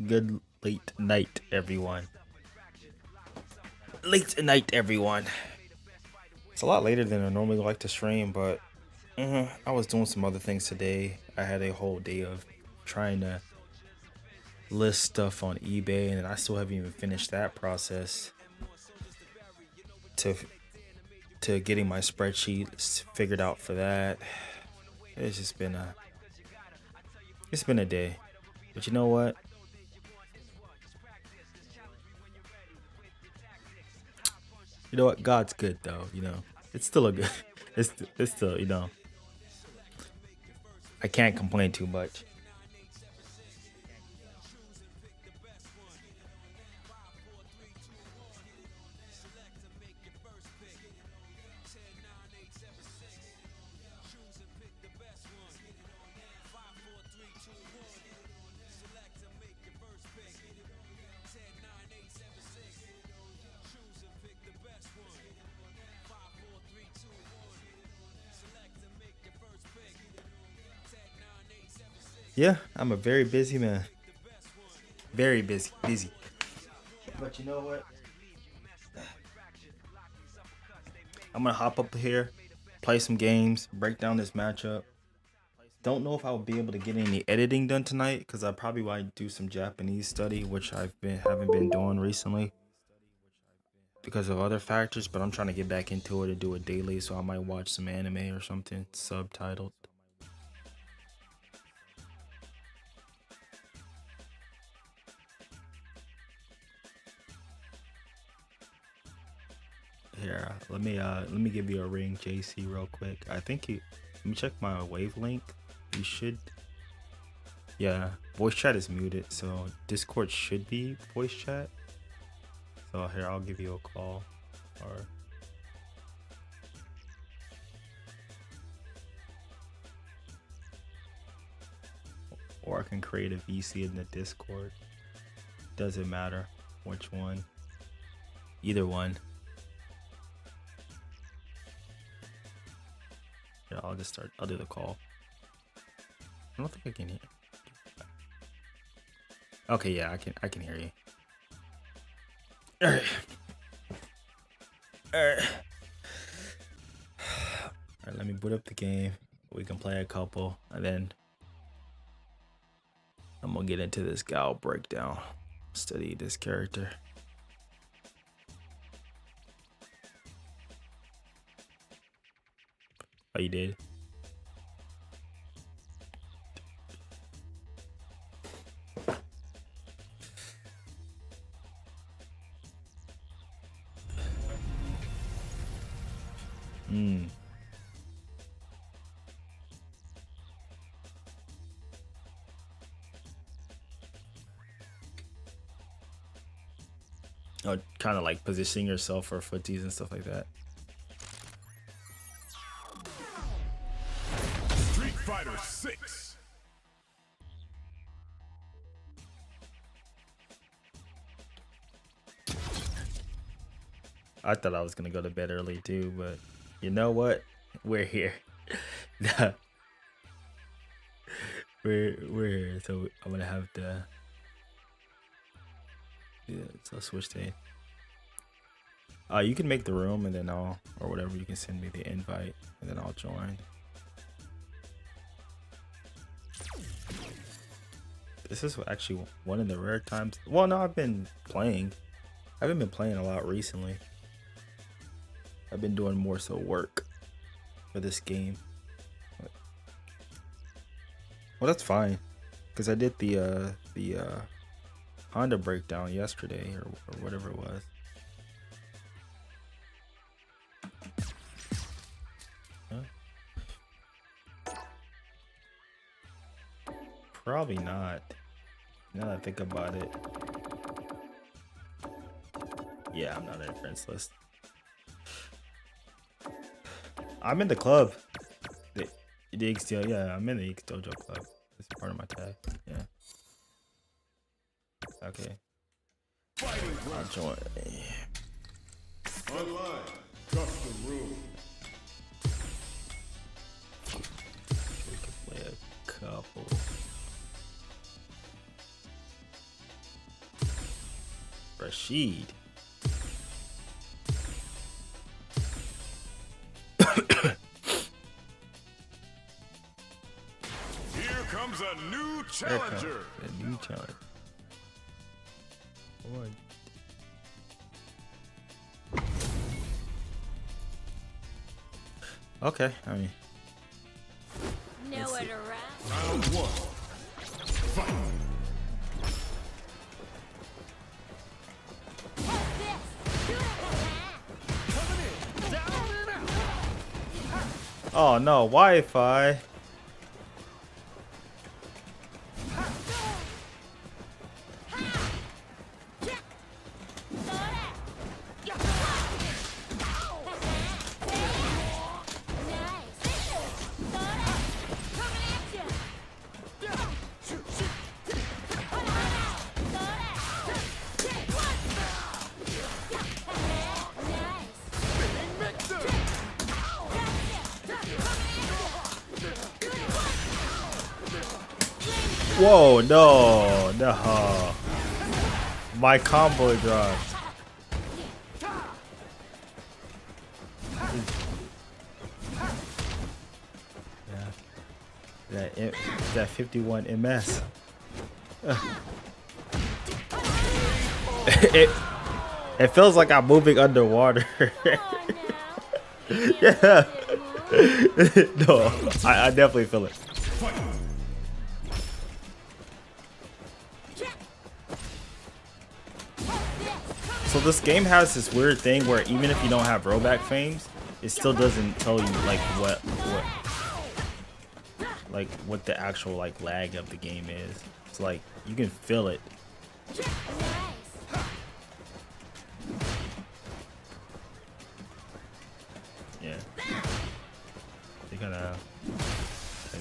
Good late night, everyone. Late night, everyone. It's a lot later than I normally like to stream, but I was doing some other things today. I had a whole day of trying to list stuff on eBay, and I still haven't even finished that process to getting my spreadsheet figured out for that. It's just been a day. But you know what? You know what? God's good though. It's still a good. It's still I can't complain too much. Yeah, I'm a very busy man. Very busy. But you know what? I'm gonna hop up here, play some games, break down this matchup. Don't know if I'll be able to get any editing done tonight because I probably might do some Japanese study, which haven't been doing recently because of other factors. But I'm trying to get back into it and do it daily, so I might watch some anime or something subtitled. Here, let me give you a ring, JC, real quick. I think you. Let me check my wavelength. You should. Yeah, voice chat is muted, so Discord should be voice chat. So here, I'll give you a call, or I can create a VC in the Discord. Doesn't matter which one. Either one. Yeah, I'll do the call. I don't think I can hear. Okay, yeah, I can hear you. Alright. Alright, let me boot up the game. We can play a couple, and then I'm gonna get into this GUILE breakdown. Study this character. Oh, you did? Oh, kind of like positioning yourself for footies and stuff like that. Street Fighter 6. I thought I was gonna go to bed early too, but you know what? We're here. Where? So I'm gonna have to. Yeah, so I'll switch to. You can make the room and then I'll or whatever. You can send me the invite and then I'll join. This is actually one of the rare times. Well, no, I've been playing. I haven't been playing a lot recently. I've been doing more so work for this game. Well, that's fine, because I did the Honda breakdown yesterday or whatever it was. Huh? Probably not. Now that I think about it. Yeah, I'm not in a friends list. I'm in the club. The XTO, yeah, I'm in the X Dojo club. It's part of my tag. Yeah. Okay. I'll join. Online. Custom room. We can play a couple. Rashid. Here comes a new challenger. A new challenger. What? Okay, I mean. Nowhere to run. Round one. Fight. Oh no, Wi-Fi. Whoa, no. My combo dropped. Yeah. That 51 MS. It feels like I'm moving underwater. Yeah. No, I definitely feel it. So this game has this weird thing where even if you don't have rollback frames, it still doesn't tell you like what the actual like lag of the game is. It's like you can feel it. Yeah. You're gonna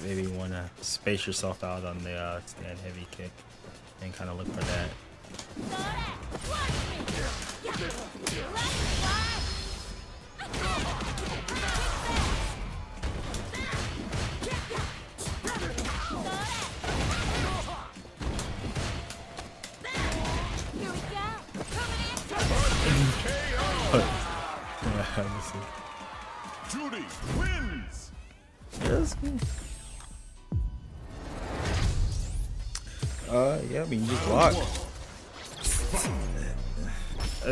maybe wanna space yourself out on the stand heavy kick and kind of look for that. Judy wins. Yes. Yeah, I mean, you just block.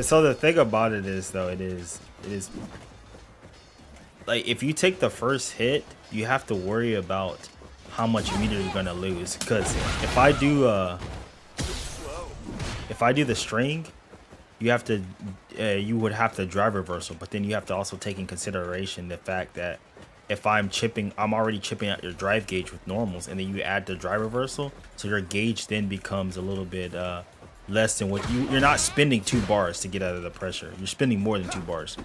So the thing about it is, though, it is like if you take the first hit, you have to worry about how much meter you're gonna lose. Because if I do the string, you would have to drive reversal, but then you have to also take in consideration the fact that if I'm already chipping out your drive gauge with normals, and then you add the drive reversal, so your gauge then becomes a little bit less than what you're not spending 2 bars to get out of the pressure. You're spending more than 2 bars.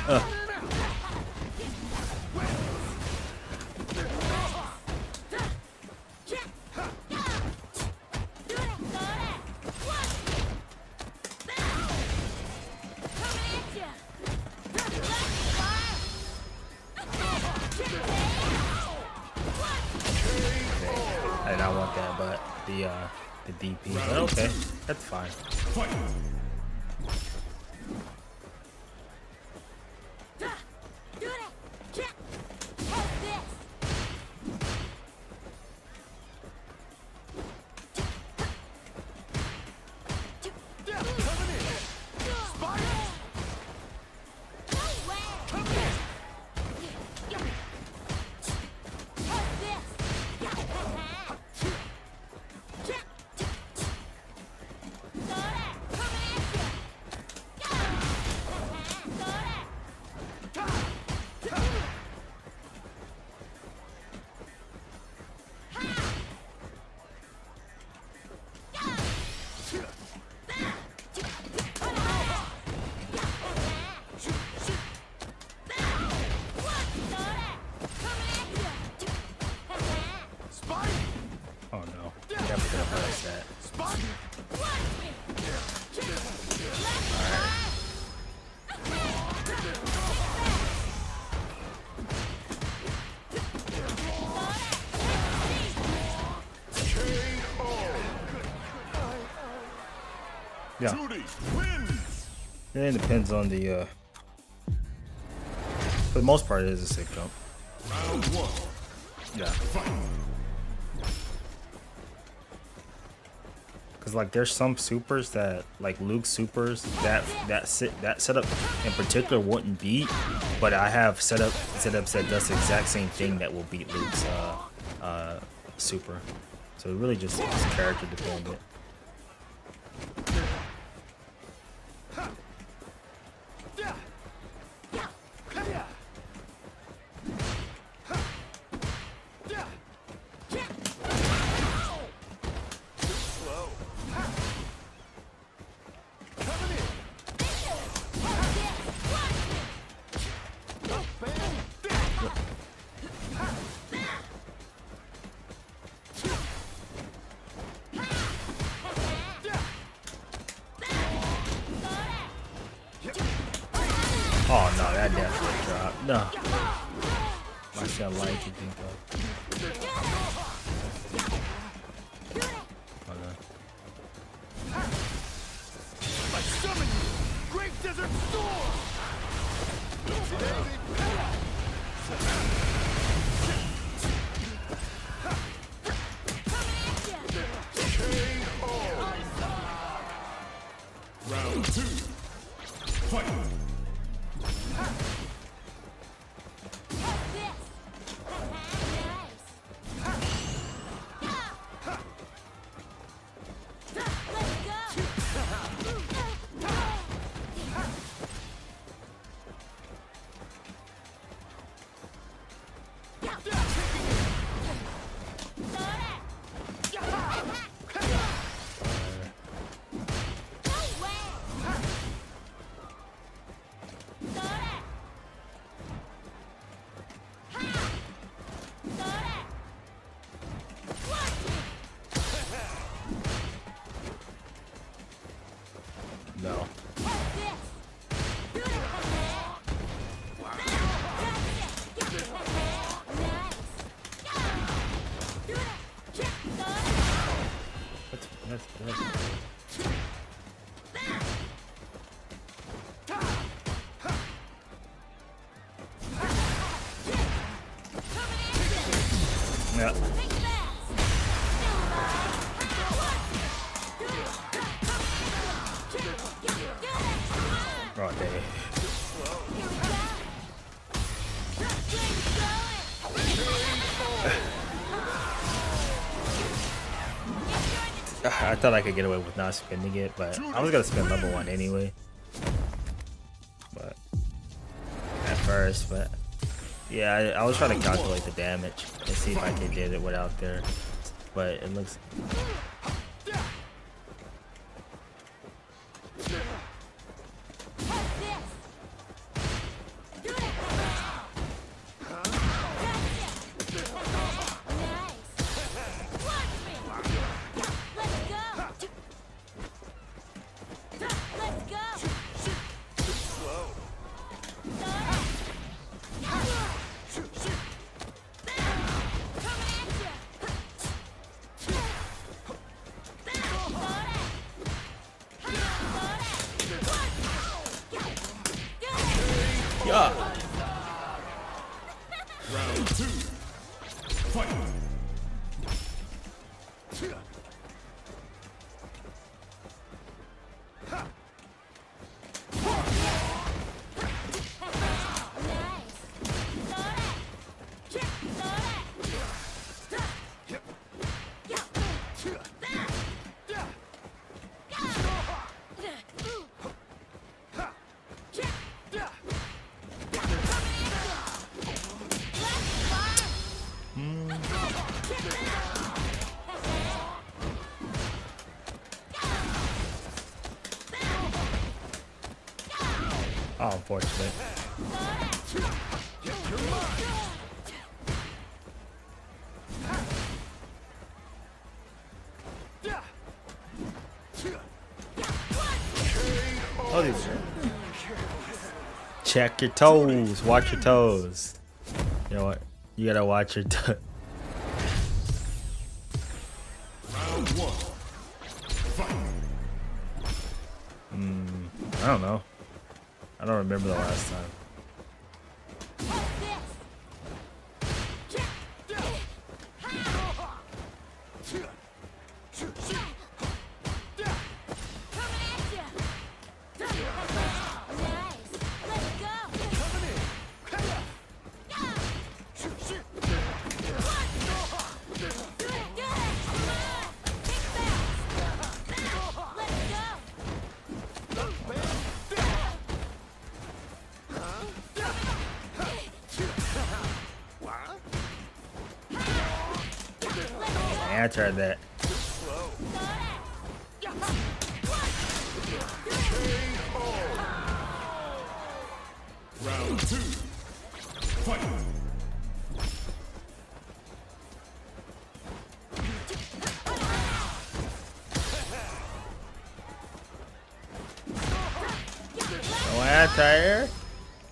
I did not want that, but the DP. But okay, that's fine. Fight! Oh no, never gonna press that. Yeah, Judy wins! it depends on the. For the most part, it is a sick jump. Round one. Yeah, Fight! because like there's some supers that like Luke's supers that setup in particular wouldn't beat, but I have setups that does the exact same thing that will beat Luke's super. So it really just is character dependent. Oh no, that definitely dropped. No. I said like you think of. Oh no. I summon you! Great Desert Storm! Round two. Fight! No. That's yeah. Oh, dang. I thought I could get away with not spending it, but I was gonna spend level 1 anyway. But at first, but yeah, I was trying to calculate the damage and see if I could get it without there. But it looks. Oh, unfortunate. Oh, these. Check your toes. Watch your toes. You know what? You gotta watch your toes. Round one. Fight. I don't know. I don't remember the last time. I tried that. Round two. Fight. No anti-air.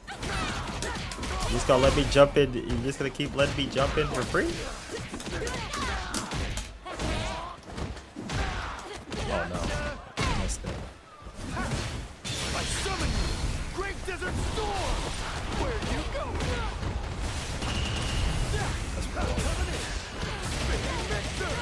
You just gonna let me jump in? You just gonna keep letting me jump in for free? Oh no, I missed it. I summon you, Great Desert Storm. Where do you go? That's bad. Coming in. Big Victor.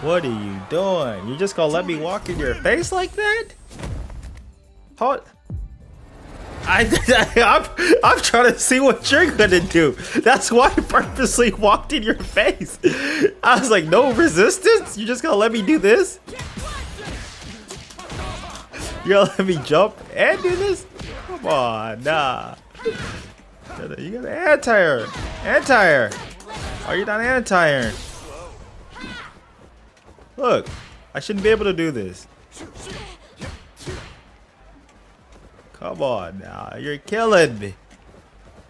What are you doing? You just gonna let me walk in your face like that? Hold. I'm trying to see what you're gonna do. That's why I purposely walked in your face. I was like, no resistance? You just gonna let me do this? You're gonna let me jump and do this? Come on, nah. You got anti-air. Anti-air. Are you not anti-air? Look, I shouldn't be able to do this. Come on now, you're killing me.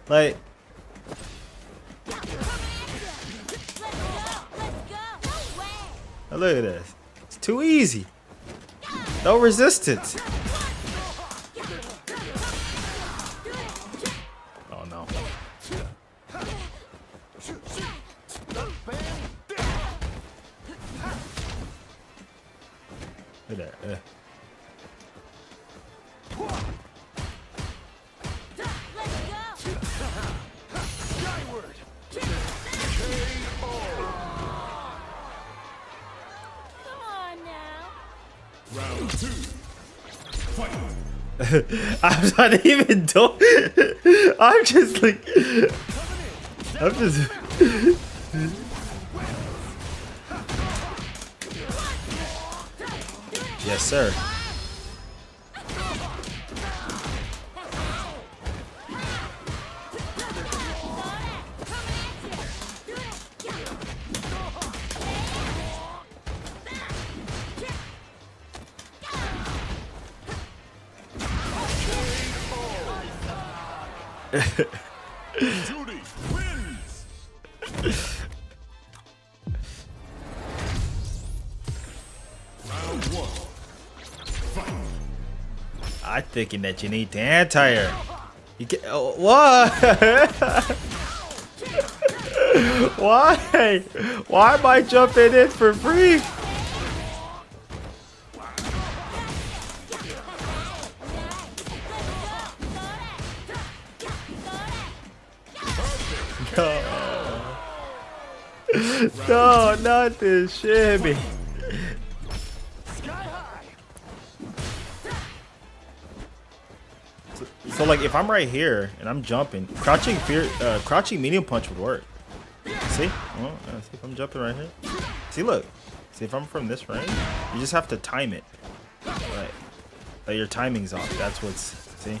Like, now look at this. It's too easy. No resistance. Oh no. Look at that. Skyward. Round two. Fight. I'm not even doing. I'm just like. I'm just. Yes, sir. Judy wins. Round one. Fight. I'm thinking that you need the anti-air. You get what? Why? Why am I jumping in for free? No, no, not this shimmy. Sky high. So like if I'm right here and I'm jumping, crouching medium punch would work. See? Well, see if I'm jumping right here. See, look. See if I'm from this range. You just have to time it. Right. Like your timing's off. That's what's. See?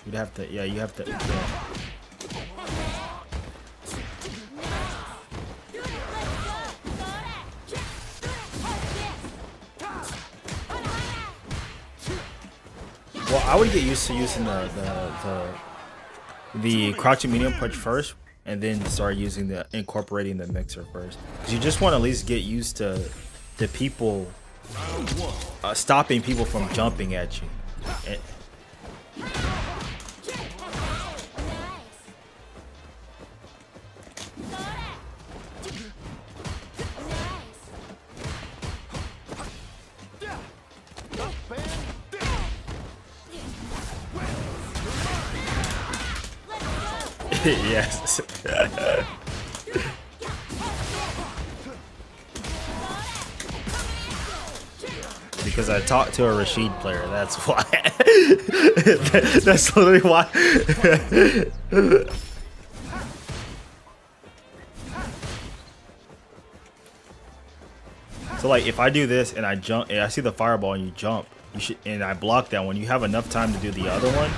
You'd have to, yeah, you have to. Yeah. Well, I would get used to using the crouching medium punch first, and then start using the incorporating the mixer first. Because you just want to at least get used to the people stopping people from jumping at you. And, yes. Because I talked to a Rashid player, that's why. That's literally why. So like if I do this and I jump and I see the fireball and you jump, you should, and I block that one, you have enough time to do the other one.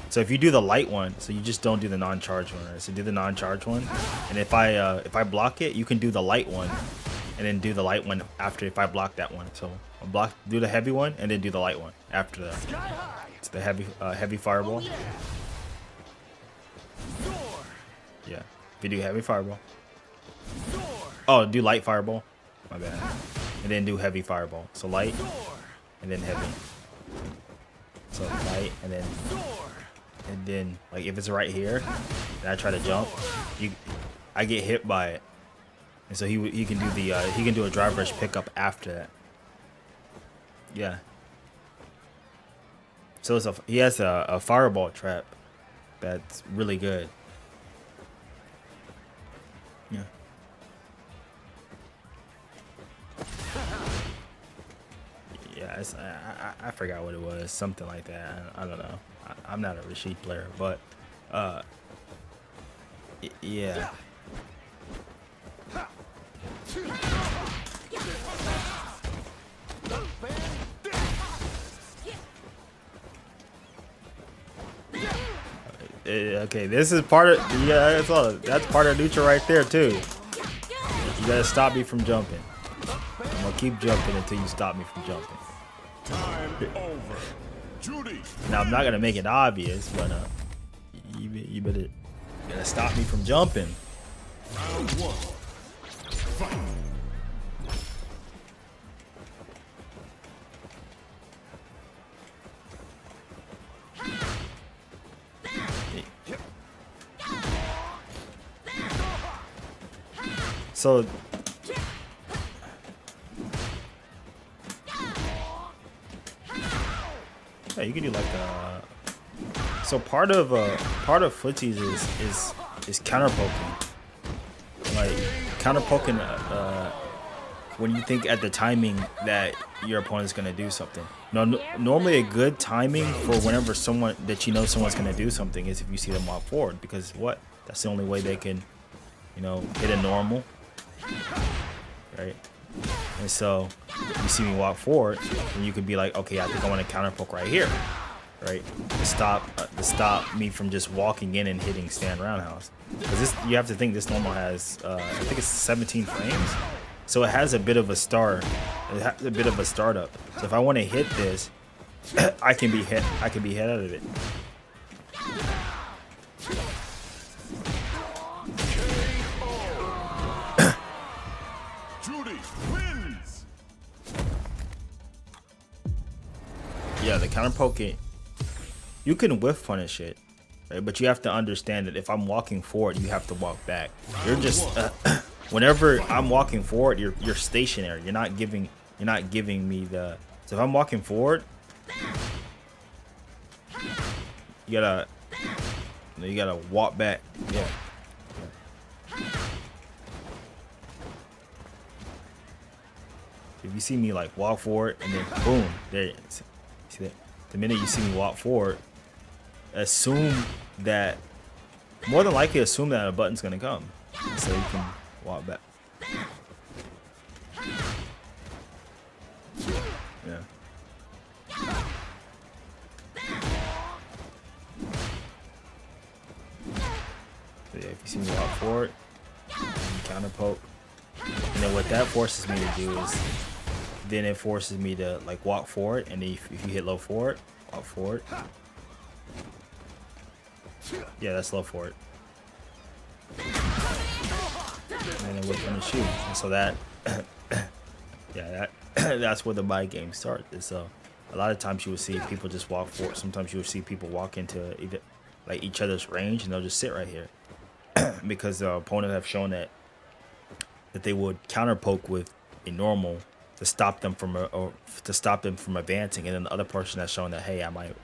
So if you do the light one, so you just don't do the non-charge one, right? So do the non-charge one, and if I block it, you can do the light one, and then do the light one after if I block that one. So I'll do the heavy one, and then do the light one after that. It's the heavy fireball. Yeah, if you do heavy fireball. Oh, do light fireball. My bad. And then do heavy fireball. So light, and then heavy. So light, and then like if it's right here and I try to jump, I get hit by it, and so he can do the he can do a drive rush pickup after that. Yeah. So he has a fireball trap that's really good. Yeah. Yeah, I forgot what it was, something like that. I don't know. I'm not a Rashid player, but yeah. Okay, this is part of, yeah, that's part of neutral right there too. You gotta stop me from jumping. I'm gonna keep jumping until you stop me from jumping. Time over. Judy. Now I'm not gonna make it obvious, but you better stop me from jumping. Round one. Fight. So yeah, you can do like so part of footsies is counter poking. Like counter poking when you think at the timing that your opponent's gonna do something. Normally a good timing for whenever someone that you know someone's gonna do something is if you see them walk forward, because that's the only way they can, hit a normal, right? And so you see me walk forward, and you could be like, okay, I think I want to counter poke right here, right? To stop me from just walking in and hitting stand roundhouse. Because you have to think this normal has, I think it's 17 frames, so it has a bit of a start. It has a bit of a startup. So if I want to hit this, I can be hit out of it. Yeah, the counter poking, you can whiff punish it, right? But you have to understand that if I'm walking forward, you have to walk back. You're just whenever I'm walking forward, you're stationary. You're not giving me the. So if I'm walking forward, you gotta walk back. Yeah. If you see me like walk forward and then boom, there it is. See that? The minute you see me walk forward, more than likely assume that a button's gonna come, so you can walk back. Yeah. So yeah, if you see me walk forward, counter poke, and then what that forces me to do is, then it forces me to like walk forward, and then if you hit low forward, walk forward. Yeah, that's low forward. And then whip on the shoe. And so that, yeah, that's where the mind game starts. And so a lot of times you would see people just walk forward. Sometimes you would see people walk into either like each other's range, and they'll just sit right here because the opponent have shown that they would counter poke with a normal to stop them from advancing, and then the other person has shown that, hey, I might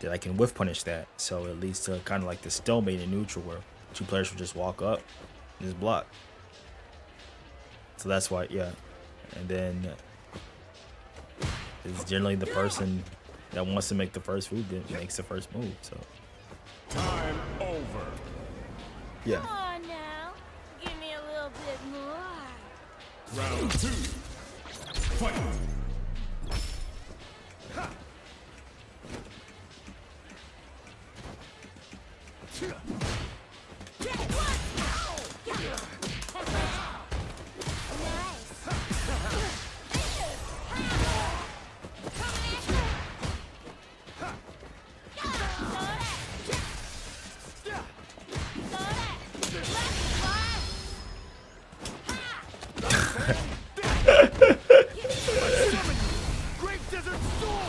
that I can whiff punish that. So it leads to kind of like the stalemate in neutral where two players will just walk up and just block. So that's why, yeah. And then it's generally the person that wants to make the first move that makes the first move. So Time over. yeah. Come on now. Give me a little bit more. Round 2. Fight. Great Desert Storm.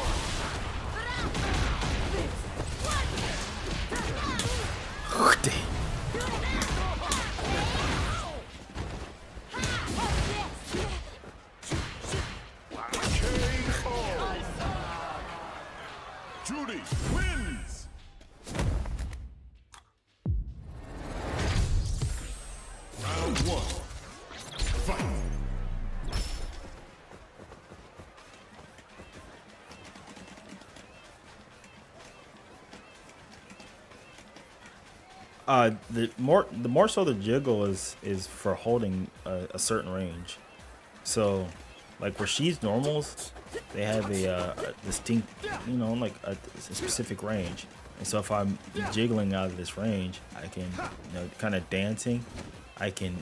Judy wins. Round 1. Fight. The more so the jiggle is for holding a certain range. So like where she's normals, they have a distinct, like a specific range. And so if I'm jiggling out of this range, I can, kind of dancing, I can,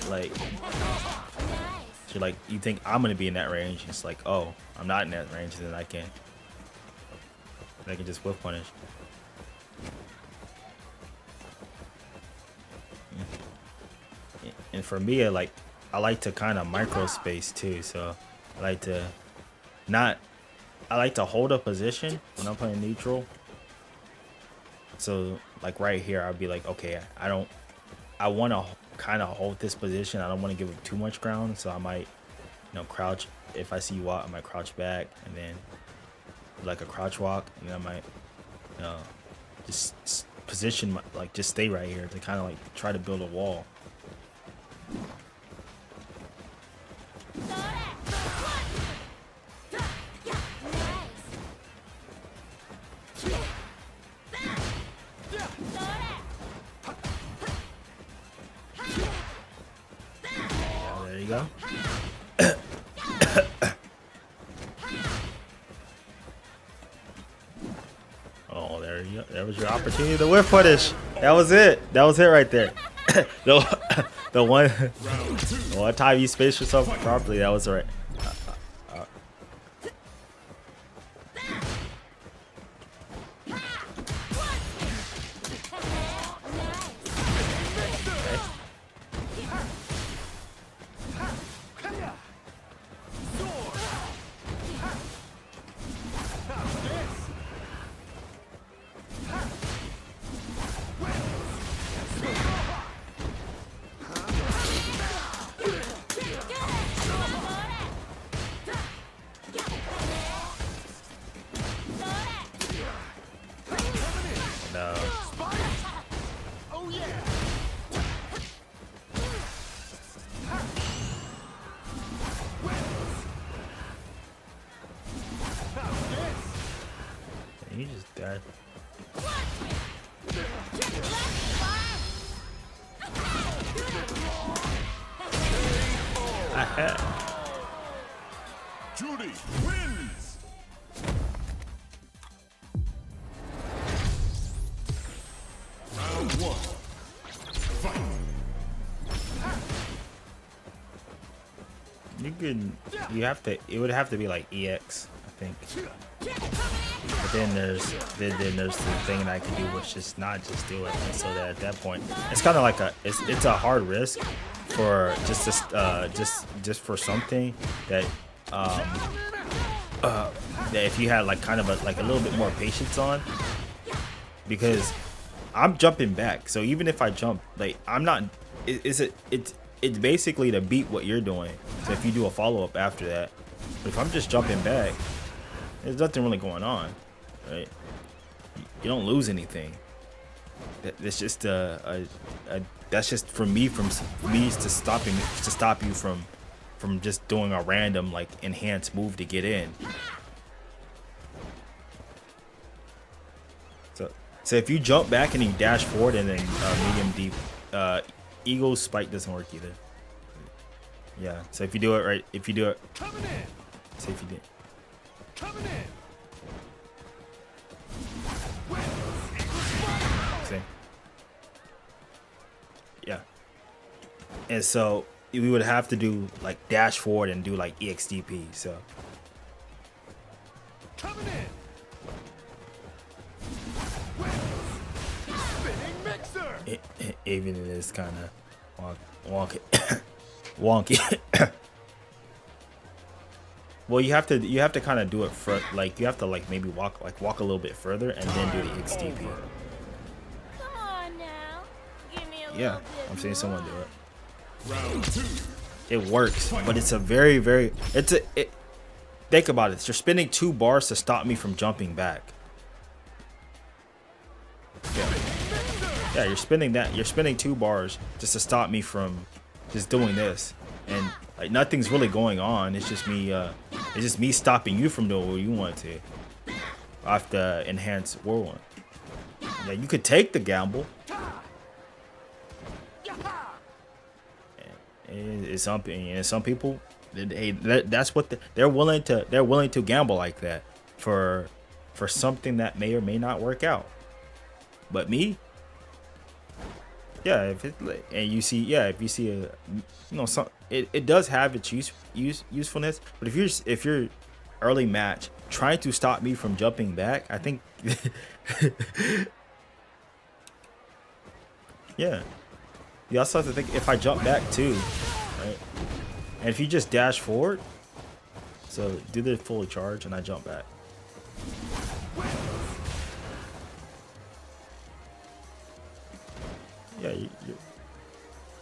like, so like you think I'm gonna be in that range, it's like, oh, I'm not in that range, then I can just whiff punish. And for me, I like to kind of micro space too. So I like to hold a position when I'm playing neutral. So like right here, I'll be like, okay, I want to kind of hold this position. I don't want to give it too much ground. So I might, crouch. If I see you walk, I might crouch back and then like a crouch walk. And then I might, just position, just stay right here to kind of like try to build a wall. There you go. Oh, there you go. That was your opportunity to whiff punish. That was it. That was it right there. The one time you spaced yourself properly, that was right. No. Oh yeah. You just died. Judy wins. You could. You have to. It would have to be like EX, I think. But then there's the thing that I can do, which is not just do it. And so that at that point, it's kind of like it's a hard risk for just for something that that if you had like kind of a little bit more patience on, because I'm jumping back. So even if I jump, like I'm not. It's basically to beat what you're doing. So if you do a follow up after that, but if I'm just jumping back, there's nothing really going on, right? You don't lose anything. That's just that's just for me to stop you from just doing a random like enhanced move to get in. So if you jump back and you dash forward and then medium deep, Eagle's spike doesn't work either. Yeah. So if you do it right, if you do it, say if you did. See? Yeah. And so we would have to do like dash forward and do like EXDP. So. Coming in. Spinning mixer. Even it is kind of wonky. Wonky. Well, you have to kind of do it for like you have to like maybe walk a little bit further and then do the XTP. Come on now. Give me a Yeah, little bit I'm seeing someone do more. it. Round 2. It works, but it's a very think about it. You're spinning 2 bars to stop me from jumping back. Yeah, you're spinning that. You're spinning 2 bars just to stop me from just doing this, and like nothing's really going on. It's just me stopping you from doing what you want to. Off the enhanced whirlwind. Yeah, you could take the gamble. And some people, hey, that's what they're willing to gamble like that for something that may or may not work out. But me, yeah, if you see a, some it does have its usefulness. But if you're early match trying to stop me from jumping back, I think yeah. You also have to think if I jump back too, right? And if you just dash forward, so do the fully charge and I jump back.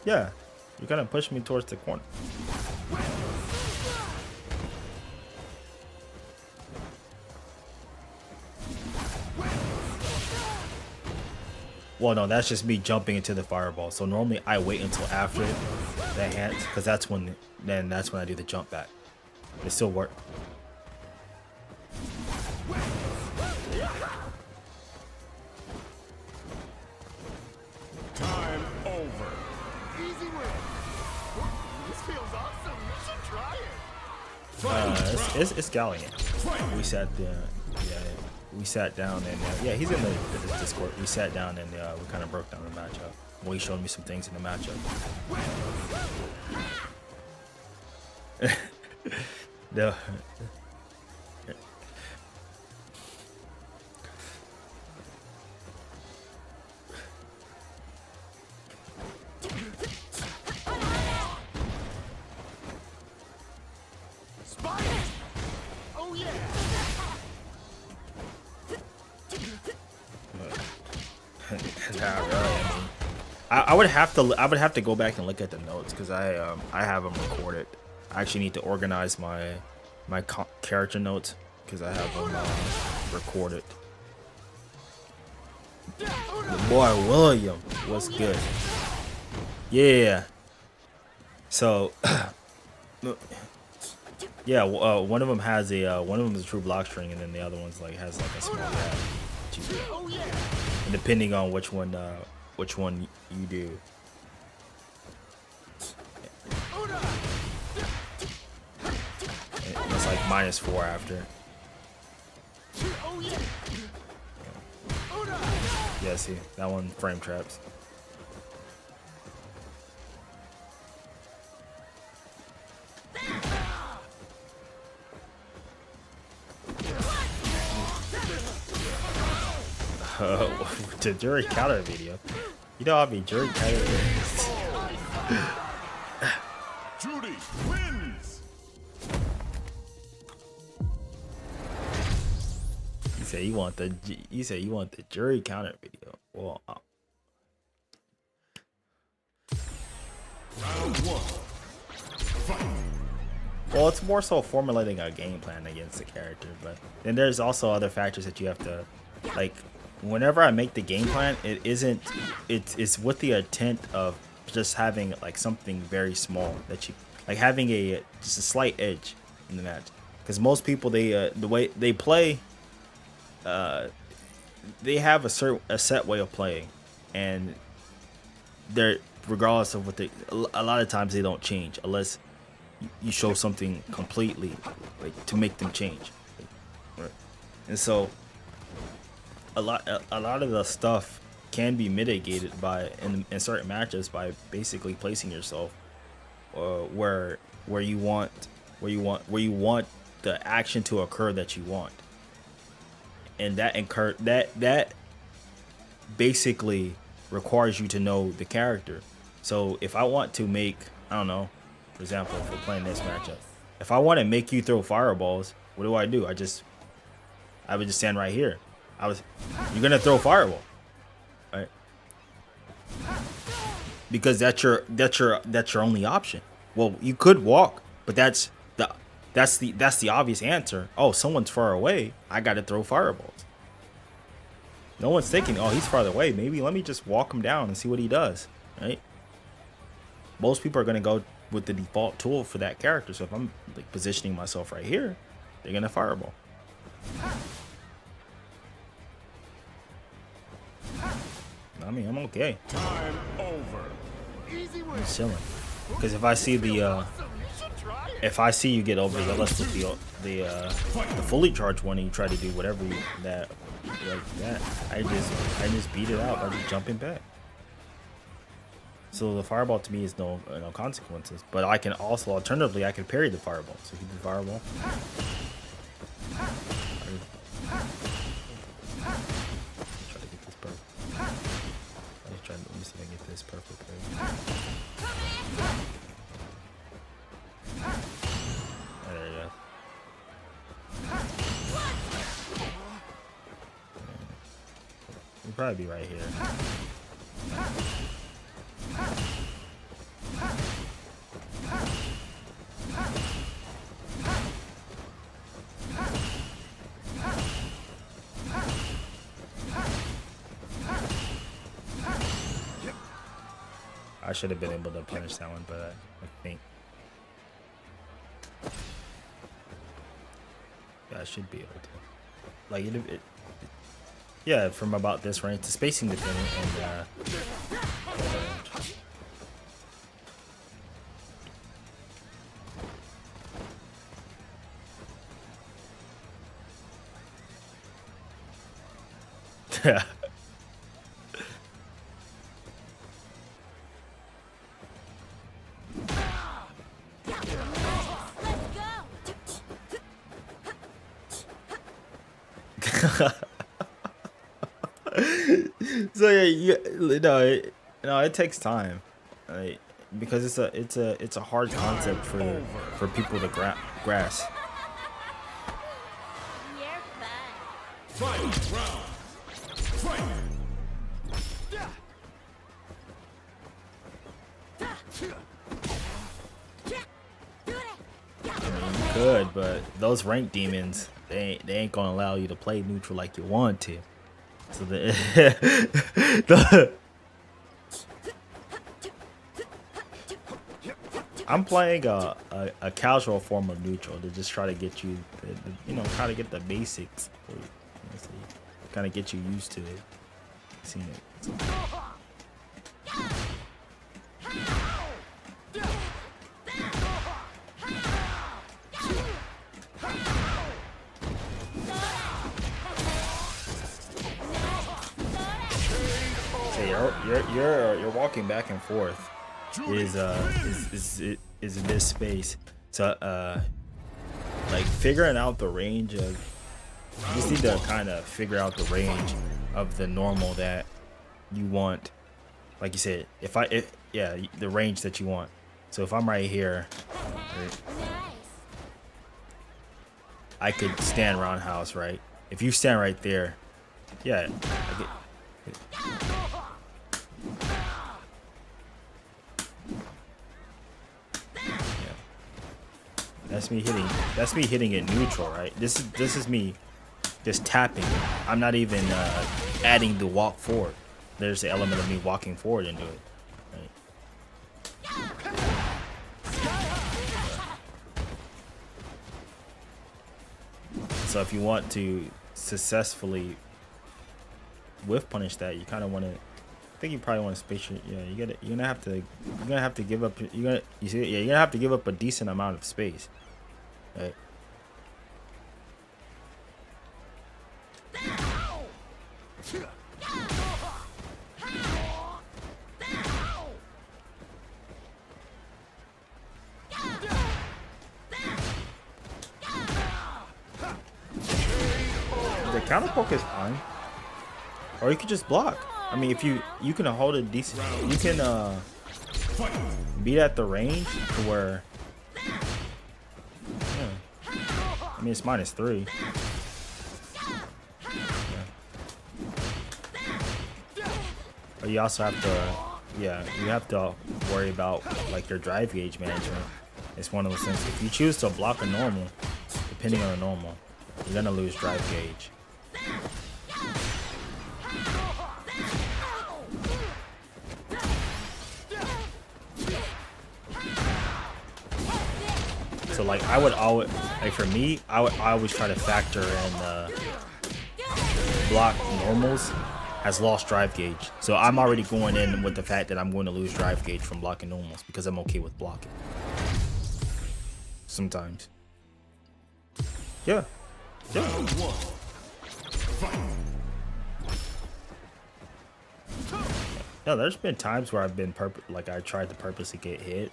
Yeah, you're gonna push me towards the corner. Well, no, that's just me jumping into the fireball. So normally I wait until after that hits, because that's when I do the jump back. It still works. Time over. Easy win. This feels awesome. You should try it. It's Gallian. We sat there. Yeah, we sat down and yeah, he's in the Discord. We sat down and we kind of broke down the matchup. Well, he showed me some things in the matchup. No. Spike. Oh yeah. Not really. I would have to go back and look at the notes because I have them recorded. I actually need to organize my character notes because I have them recorded. The boy William was good. Yeah. So yeah, one of them has one of them is a true block string, and then the other one's like has like a small gap. Oh yeah. And depending on which one you do. It's like -4 after. Oh yeah. Yeah, see, that one frame traps. The jury counter video. You know, I mean, jury counter videos. Judy wins. You say you want the jury counter video. Well, Round one. Fight. well, it's more so formulating a game plan against the character, but then there's also other factors that you have to, like, whenever I make the game plan, it's with the intent of just having like something very small that you like having just a slight edge in the match, because most people the way they play, they have a set way of playing, and they're regardless of what a lot of times they don't change unless you show something completely like to make them change. Right. And so a lot of the stuff can be mitigated by in certain matches by basically placing yourself where you want the action to occur that you want, and that basically requires you to know the character. So if I want to make, I don't know, for example, if we're playing this matchup, if I want to make you throw fireballs, what do? I would just stand right here. You're gonna throw fireball, right? Because that's your only option. Well, you could walk, but that's the obvious answer. Oh, someone's far away. I got to throw fireballs. No one's thinking, oh, he's farther away. Maybe let me just walk him down and see what he does, right? Most people are gonna go with the default tool for that character. So if I'm like positioning myself right here, they're gonna fireball. I mean, I'm okay. Time over. Easy win. I'm chilling. Because if I see if I see you get over the the fully charged one and you try to do whatever like that, I just beat it out by just jumping back. So the fireball to me is no consequences. But I can also alternatively I can parry the fireball. So you do the fireball. Try to get this perfect. Let me see if I can get this perfect. There you go. We'll probably be right here. I should have been able to punish that one, but I think yeah, I should be able to. Like yeah, from about this range, the spacing dependent, and yeah. So yeah, it takes time, right? Because it's a hard concept for people to grasp. You're fine. Final round. Fight. You could, but those rank demons, they ain't gonna allow you to play neutral like you want to. So I'm playing a casual form of neutral to just try to get you, try to get the basics, so kind of get you used to it. Seen it. You're walking back and forth is in this space. So like figuring out the range of, you just need to kind of figure out the range of the normal that you want. Like you said, yeah, the range that you want. So if I'm right here, right, I could stand roundhouse, right? If you stand right there, yeah, yeah. That's me hitting. That's me hitting it neutral, right? This is me just tapping. I'm not even adding the walk forward. There's the element of me walking forward into it. Right? So if you want to successfully whiff punish that, you kind of want to. I think you probably want to space your. Yeah, you're gonna have to give up. You see, yeah, you're gonna have to give up a decent amount of space, right? The counter poke is fine, or you could just block. I mean, if you can hold it decent, you can beat at the range to where. Yeah. I mean, it's -3. Yeah. But you also have to, yeah, you have to worry about like your drive gauge management. It's one of those things. If you choose to block a normal, depending on a normal, you're gonna lose drive gauge. So like I would always, like for me, I always try to factor in block normals has lost drive gauge. So I'm already going in with the fact that I'm going to lose drive gauge from blocking normals because I'm okay with blocking. Sometimes. Yeah. Yeah. Yeah, there's been times where I've been like I tried to purposely get hit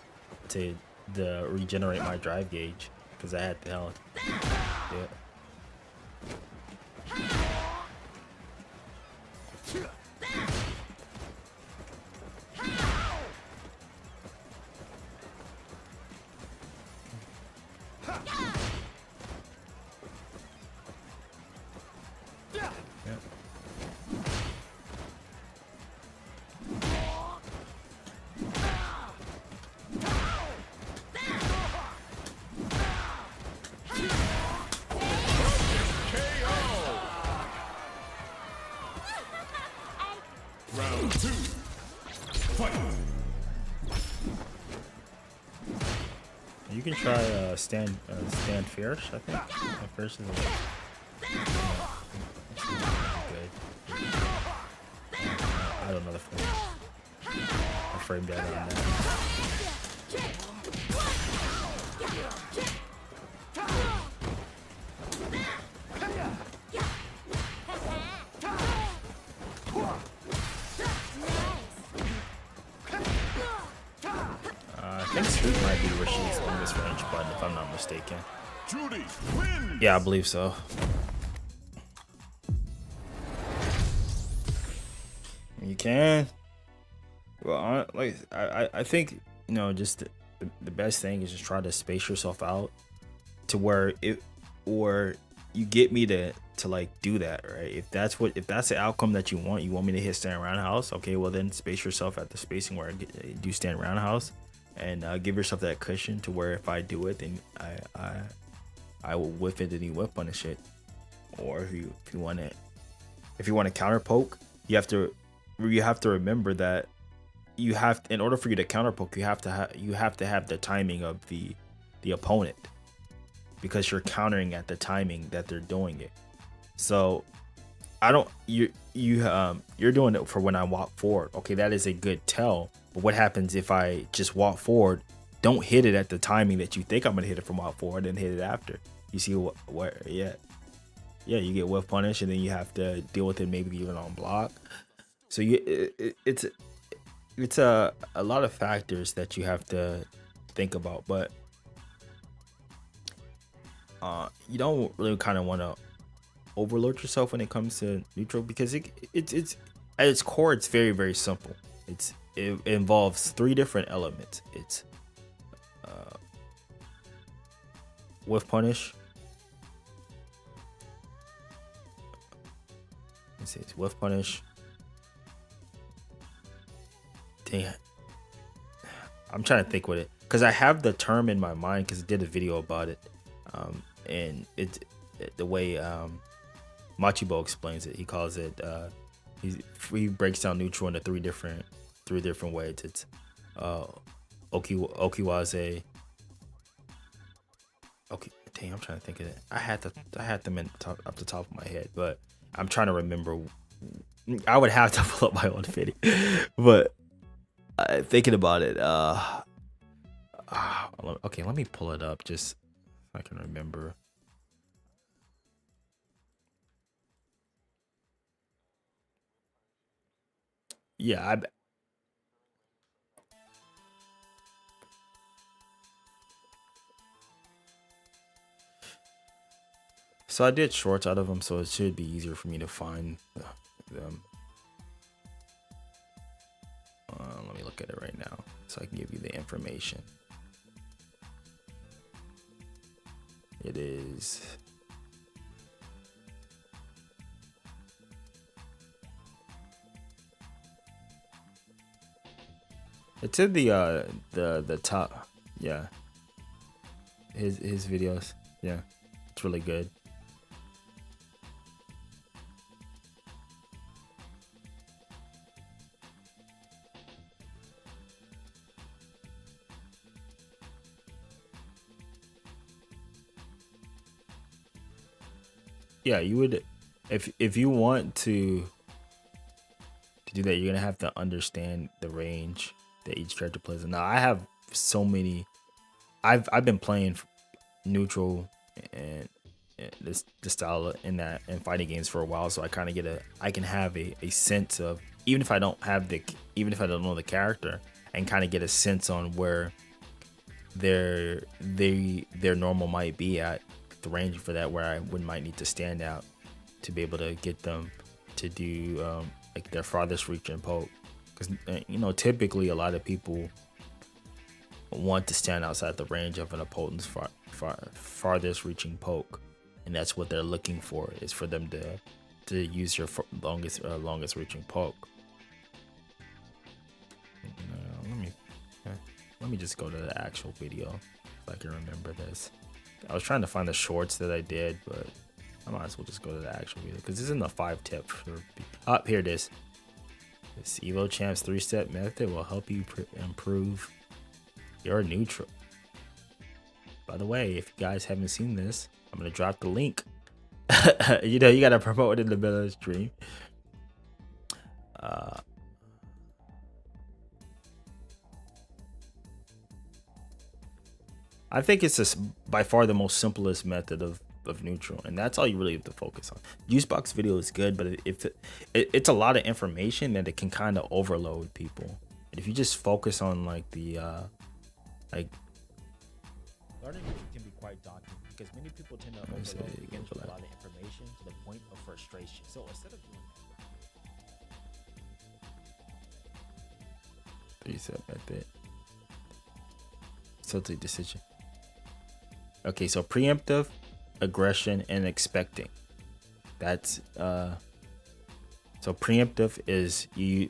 to regenerate my drive gauge because I had the health. Yeah. Round 2. Fight. You can try stand fierce. I think fierce is good. I don't know the frame. I framed that on that. I think Sweet might be where she's on this range button, if I'm not mistaken. Judy wins. Yeah, I believe so. You can. Well, like I think just the best thing is just try to space yourself out to where or you get me to like do that, right? If that's the outcome that you want me to hit stand roundhouse, okay, well then space yourself at the spacing where I do stand roundhouse, and give yourself that cushion to where if I do it, then I will whiff it and you whip punish it. Or if you want to counter poke, you have to remember that in order for you to counter poke, you have to have the timing of the opponent, because you're countering at the timing that they're doing it. So you're doing it for when I walk forward. Okay, that is a good tell. But what happens if I just walk forward, don't hit it at the timing that you think I'm gonna hit it from walk forward, and hit it after? You see where yeah, you get whiff punish, and then you have to deal with it maybe even on block. So it's a lot of factors that you have to think about, but you don't really kind of want to overload yourself when it comes to neutral, because it's at its core it's very, very simple. It involves three different elements. It's whiff punish. Let's see, it's whiff punish. Dang it. I'm trying to think with it because I have the term in my mind because I did a video about it, and the way Machibo explains it. He calls it he breaks down neutral into three different ways. It's Okiwaze. Okay, dang, I'm trying to think of it. I had them off the top of my head, but I'm trying to remember. I would have to pull up my own video, but thinking about it, okay, let me pull it up just so I can remember. Yeah, so I did shorts out of them, so it should be easier for me to find them. Let me look at it right now so I can give you the information. It is it's in the top. Yeah, his videos. Yeah, it's really good. Yeah, you would, if you want to do that, you're gonna have to understand the range that each character plays. Now I have so many. I've been playing neutral and this style in that and fighting games for a while, so I kind of I can have a sense of, even if I don't know the character, and kind of get a sense on where their normal might be at the range for that, where I might need to stand out to be able to get them to do like their farthest reach and poke, because typically a lot of people want to stand outside the range of an opponent's farthest reaching poke, and that's what they're looking for, is for them to use your longest reaching poke. Let me just go to the actual video so I can remember this. I was trying to find the shorts that I did, but I might as well just go to the actual video because this is in the 5 tips. Here it is. This Evo Champs 3-step method will help you improve your neutral. By the way, if you guys haven't seen this, I'm gonna drop the link. You gotta promote it in the middle of the stream. I think it's just by far the most simplest method of neutral, and that's all you really have to focus on. Juicebox video is good, but it's a lot of information that it can kind of overload people. And if you just focus on like the learning can be quite daunting because many people tend to overload against a lot of information to the point of frustration. So instead of doing that, 3-step method, tilted decision. Okay, so preemptive, aggression, and expecting. That's so preemptive is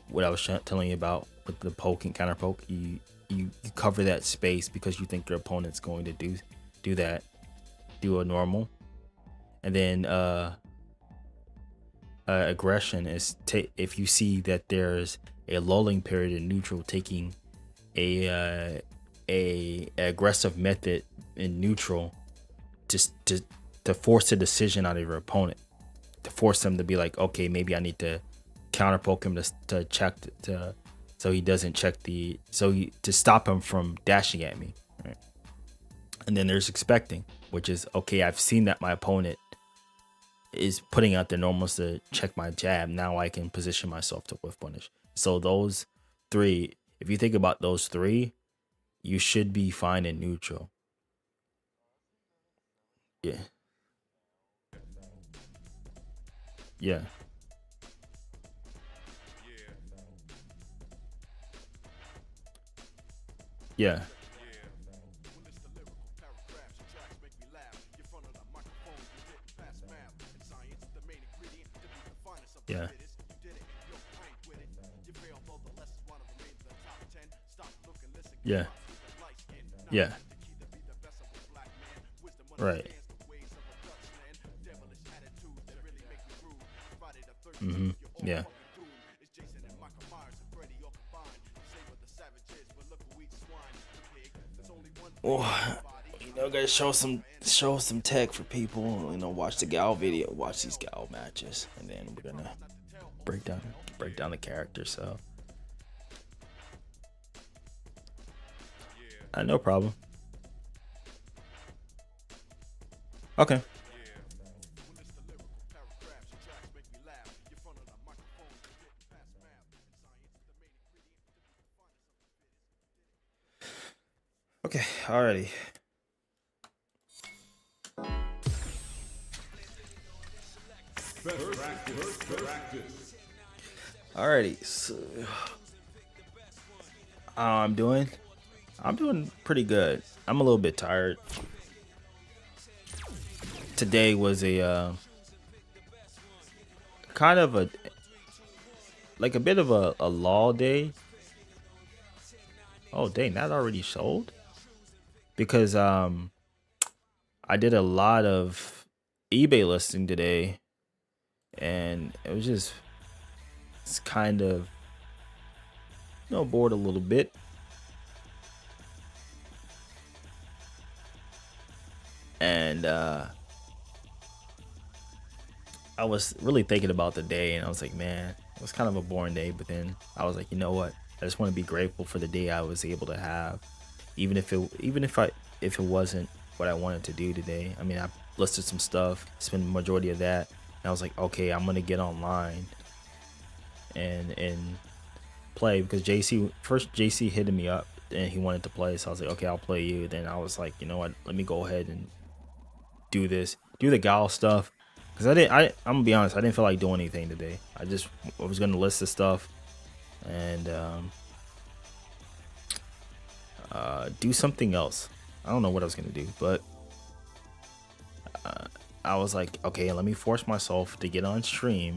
what I was telling you about with the poke and counter poke. You cover that space because you think your opponent's going to do a normal. And then aggression is if you see that there's a lulling period in neutral, taking a aggressive method in neutral just to force a decision out of your opponent, to force them to be like, okay, maybe I need to counter poke him to check so he doesn't check to stop him from dashing at me, right? And then there's expecting, which is, okay, I've seen that my opponent is putting out their normals to check my jab. Now I can position myself to whiff punish. So those three, if you think about those three, you should be fine in neutral. Yeah. Yeah. Yeah. Yeah. Yeah. Yeah. Right. Mm-hmm. Yeah. Oh, gotta show some tech for people. Watch the Gal video, watch these Gal matches, and then we're gonna break down the character. So, no problem. Okay. Okay. Alrighty. Alrighty. So, how I'm doing? I'm doing pretty good. I'm a little bit tired. Today was a kind of a bit of a law day. Oh dang, that already sold? Because I did a lot of eBay listing today, and it was just it's kind of bored a little bit. And I was really thinking about the day, and I was like, man, it was kind of a boring day. But then I was like, you know what? I just want to be grateful for the day I was able to have, even if it wasn't what I wanted to do today. I mean, I listed some stuff, spent the majority of that, and I was like, okay, I'm gonna get online and play, because JC hit me up and he wanted to play, so I was like, okay, I'll play you. Then I was like, you know what? Let me go ahead and do the Gal stuff, because I'm gonna be honest, I didn't feel like doing anything today. I was gonna list the stuff and do something else. I don't know what I was gonna do, but I was like, okay, let me force myself to get on stream,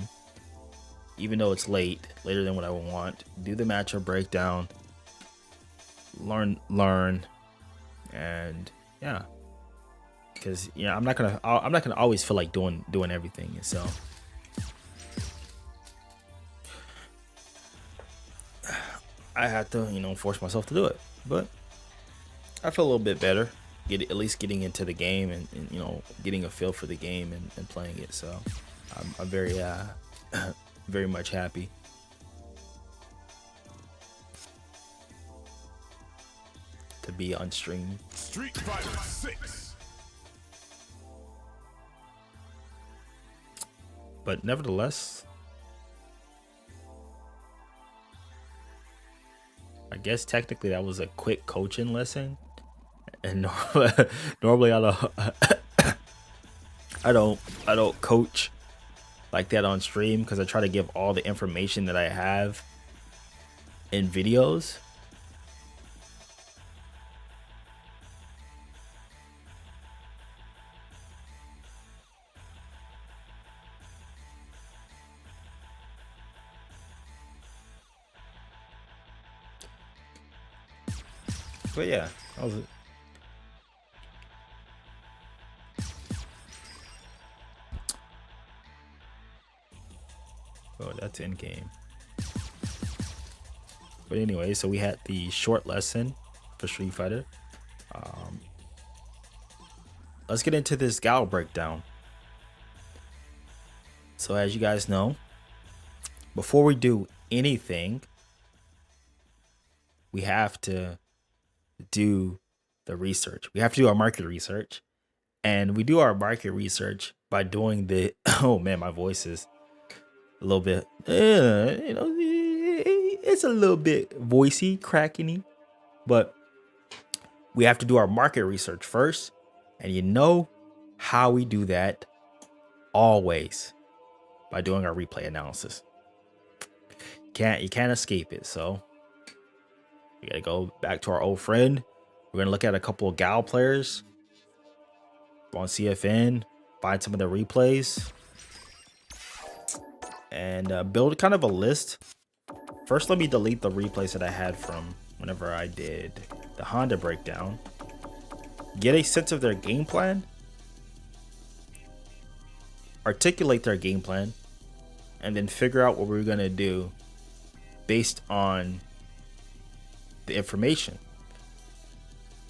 even though it's later than what I would want. Do the matchup breakdown, learn, and yeah. Because I'm not gonna always feel like doing everything. So I had to force myself to do it. But I feel a little bit better, at least getting into the game and getting a feel for the game and playing it. So I'm very very much happy. To be on stream. Street Fighter 6. But nevertheless, I guess technically that was a quick coaching lesson, and normally I don't coach like that on stream, because I try to give all the information that I have in videos. But yeah, that was it. Oh, that's in game. But anyway, so we had the short lesson for Street Fighter. Let's get into this Gal breakdown. So as you guys know, before we do anything, we have to do the research. We have to do our market research. And we do our market research by doing the oh man, my voice is a little bit it's a little bit voicey, crackiny, but we have to do our market research first. And you know how we do that? Always by doing our replay analysis. You can't escape it. So we gotta go back to our old friend. We're gonna look at a couple of GUILE players on CFN, find some of the replays, and build kind of a list. First, let me delete the replays that I had from whenever I did the Honda breakdown. Get a sense of their game plan, articulate their game plan, and then figure out what we're gonna do based on the information.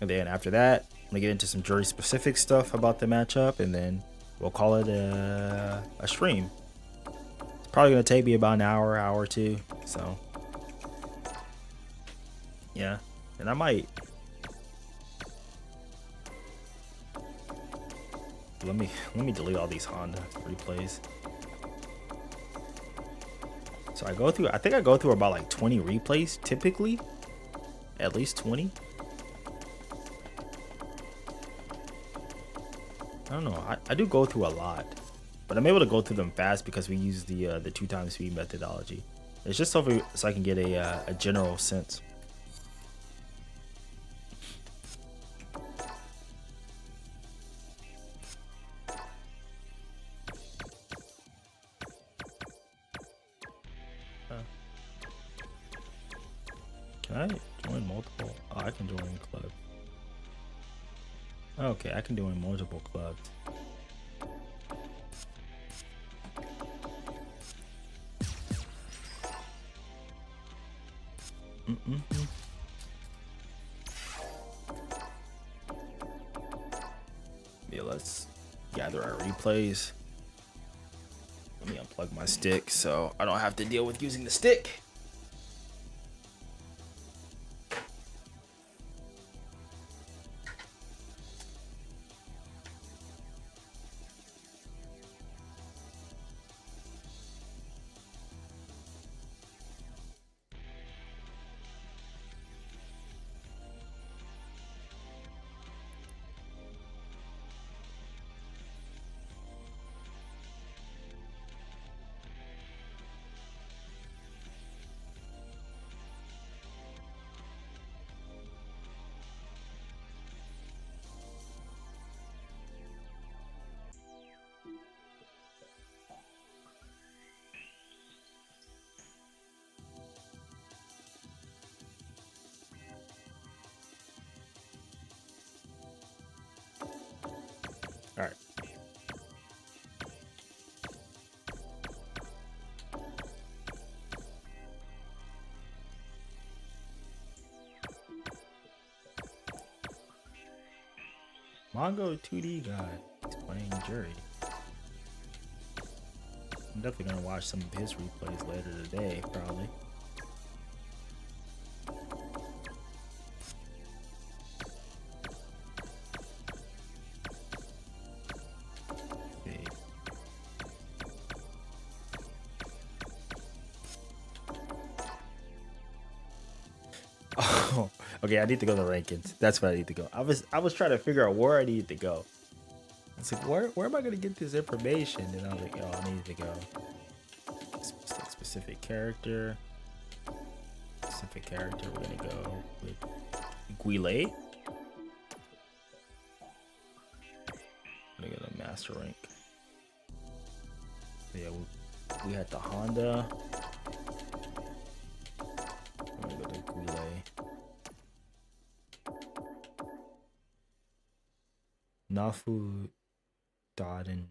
And then after that, I'm gonna get into some jury specific stuff about the matchup, and then we'll call it a stream. It's probably gonna take me about an hour or two. So yeah, and I might let me delete all these Honda replays. So I think I go through about like 20 replays typically, at least 20. I don't know. I do go through a lot, but I'm able to go through them fast because we use the 2x speed methodology. It's just so I can get a general sense. Can I join multiple? Oh, I can join clubs. Okay, I can join multiple clubs. Yeah, let's gather our replays. Let me unplug my stick so I don't have to deal with using the stick. All right. Mongo 2D guy. He's playing jury. I'm definitely gonna watch some of his replays later today, probably. Oh, okay. I need to go to rankings. That's where I need to go. I was trying to figure out where I need to go. It's like where am I gonna get this information? And I was like, oh, I need to go specific character. Specific character. We're gonna go with GUILE. I'm gonna go to master rank. So yeah, we had the Honda. I'm gonna go to GUILE. Nafu Todd and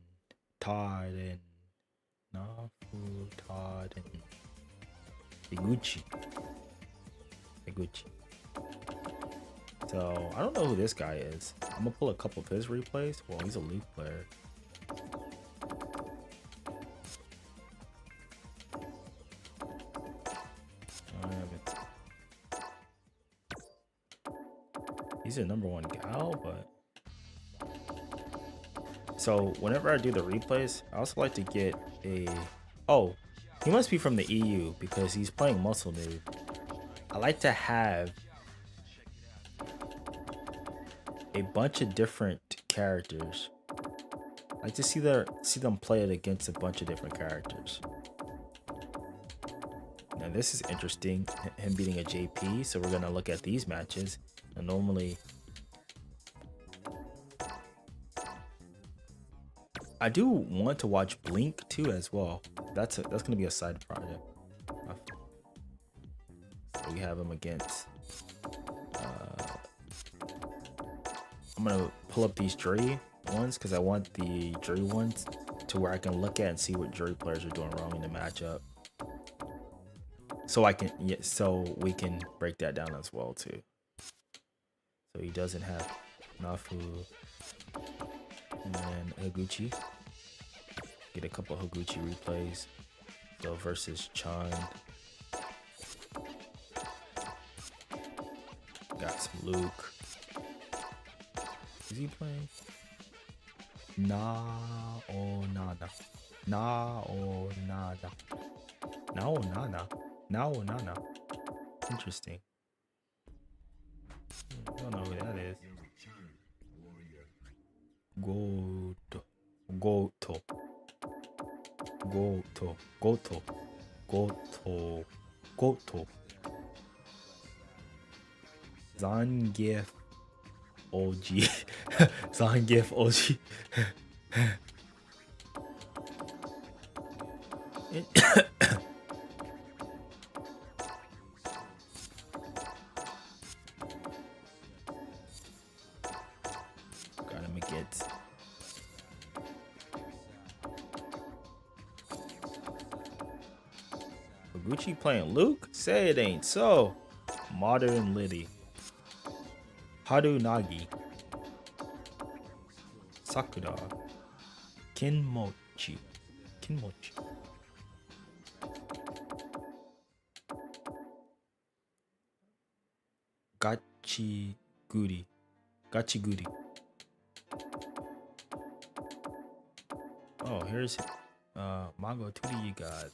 Iguchi. So I don't know who this guy is. I'm gonna pull a couple of his replays. Well, he's a Leaf player. He's a #1 gal, but so whenever I do the replays, I also like to get a. Oh, he must be from the EU because he's playing Muscle Dude. I like to have a bunch of different characters I like to see them play it against a bunch of different characters. Now this is interesting, him beating a JP. So we're gonna look at these matches. And normally, I do want to watch Blink too as well. That's gonna be a side project. So we have him against. I'm gonna pull up these jury ones because I want the jury ones to where I can look at and see what jury players are doing wrong in the matchup. So so we can break that down as well too. So he doesn't have Nafu and then Higuchi. Get a couple Higuchi replays. So versus Chand. Got some Luke. Is he playing? Na o nada. Na o nada. Na o nada. Na o nada. Interesting. I don't know who that is. Goto. Goto. Goto. Goto. Goto. Goto. Zangief OG. Zangief OG. Got him against. Higuchi playing Luke? Say it ain't so. Modern Liddy. Harunagi. Sakura. Kinmochi. Kinmochi. Gachiguri. Gachiguri. Oh, here's Mago 2D God.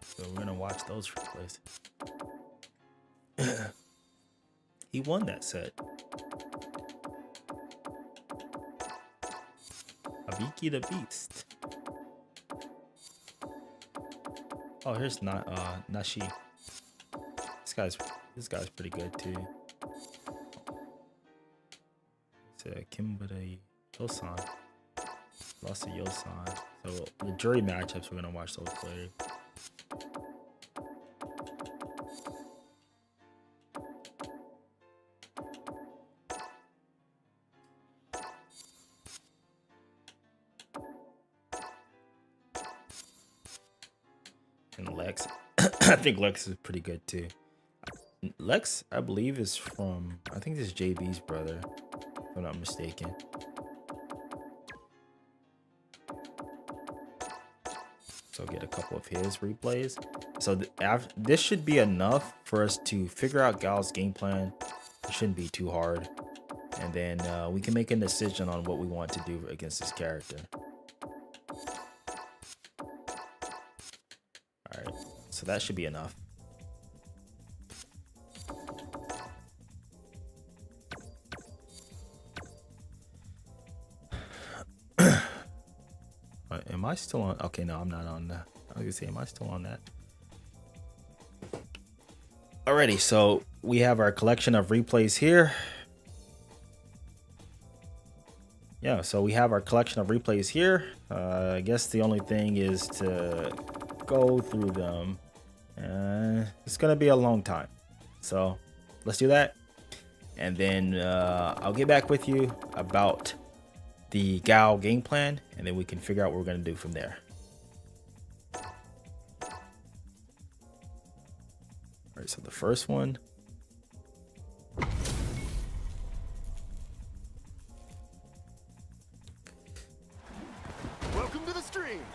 So we're gonna watch those replays. He won that set. Abiki the Beast. Oh, here's Nashi. This guy's pretty good too. It's Kimbare Yosan. Lost to Yosan. So the jury matchups, we're gonna watch those later. And Lex. I think Lex is pretty good too. Lex, I believe, is from, I think this is JB's brother, if I'm not mistaken. So I'll get a couple of his replays. So this should be enough for us to figure out Gal's game plan. It shouldn't be too hard. And then we can make a decision on what we want to do against this character. Alright, so that should be enough. Am I still on? Okay, no, I'm not on that. I was gonna say, am I still on that? Alrighty, so we have our collection of replays here. Yeah, so we have our collection of replays here. I guess the only thing is to go through them. It's gonna be a long time, so let's do that, and then I'll get back with you about the Gal game plan, and then we can figure out what we're gonna do from there. All right, so the first one. Welcome to the stream.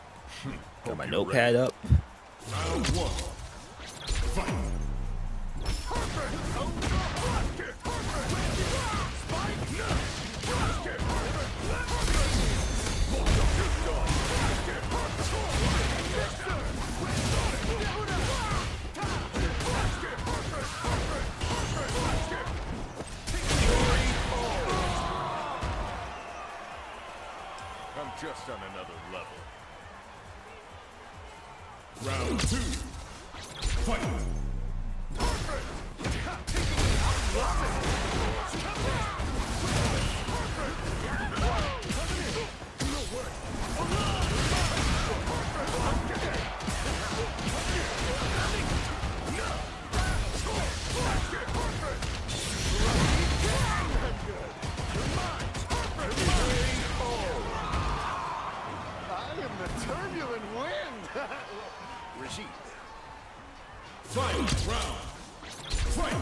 Got my notepad up. Round one. Fight. just on another level. Round 2. Fight. I am the turbulent wind. Regime. Fight. Round. Fight.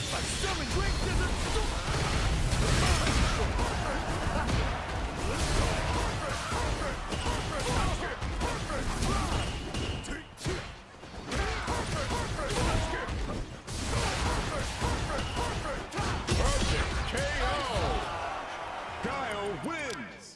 I summon Great Desert Storm. KO. Guile wins.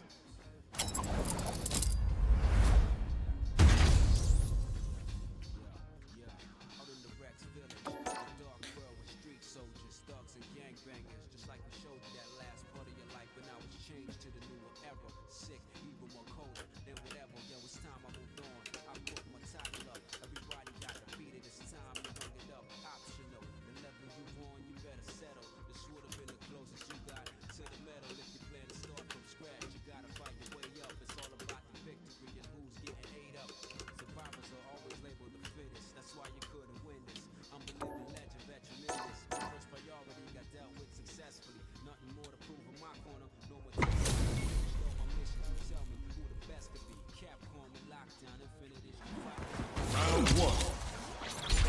Out in the Rex village, a dark world with street soldiers, thugs and gangbangers. Just like we showed you that last part of your life, but now it's changed to the newer era. Sick, even more colder than whatever. Yo, it's time I moved on. I put my title up. Everybody got defeated. It's time to hang it up. Optional. The level you on, you better settle. This would have been the closest you got to the medal. If you plan to start from scratch, you gotta fight your way up. It's all about the victory and who's getting ate up. Survivors are always labeled the fittest. That's why you couldn't win this. I'm the living legend, veteran in this. My first priority got dealt with successfully. Nothing more to prove in my corner. No more Stole my mission to tell me who the best could be. Capcom and Lockdown, Infinite is your fight. Round 1.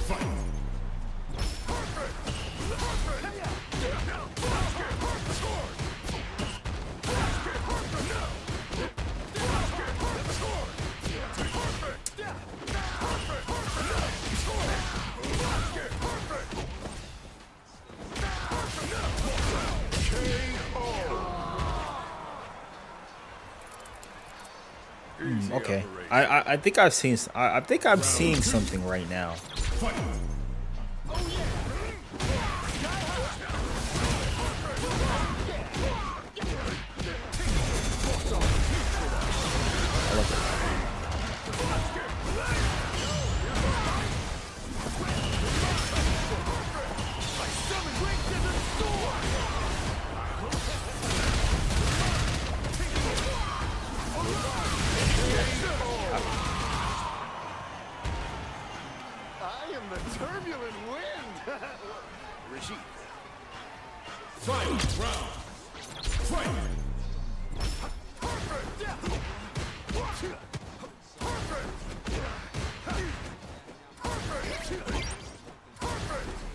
Fight. Okay. I think I've seen. I think I'm seeing something right now. Fight. I summon Great Desert Storm. I am the turbulent wind. Regime. Fight. Round. Fight.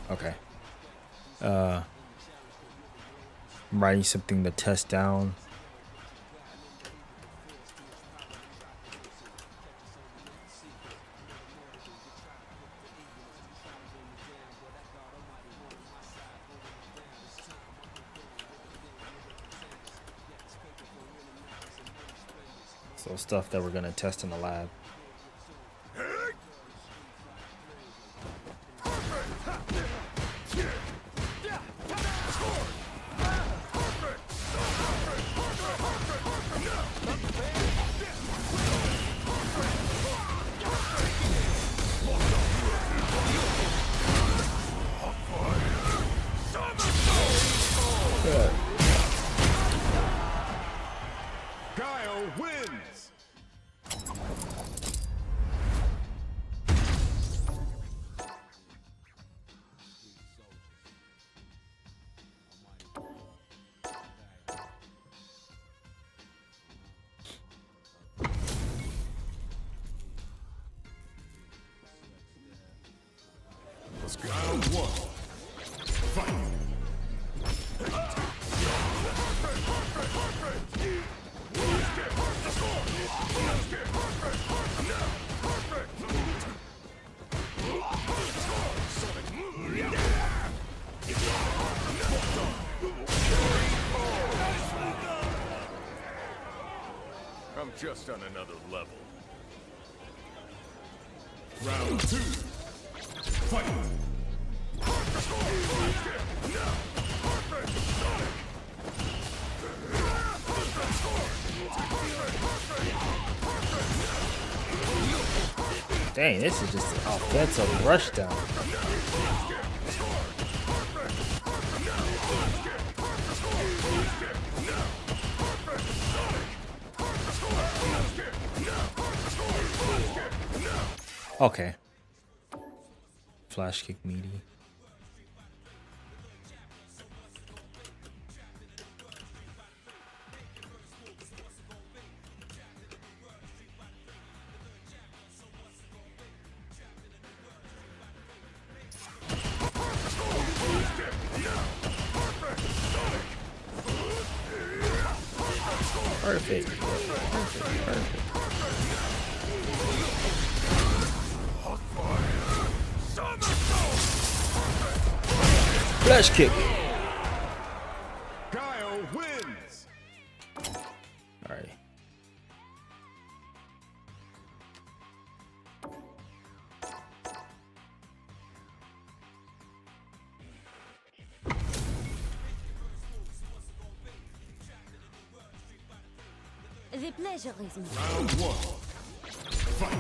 Okay. I'm writing something to test down. So stuff that we're gonna test in the lab. Guile wins. Let's go. Round 1. Fight. I'm just on another level. Round 2. Fight. Dang, this is just an offensive rush down. Okay. Flash kick meaty. Perfect. Perfect. Flash kick. Guile wins. All right. The pleasure is mine. Round one. Fight.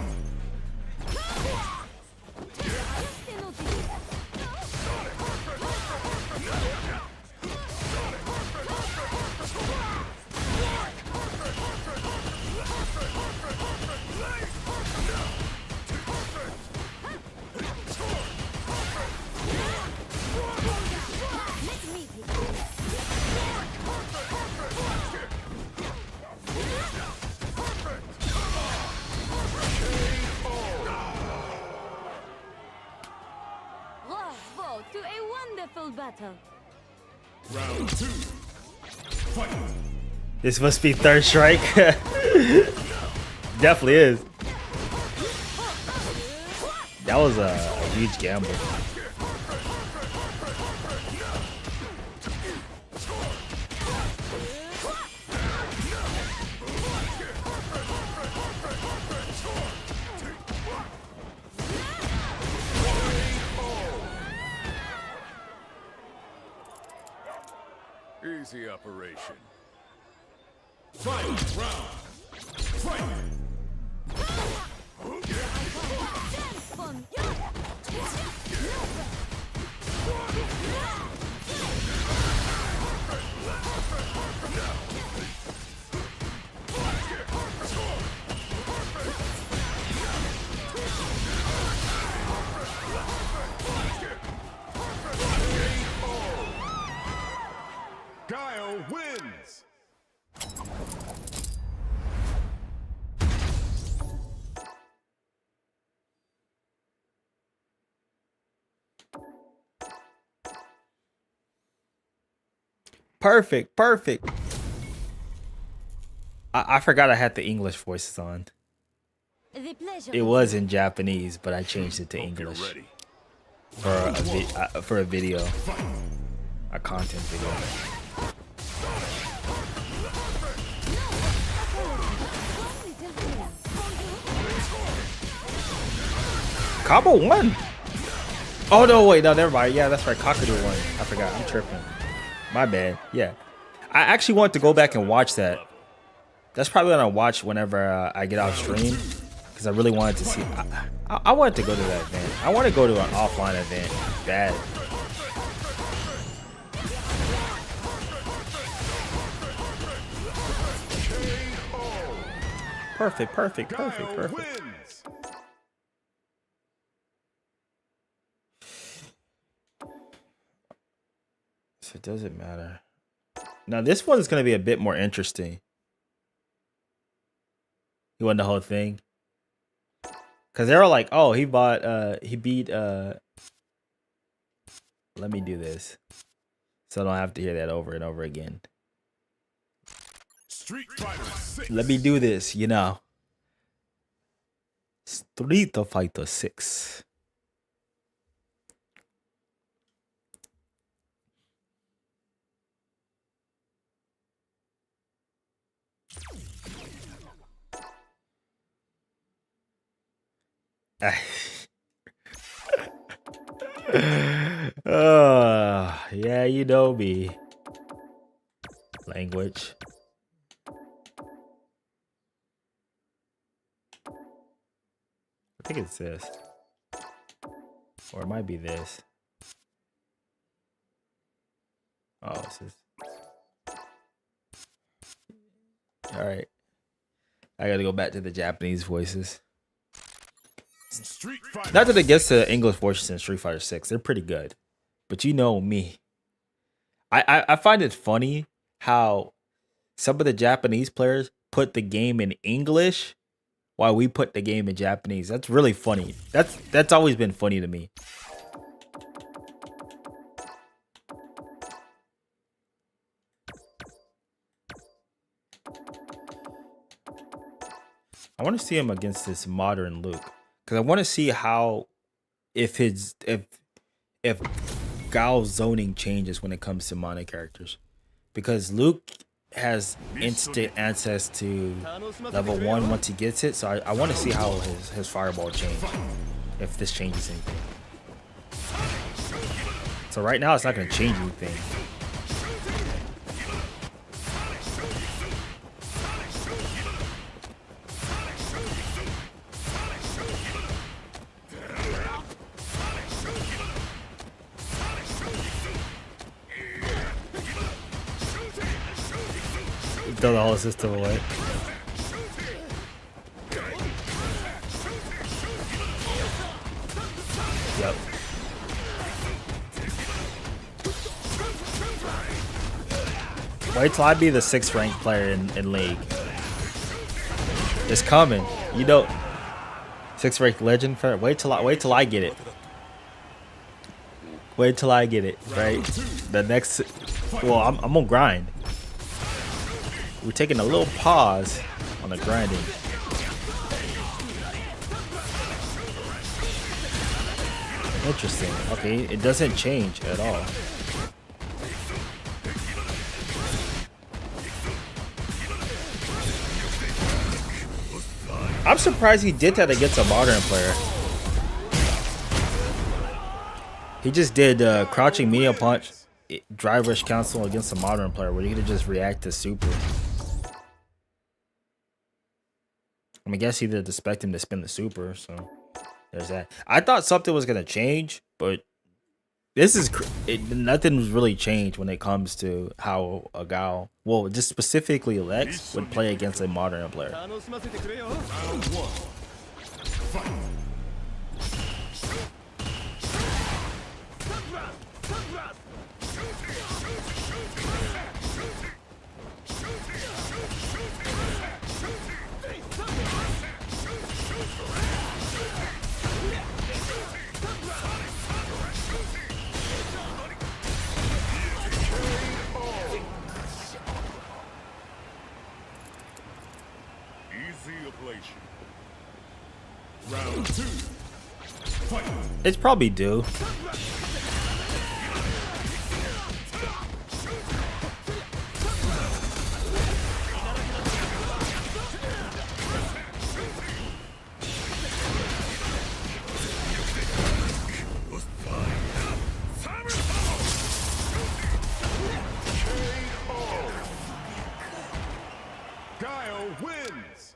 Bravo to a wonderful battle. Round two. Fight. This must be third strike. Definitely is. That was a huge gamble. Easy operation. Fight round. Fight. Guile wins. Perfect. Perfect. I forgot I had the English voices on. The pleasure It was in Japanese, but I changed it to Hope you're English ready. for a video, a content video. Cabo won. Oh no, wait, no, never mind. Yeah, that's right. Kakadu won. I forgot. I'm tripping. My bad. Yeah, I actually want to go back and watch that. That's probably what I watch whenever I get off stream, because I really wanted to see. I wanted to go to that event. I want to go to an offline event. Bad. Perfect. Perfect. Perfect. Guile Perfect. wins. So it doesn't matter. Now this one's gonna be a bit more interesting. You won the whole thing? Cause they were like, oh, he beat let me do this. So I don't have to hear that over and over again. Street Fighter 6. Let me do this, you know. Street Fighter 6. Yeah, you know me. Language. think it's this. Or it might be this. Oh, it's this. Alright. I gotta go back to the Japanese voices. Street Fighter. Not that it gets to English voices in Street Fighter 6. They're pretty good. But you know me. I find it funny how some of the Japanese players put the game in English while we put the game in Japanese. That's really funny. That's always been funny to me. I want to see him against this modern Luke, because I want to see how if Guile's zoning changes when it comes to mono characters, because Luke has instant access to level 1 once he gets it, so I want to see how his fireball change, if this changes anything. So right now it's not going to change anything. Throw the whole system away. Yep. Wait till I be the 6th ranked player in League. It's coming. You know, 6th ranked legend. Wait till I get it. Wait till I get it. Right. The next. Well, I'm gonna grind. We're taking a little pause on the grinding. Interesting. Okay, it doesn't change at all. I'm surprised he did that against a modern player. He just did crouching medium punch, drive rush cancel against a modern player where you could just react to super. I mean, I guess he didn't expect him to spin the super, so there's that. I thought something was gonna change, but this is nothing's really changed when it comes to how a Guile, well, just specifically Lex, would play against a modern player. Round 1. Fight. Easy ablation. Round 2. Fight. It's probably due. Guile wins.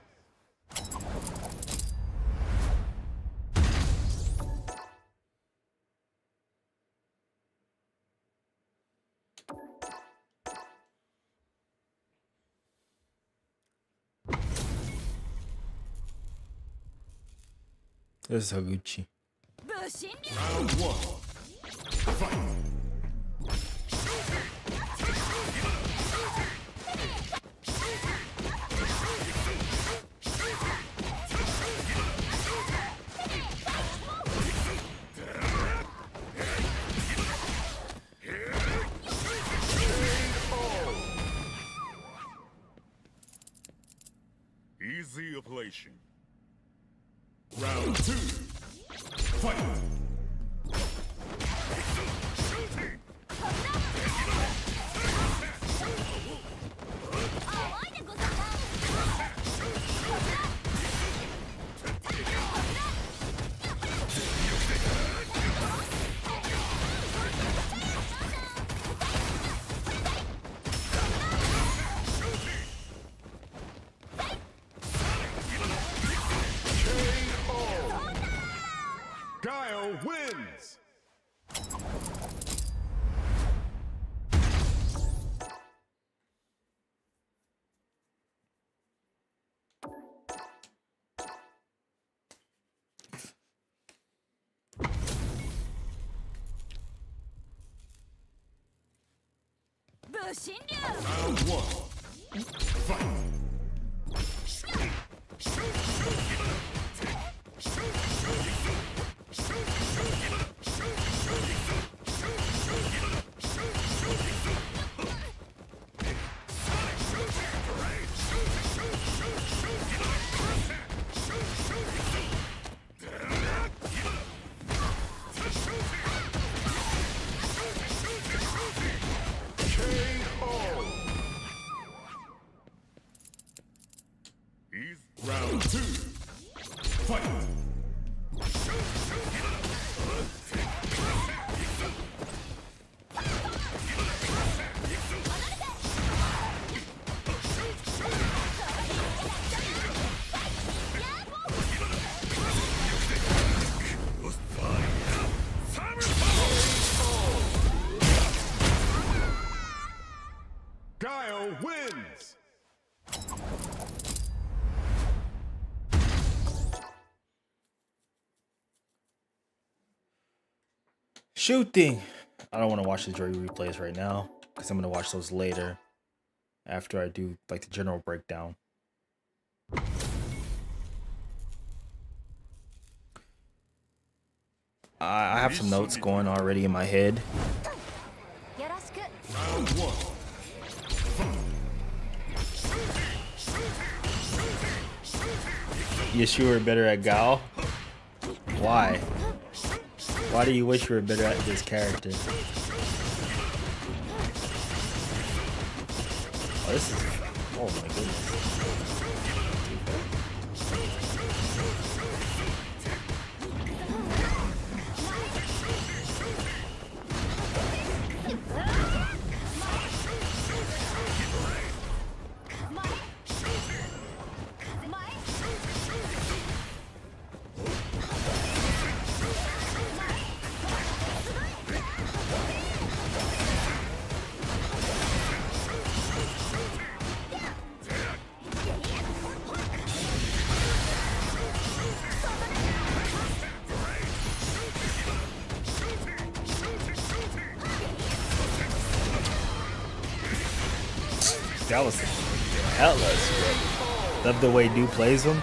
This is Higuchi. Round 1. Fight. Easy ablation. Round 2. Fight. Round one. Fight. Round two. Fight. Guile wins. Shooting. I don't want to watch the jury replays right now because I'm going to watch those later after I do like the general breakdown. I have some notes going already in my head. Round one. Yes, you were better at Guile. Why? Why do you wish you were better at this character? Oh, this is... Oh my goodness. That was hella script. Love the way dude plays him.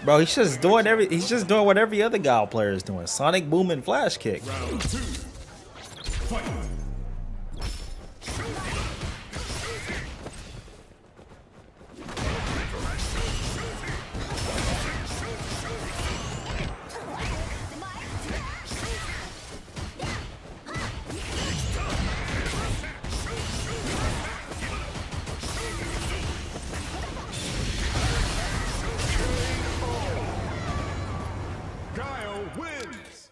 Bro, he's just doing what every other Guile player is doing. Sonic Boom and Flash Kick. Round two. Fight. Guile wins.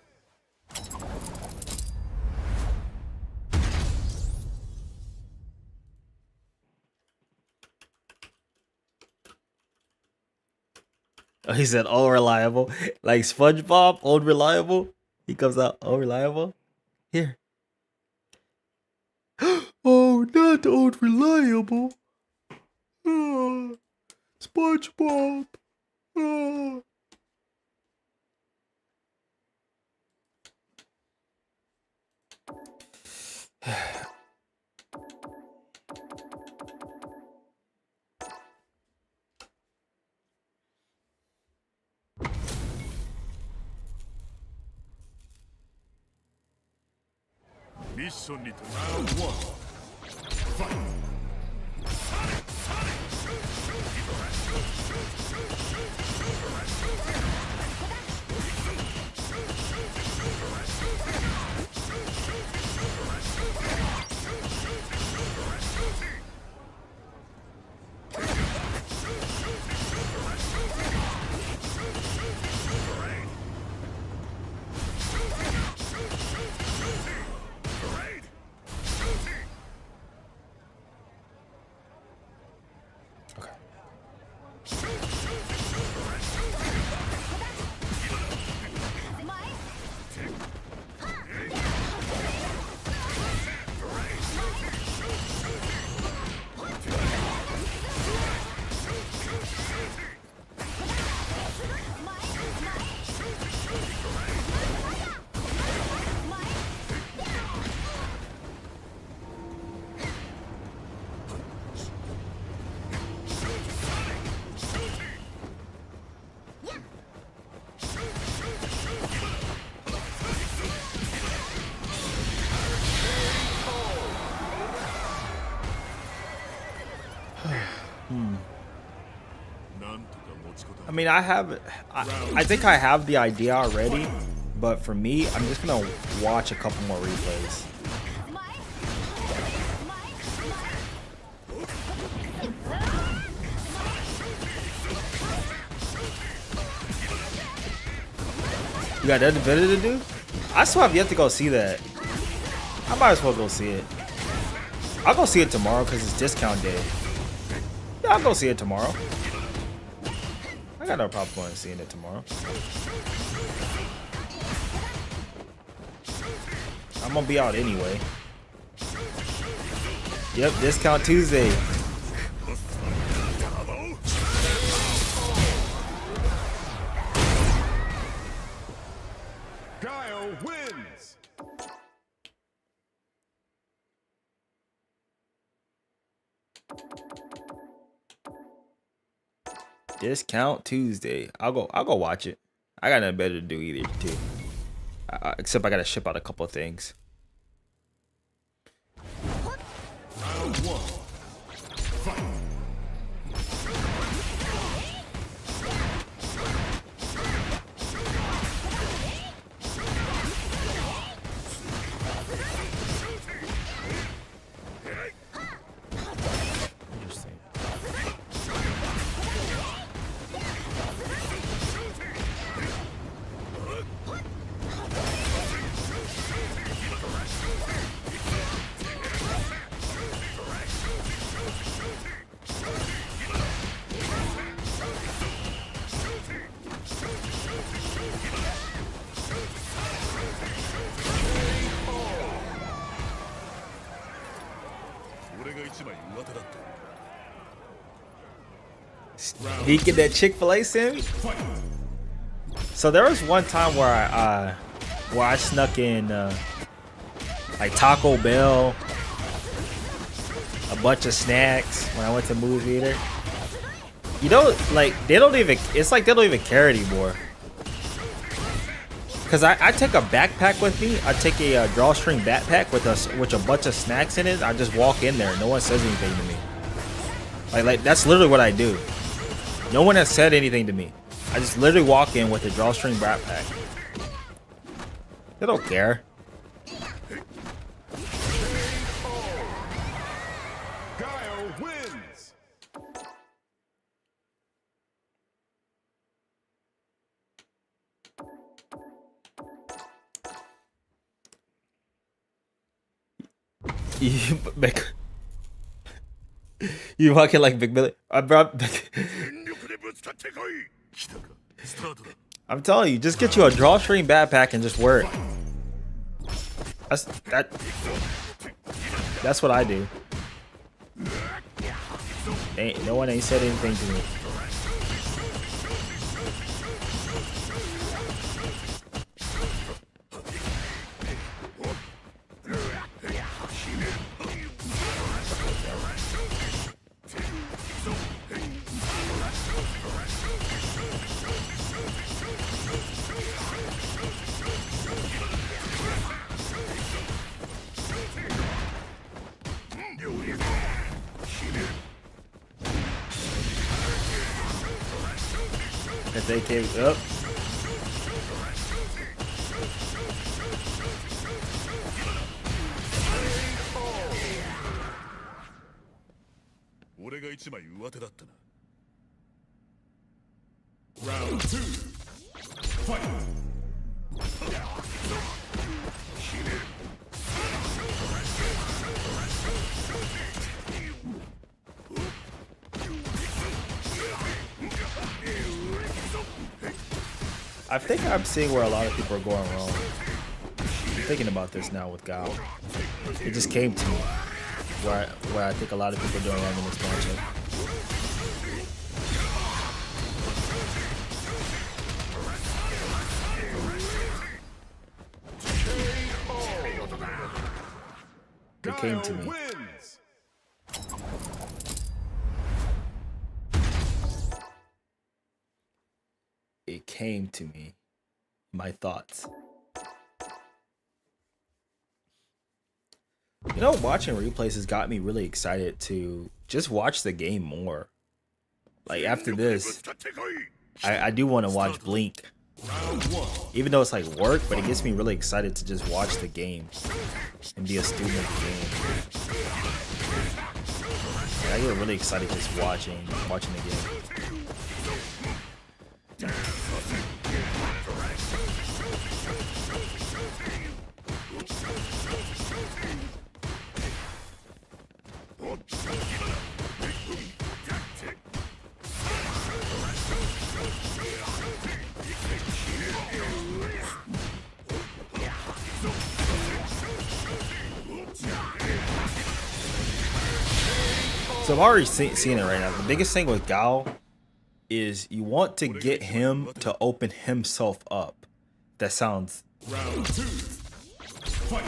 Oh, he said, "Oh, reliable," like SpongeBob, old reliable. He comes out, "Oh, reliable." Here. Oh, not old reliable. SpongeBob. Missionにround one. Fight. mean, I think I have the idea already, but for me, I'm just gonna watch a couple more replays. You got nothing better to do? I still have yet to go see that. I might as well go see it. I'll go see it tomorrow because it's discount day. Yeah, I'll go see it tomorrow. I got no problem going and seeing it tomorrow. I'm gonna be out anyway. Yep, discount Tuesday. Guile wins. Discount Tuesday. I'll go watch it. I got nothing better to do either too. Except I gotta ship out a couple of things. Round one. Fight. Interesting. Sneaking that Chick-fil-A Sammy? So there was one time where I snuck in like Taco Bell, a bunch of snacks when I went to the movie theater. You know, like it's like they don't even care anymore. Cause I take a backpack with me. I take a drawstring backpack with a bunch of snacks in it. I just walk in there. No one says anything to me. Like that's literally what I do. No one has said anything to me. I just literally walk in with a drawstring backpack. They don't care. Guile wins. You walking like Big Billy. I'm telling you, just get you a drawstring backpack and just wear it. That's what I do. No one ain't said anything to me. If they came up. Round two. Fight. I think I'm seeing where a lot of people are going wrong. I'm thinking about this now with Guile. It just came to me where I think a lot of people are doing wrong in this matchup. It came to me. Wins. It came to me. My thoughts. You know, watching replays has got me really excited to just watch the game more. Like after this, I do want to watch Blink, even though it's like work, but it gets me really excited to just watch the game and be a student of the game. Yeah, I get really excited just watching the game. So I'm already seeing it right now. The biggest thing with Guile is you want to get him to open himself up. That sounds... Round 2. Fight.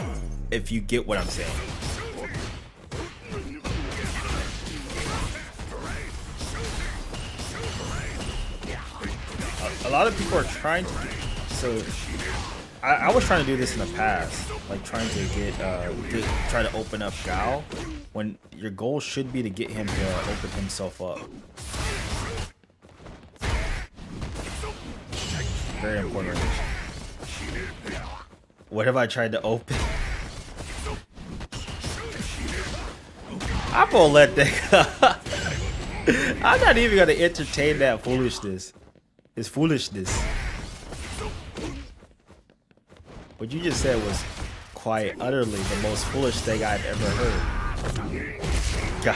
If you get what I'm saying. A lot of people are trying to... So I was trying to do this in the past, like trying to try to open up Guile, when your goal should be to get him to open himself up. Very important. What have I tried to open? I'm gonna let that go. I'm not even gonna entertain that foolishness. It's foolishness. What you just said was quite utterly the most foolish thing I've ever heard. God.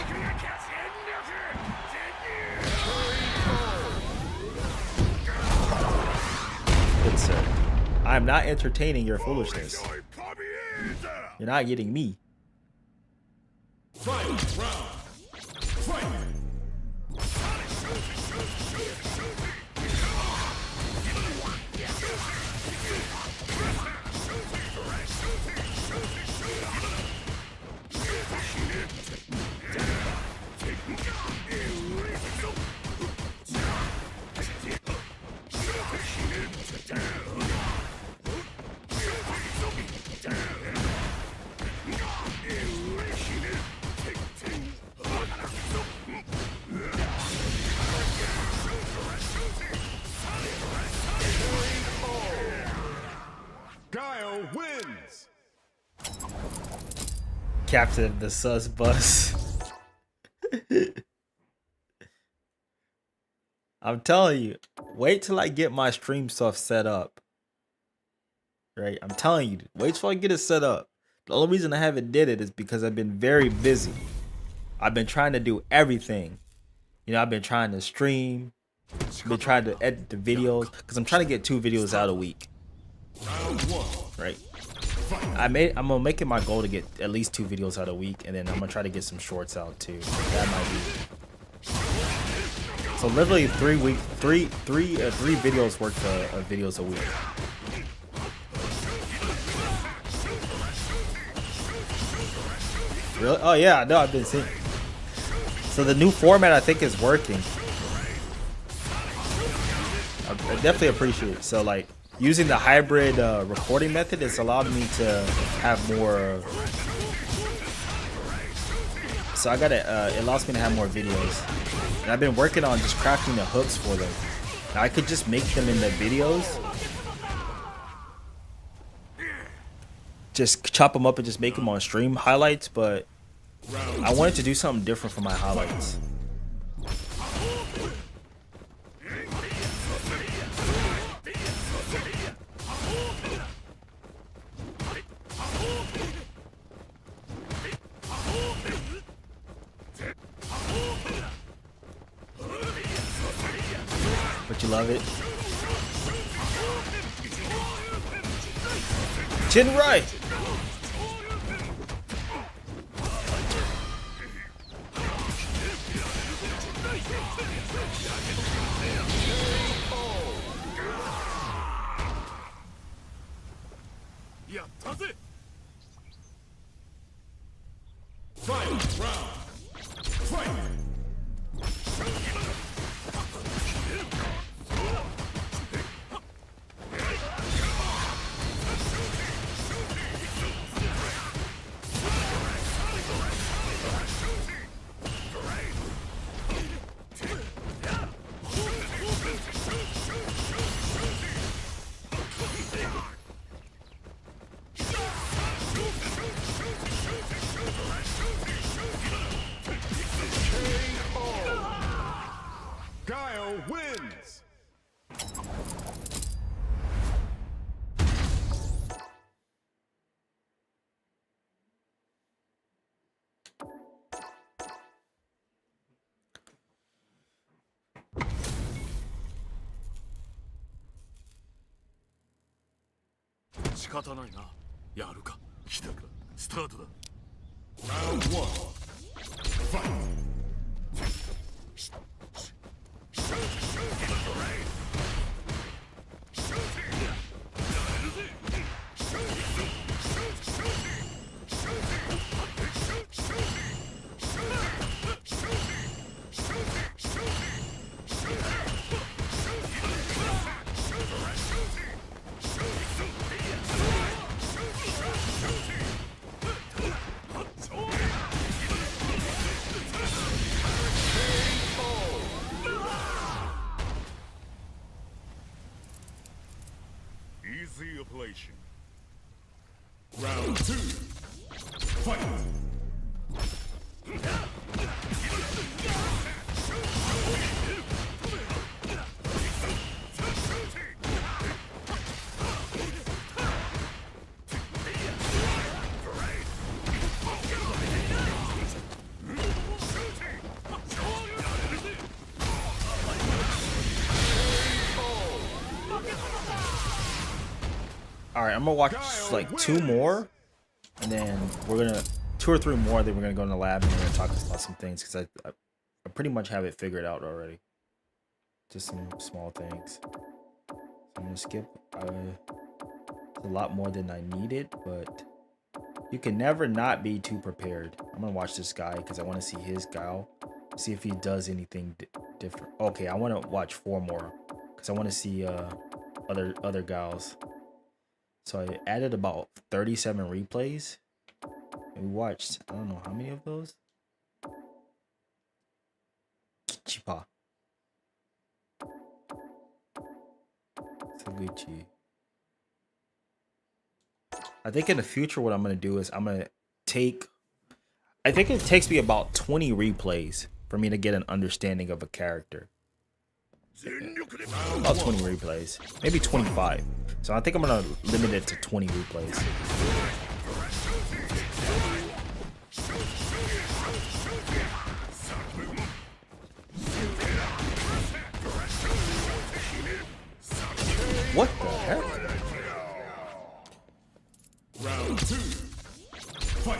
Good sir. I'm not entertaining your foolishness. You're not getting me. Final round. Fight. Guile wins. Captain of the Sus Bus. I'm telling you, wait till I get my stream stuff set up. Right? I'm telling you, wait till I get it set up. The only reason I haven't did it is because I've been very busy. I've been trying to do everything. You know, I've been trying to stream. I've been trying to edit the videos because I'm trying to get 2 videos out a week. Right? I'm gonna make it my goal to get at least 2 videos out a week, and then I'm gonna try to get some shorts out too. That might be. So literally 3 videos worth of videos a week. Really? Oh yeah, I know. I've been seeing. So the new format I think is working. I definitely appreciate it. So like using the hybrid recording method, it's allowed me to have more. So I got it allows me to have more videos, and I've been working on just crafting the hooks for them. Now, I could just make them in the videos, just chop them up and just make them on stream highlights, but I wanted to do something different for my highlights. But you love it. Chin right. Final round. Fight. 仕方ないな。やるか。来たか。スタートだ。 Round one. Fight. Easy ablation. Round two. Fight. All right, I'm gonna watch like 2 more, and then we're gonna 2 or 3 more. Then we're gonna go in the lab and we're gonna talk about some things because I pretty much have it figured out already. Just some small things. So I'm gonna skip a lot more than I needed, but you can never not be too prepared. I'm gonna watch this guy because I want to see his guile, see if he does anything different. Okay, I want to watch 4 more because I want to see other guiles. So I added about 37 replays. And we watched, I don't know how many of those. Chipa. Saguchi. I think in the future what I'm going to do is I'm going to take... I think it takes me about 20 replays for me to get an understanding of a character. About 20 replays. Maybe 25. So I think I'm going to limit it to 20 replays. What the heck? Round two. Fight.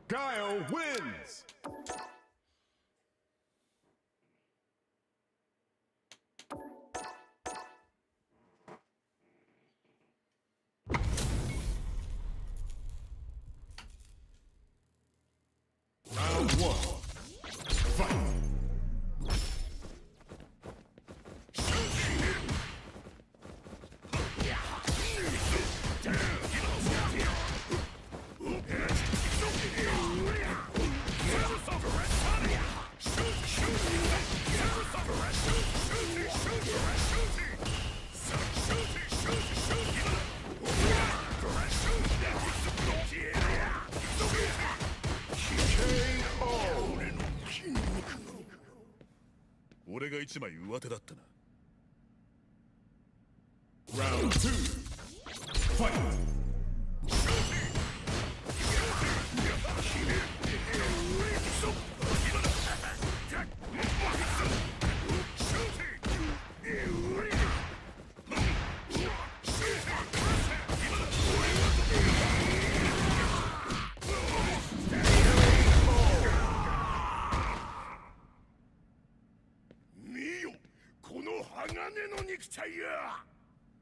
GUILE wins! Round one. Fight! Round two. Fight!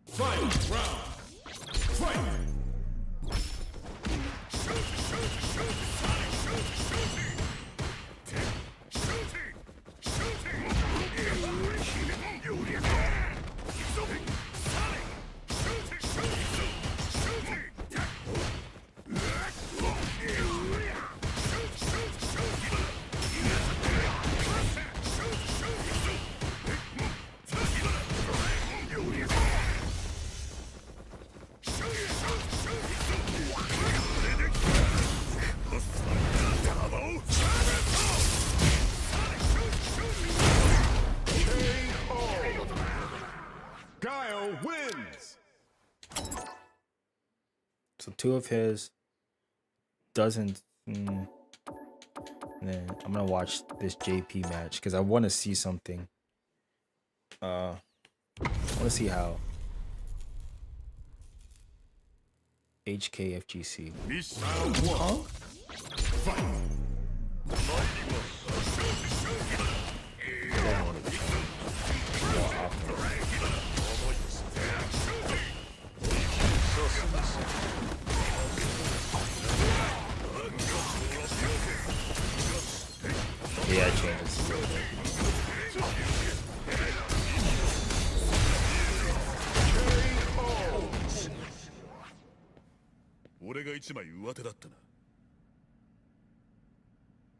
Final round. Fight! So 2 of his doesn't. And then I'm gonna watch this JP match because I want to see something. I want to see how HKFGC. Round 1. Fight. Yeah, I changed this a little bit.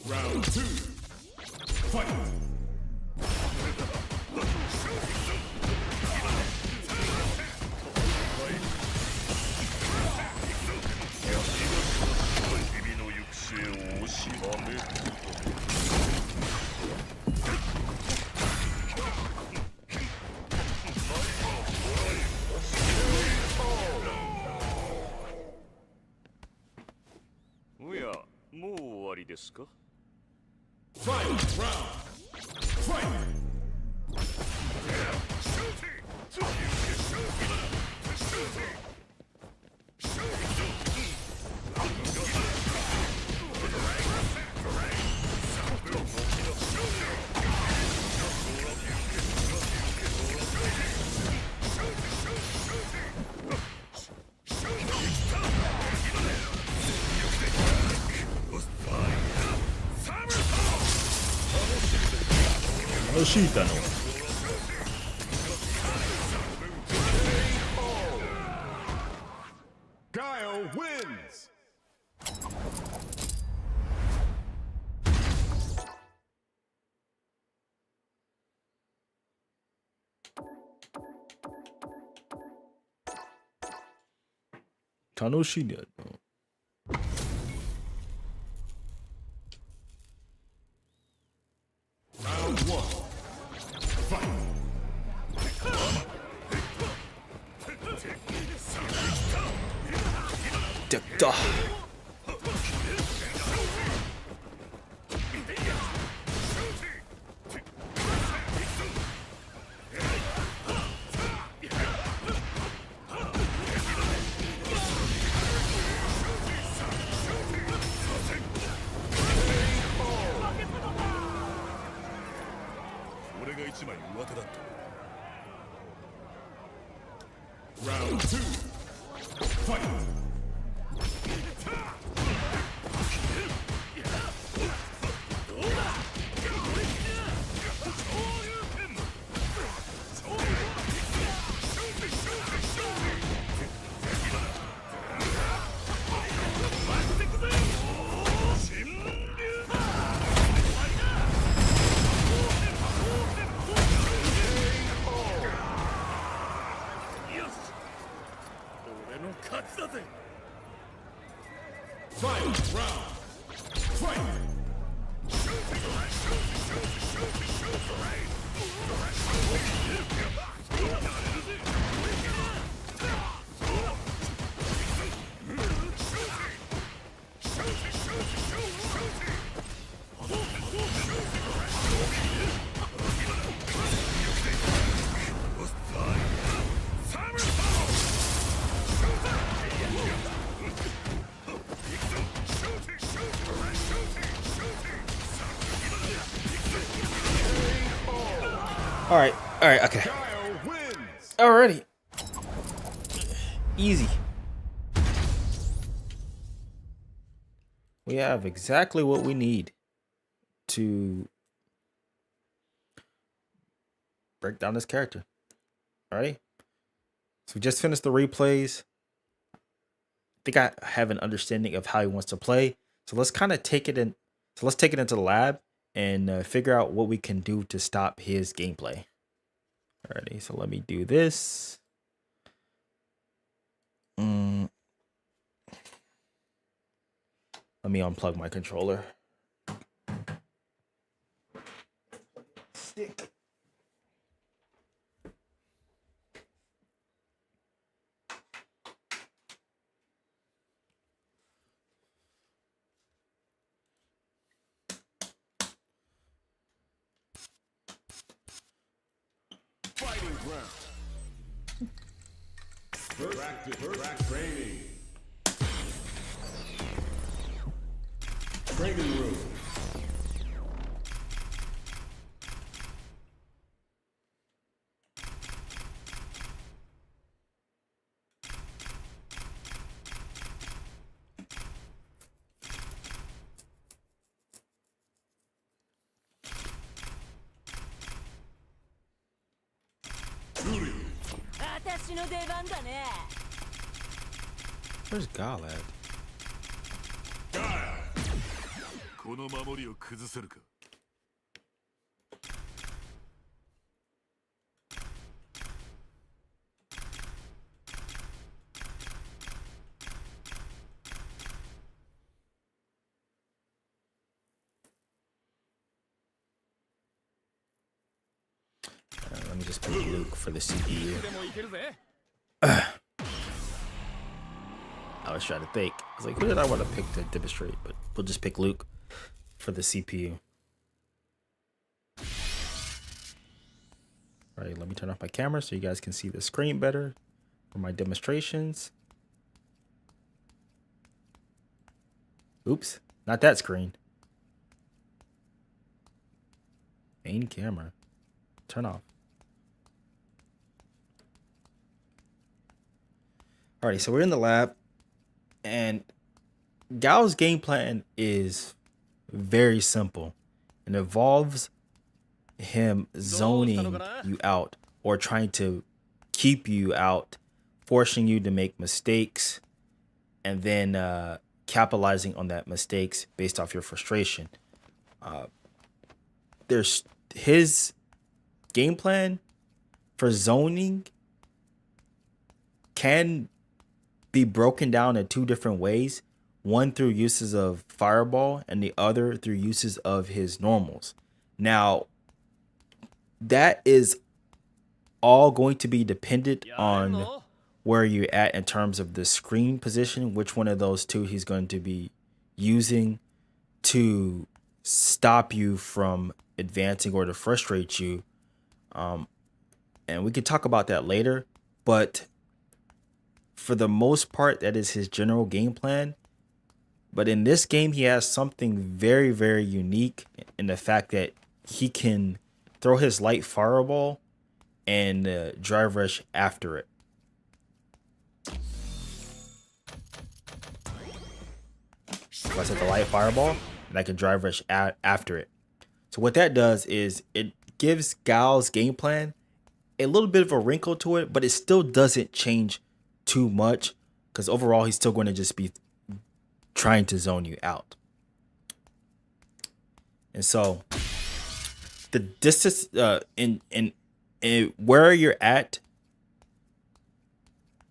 Round 2. Fight. Final round. Fight. Guile wins. Round 1. Fight. できた。Round 2. Fight. Final round. Fight. All right, okay. Guile wins. Alrighty. Easy. We have exactly what we need to break down this character. Alrighty. So we just finished the replays. I think I have an understanding of how he wants to play. So let's kind of take it in. So let's take it into the lab and figure out what we can do to stop his gameplay. Alrighty, so let me do this. Let me unplug my controller. Stick. round. Practice training. Training room. Shooting. 私の出番だね。 Where's Guile at? Guile. この守りを崩せるか。Let me just pick Luke for the CPU. でもいけるぜ。 I was trying to think. I was like, who did I want to pick to demonstrate? But we'll just pick Luke for the CPU. All right, let me turn off my camera so you guys can see the screen better for my demonstrations. Oops, not that screen. Main camera. Turn off. Alrighty, so we're in the lab, and Gao's game plan is very simple. It involves him zoning you out or trying to keep you out, forcing you to make mistakes, and then capitalizing on that mistakes based off your frustration. There's his game plan for zoning can be broken down in two different ways. One through uses of fireball and the other through uses of his normals. Now, that is all going to be dependent on where you're at in terms of the screen position, which one of those two he's going to be using to stop you from advancing or to frustrate you. And we can talk about that later, but for the most part, that is his general game plan. But in this game, he has something very, very unique in the fact that he can throw his light fireball and drive rush after it. So I said the light fireball, and I can drive rush after it. So what that does is it gives Gao's game plan a little bit of a wrinkle to it, but it still doesn't change too much because overall he's still going to just be trying to zone you out. And so the distance in where you're at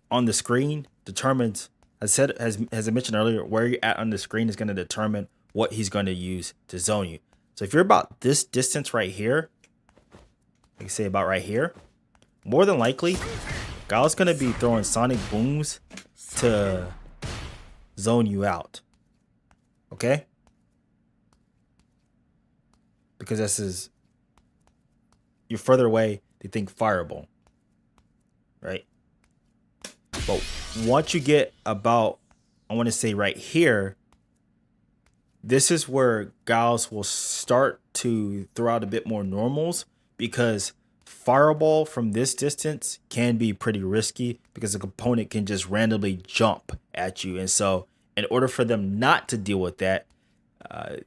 on the screen determines, as I mentioned earlier, where you're at on the screen is going to determine what he's going to use to zone you. So if you're about this distance right here, like say about right here, more than likely Gao's going to be throwing sonic booms to zone you out. Okay? Because this is, you're further away, they think fireball. Right? But once you get about, I want to say right here, this is where Gao's will start to throw out a bit more normals, because fireball from this distance can be pretty risky because the opponent can just randomly jump at you. And so in order for them not to deal with that,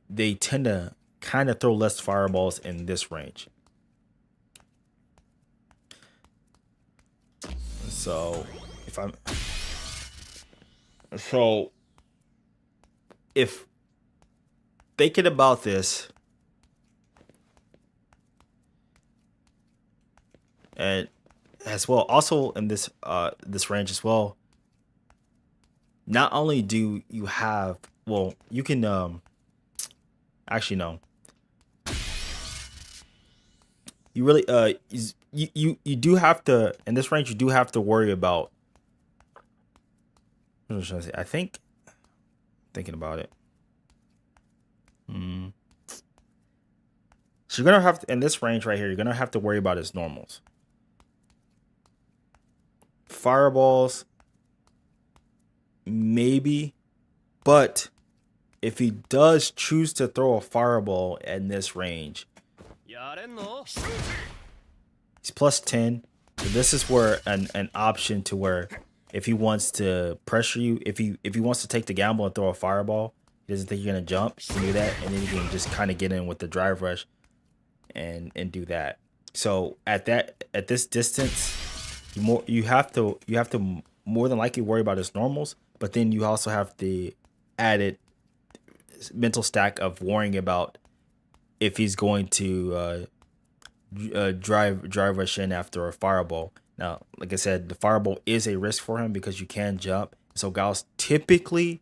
they tend to kind of throw less fireballs in this range. So if thinking about this, and as well, also in this this range as well, not only do you have, well, you can actually no, you really you do have to, in this range you do have to worry about, what was I trying to say? I think, thinking about it, so you're gonna have to, in this range right here, you're gonna have to worry about his normals. fireballs, maybe. But if he does choose to throw a fireball in this range, he's plus 10. So this is where an option to where if he wants to pressure you, if he wants to take the gamble and throw a fireball, he doesn't think you're gonna jump, he can do that, and then he can just kind of get in with the drive rush and do that. So at this distance, you have to more than likely worry about his normals, but then you also have the added mental stack of worrying about if he's going to drive rush in after a fireball. Now, like I said, the fireball is a risk for him because you can jump. So guys typically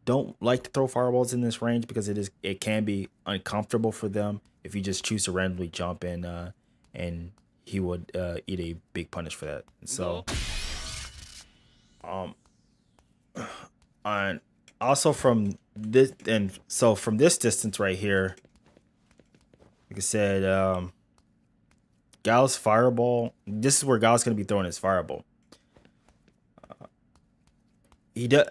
don't like to throw fireballs in this range because it can be uncomfortable for them if you just choose to randomly jump in, and he would eat a big punish for that. So and also from this distance right here, like I said, Gal's fireball. This is where Gal's gonna be throwing his fireball. He does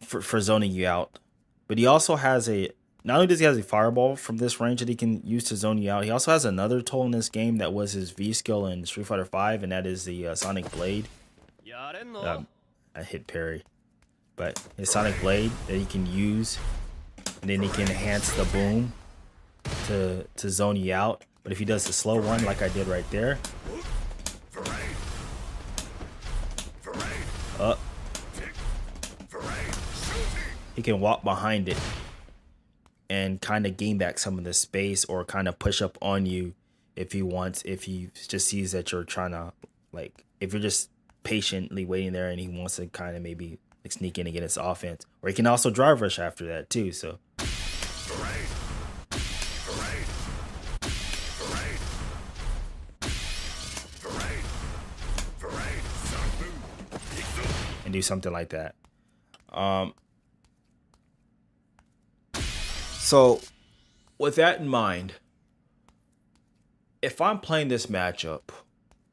for zoning you out, but he also has a. Not only does he have a fireball from this range that he can use to zone you out, he also has another tool in this game that was his V skill in Street Fighter V, and that is the Sonic Blade. I hit parry, but his Sonic Blade that he can use, and then he can enhance the boom to zone you out. But if he does the slow one like I did right there, he can walk behind it and kind of gain back some of the space or kind of push up on you if he wants, if he just sees that you're trying to, like, if you're just patiently waiting there and he wants to kind of maybe like sneak in and get his offense. Or he can also drive rush after that too, so. And do something like that. So with that in mind, if I'm playing this matchup,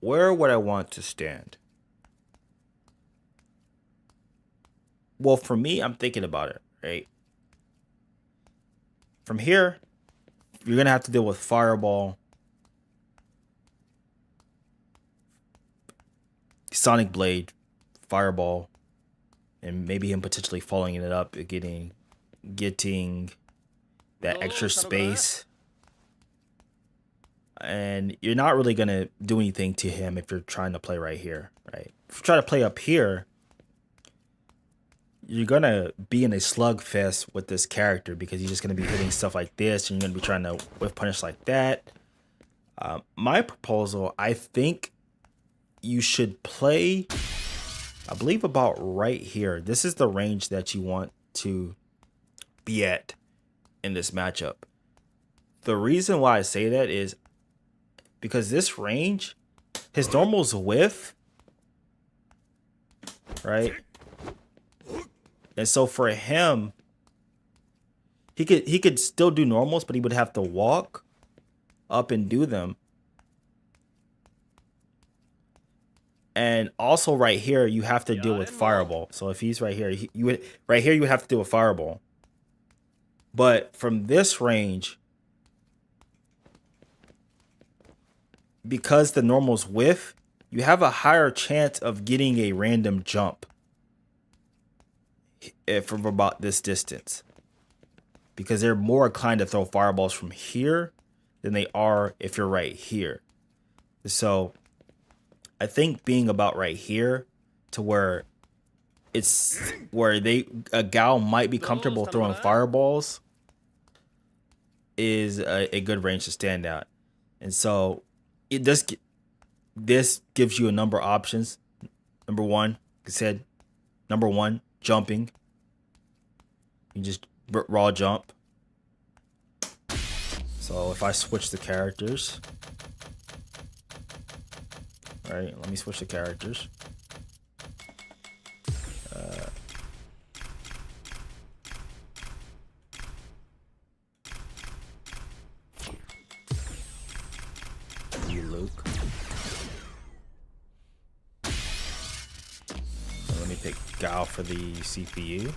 where would I want to stand? Well, for me, I'm thinking about it, right? From here, you're going to have to deal with Fireball, Sonic Blade, Fireball, and maybe him potentially following it up and getting that extra space. And you're not really going to do anything to him if you're trying to play right here, right? If you try to play up here, you're going to be in a slugfest with this character because you're just going to be hitting stuff like this and you're going to be trying to whiff punish like that. My proposal, I think you should play, I believe, about right here. This is the range that you want to be at in this matchup. The reason why I say that is because this range, his normal's whiff, right? And so for him, he could still do normals, but he would have to walk up and do them. And also right here, you have to deal with Fireball. So if he's right here, you would have to do a Fireball. But from this range, because the normal's whiff, you have a higher chance of getting a random jump from about this distance. Because they're more inclined to throw fireballs from here than they are if you're right here. So I think being about right here to where it's where a gal might be comfortable throwing fireballs is a good range to stand at. And so this gives you a number of options. Number one, like I said, jumping. You just raw jump. So if I switch the characters, all right, let me switch the characters. Guile for the CPU.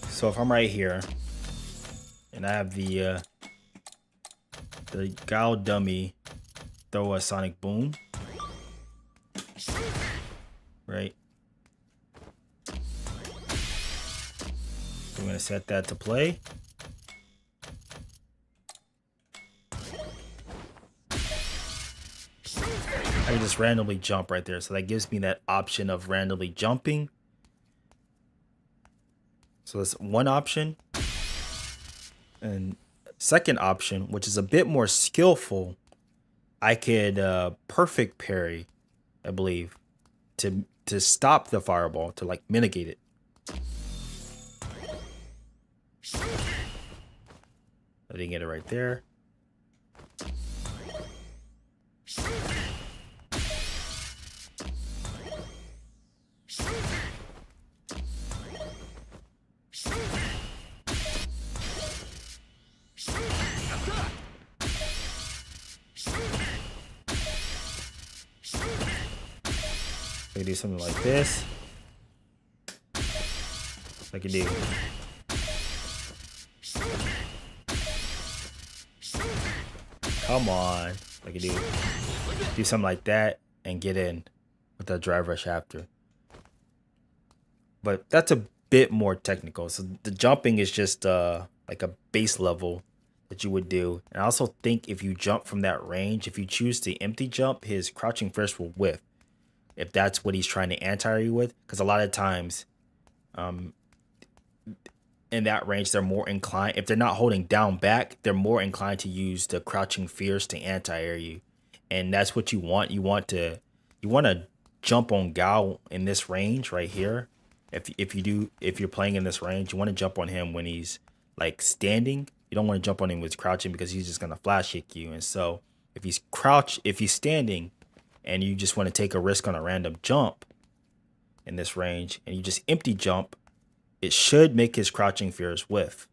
So if I'm right here, and I have the Guile dummy throw a Sonic Boom, right? I'm gonna set that to play. I can just randomly jump right there, so that gives me that option of randomly jumping. So that's one option. And second option, which is a bit more skillful, I could perfect parry, I believe, to stop the fireball, to like mitigate it. I didn't get it right there. I can do something like this. I can do. Come on. I can do something like that and get in with that drive rush after. But that's a bit more technical. So the jumping is just like a base level that you would do. And I also think if you jump from that range, if you choose to empty jump, his crouching first will whiff. If that's what he's trying to anti you with, because a lot of times, in that range, they're more inclined. If they're not holding down back, they're more inclined to use the crouching fierce to anti-air you, and that's what you want. You want to jump on Guile in this range right here. If you're playing in this range, you want to jump on him when he's like standing. You don't want to jump on him with crouching because he's just gonna flash kick you. And so if he's standing, and you just want to take a risk on a random jump in this range, and you just empty jump, it should make his crouching fears whiff.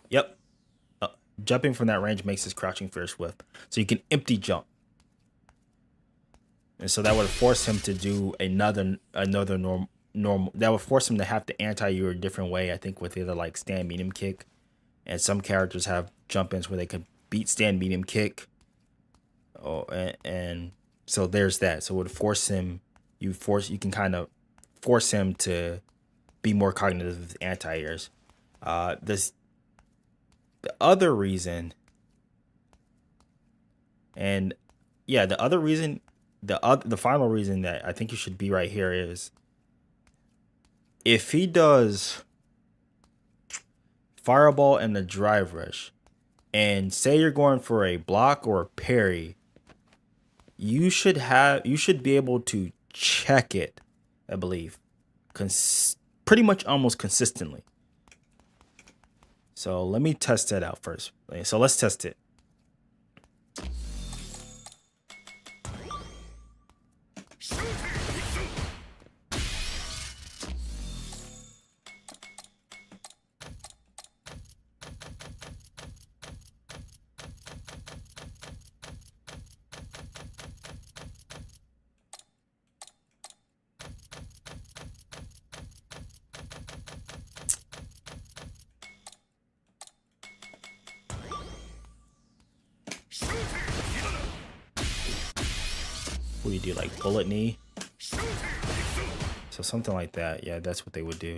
Yep. Jumping from that range makes his crouching fears whiff. So you can empty jump. And so that would force him to do another normal. That would force him to have to anti you a different way. I think with either like stand medium kick, and some characters have jump ins where they could beat stand medium kick. Oh, and so there's that. So it would force him. You can kind of force him to be more cognitive with anti airs. The other reason, and yeah, the other reason. The final reason that I think you should be right here is if he does fireball and the drive rush, and say you're going for a block or a parry, you should be able to check it, I believe, pretty much almost consistently. So let me test that out first. So let's test it. What do you do, like bullet knee? So something like that. Yeah, that's what they would do.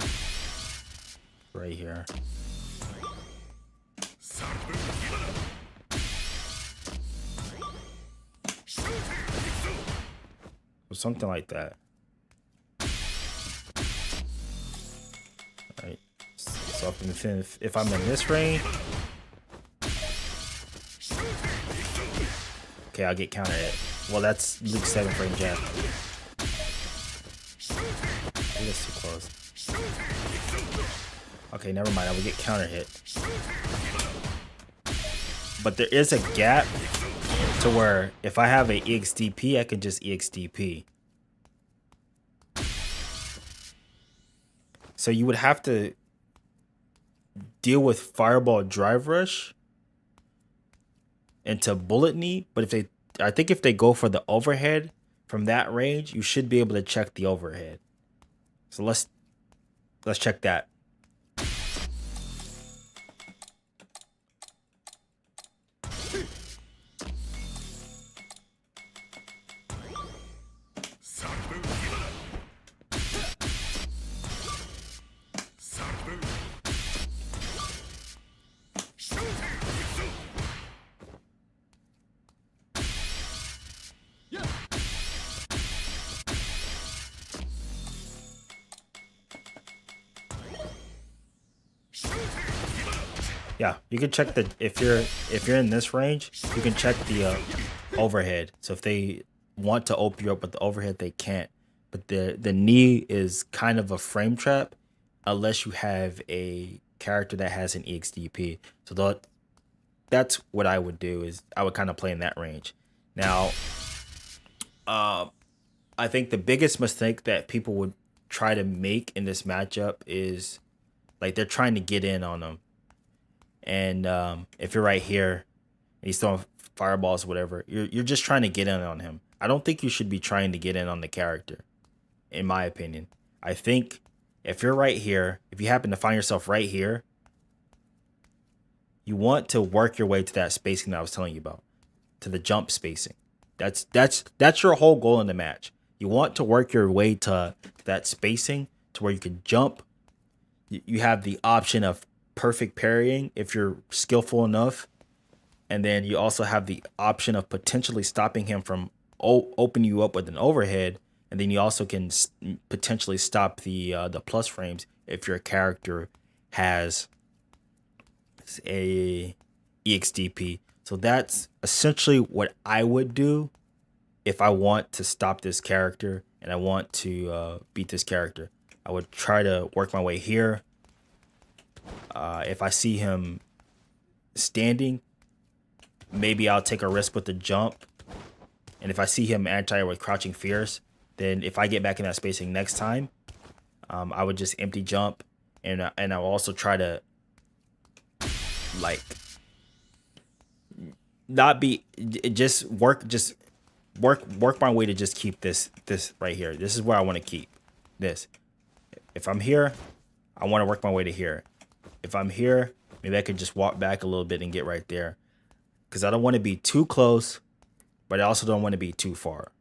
Right here. So something like that. Right. So if I'm in this range, Okay, I'll get counter hit. Well, that's Luke's 7 frame jab. Ooh, that's too close. Okay, never mind. I will get counter hit. But there is a gap to where if I have a EXDP, I can just EXDP. So you would have to deal with Fireball Drive Rush into Bullet Knee. But I think if they go for the overhead from that range, you should be able to check the overhead. So let's check that. Yeah, you can check the if you're in this range, you can check the overhead. So if they want to open you up with the overhead, they can't. But the knee is kind of a frame trap unless you have a character that has an EXDP. So that's what I would do, is I would kind of play in that range. Now, I think the biggest mistake that people would try to make in this matchup is like they're trying to get in on them. And if you're right here and he's throwing fireballs or whatever, you're just trying to get in on him. I don't think you should be trying to get in on the character, in my opinion. I think if you're right here, if you happen to find yourself right here, you want to work your way to that spacing that I was telling you about, to the jump spacing. That's your whole goal in the match. You want to work your way to that spacing to where you can jump. You have the option of perfect parrying if you're skillful enough, and then you also have the option of potentially stopping him from opening you up with an overhead, and then you also can potentially stop the plus frames if your character has a EXDP. So that's essentially what I would do if I want to stop this character and I want to beat this character. I would try to work my way here. If I see him standing, maybe I'll take a risk with the jump. And if I see him anti with crouching fierce, then if I get back in that spacing next time, I would just empty jump, and I'll also try to like not be work my way to just keep this right here. This is where I want to keep this. If I'm here, I want to work my way to here. If I'm here, maybe I could just walk back a little bit and get right there, because I don't want to be too close, but I also don't want to be too far.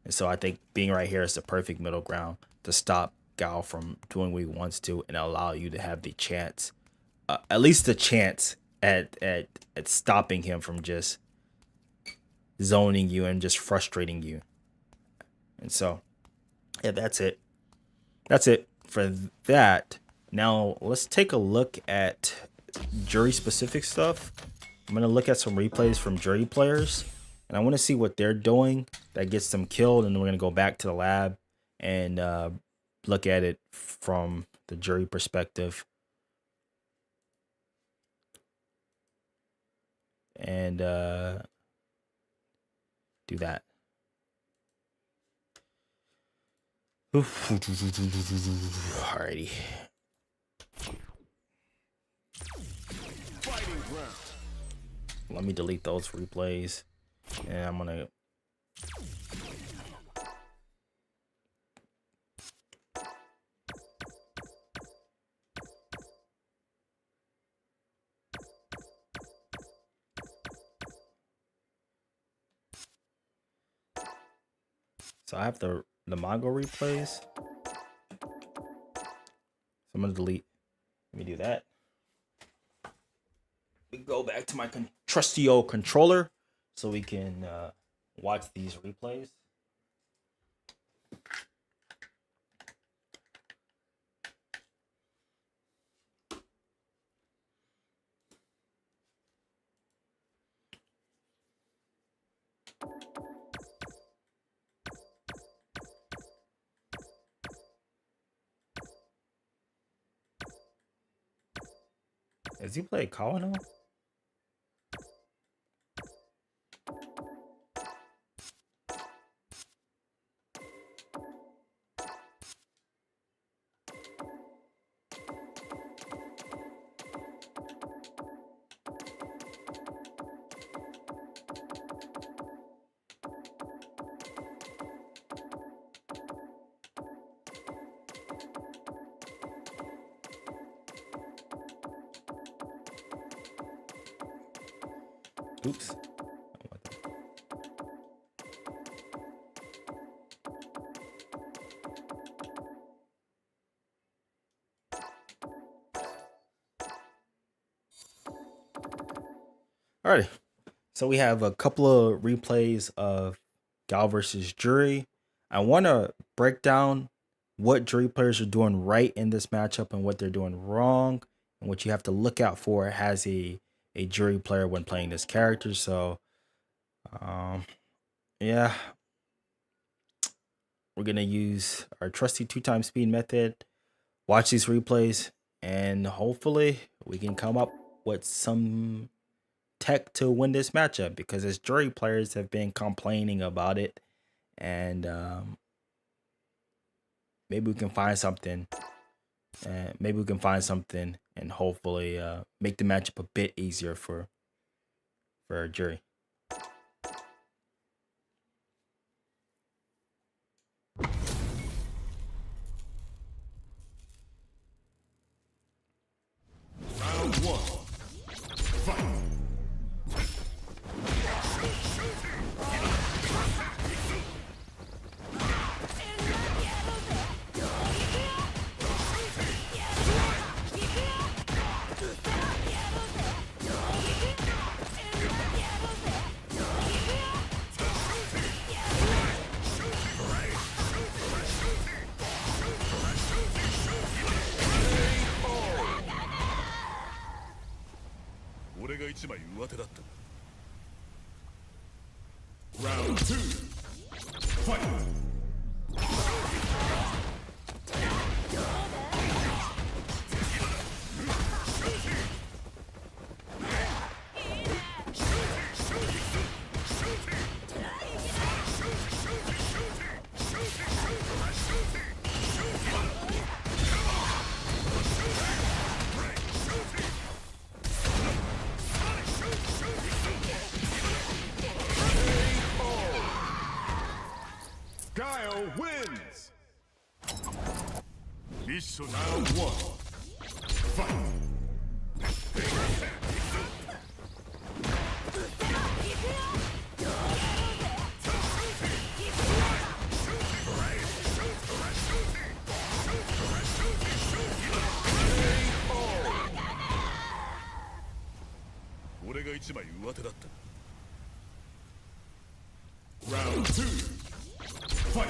And so I think being right here is the perfect middle ground to stop Guile from doing what he wants to and allow you to have the chance, at least the chance at stopping him from just zoning you and just frustrating you. And so, yeah, that's it. That's it for that. Now, let's take a look at jury-specific stuff. I'm going to look at some replays from jury players, and I want to see what they're doing that gets them killed, and then we're going to go back to the lab and look at it from the jury perspective. And do that. Alrighty. Let me delete those replays, and I'm gonna so I have the Mongo replays. So I'm gonna delete. Let me do that. We go back to my trusty old controller so we can watch these replays. Does he play Kawano? Oops. Alrighty. So we have a couple of replays of Gal versus Jury. I want to break down what Jury players are doing right in this matchup and what they're doing wrong, and what you have to look out for as a Jury player when playing this character. So, yeah, we're gonna use our trusty 2x speed method. Watch these replays, and hopefully we can come up with some tech to win this matchup, because as Jury players have been complaining about it, and maybe we can find something. And hopefully make the matchup a bit easier for our Jury. Round one. Fight. Round two. Fight. GUILE wins! Mission round one. Fight! Round two. Fight!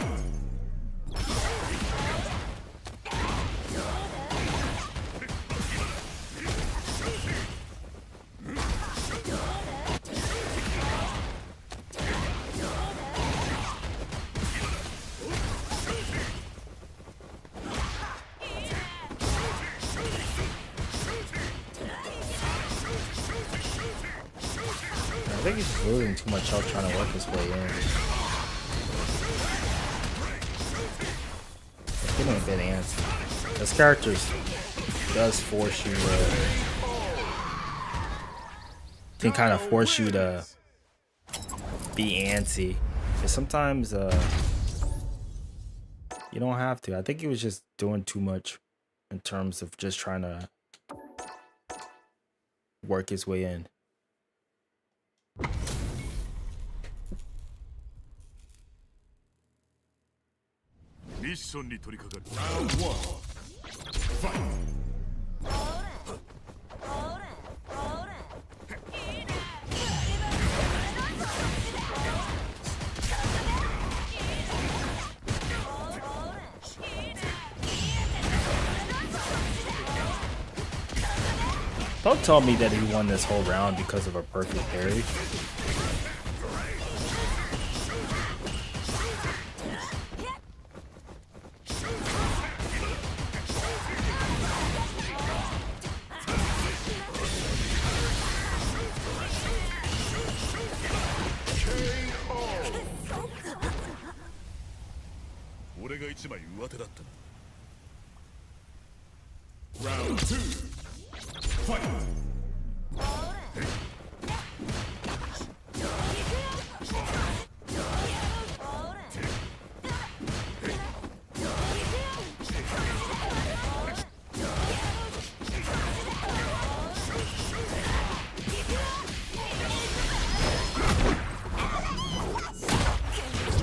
I think he's just losing too much health trying to work his way in. It's getting a bit antsy. This character does force you can kind of force you to be antsy. But sometimes you don't have to. I think he was just doing too much in terms of just trying to work his way in. Round one. Fight! Don't tell me that he won this whole round because of a perfect parry. 一枚上手だったな。Round 2 Fight!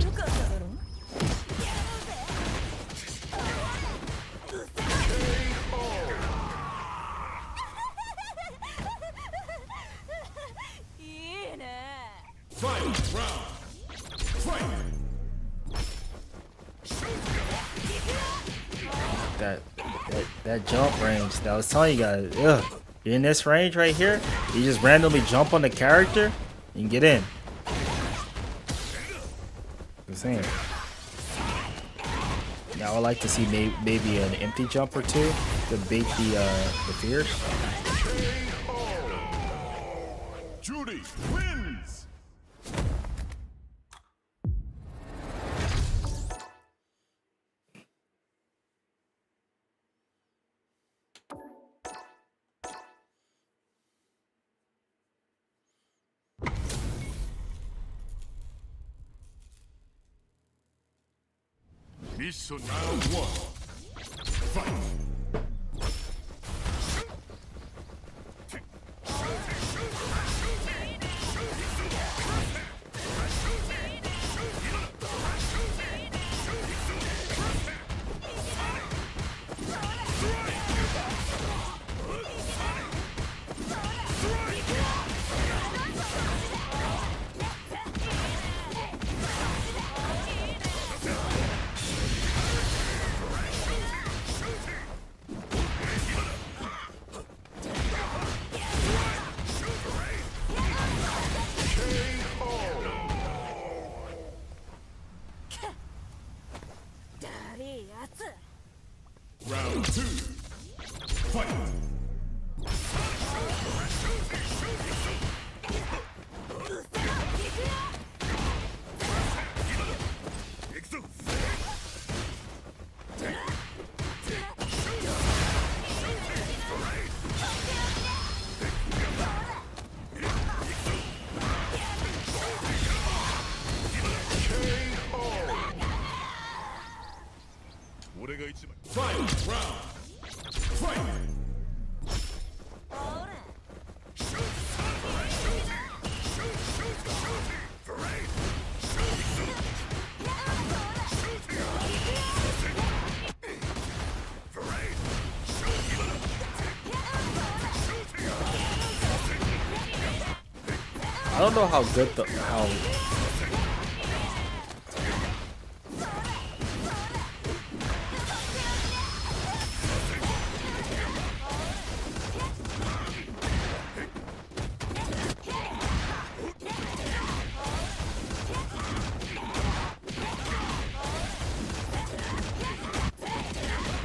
よかっただろ。 いいね。 Final round! Fight! That jump range that I was telling you guys, ugh. You're in this range right here, you just randomly jump on the character and get in. Just saying. Now I would like to see maybe an empty jump or two to bait the fear. Judy wins! Mission round 1 Fight! Round 2 Fight! Final round! Fight! I don't know how good how.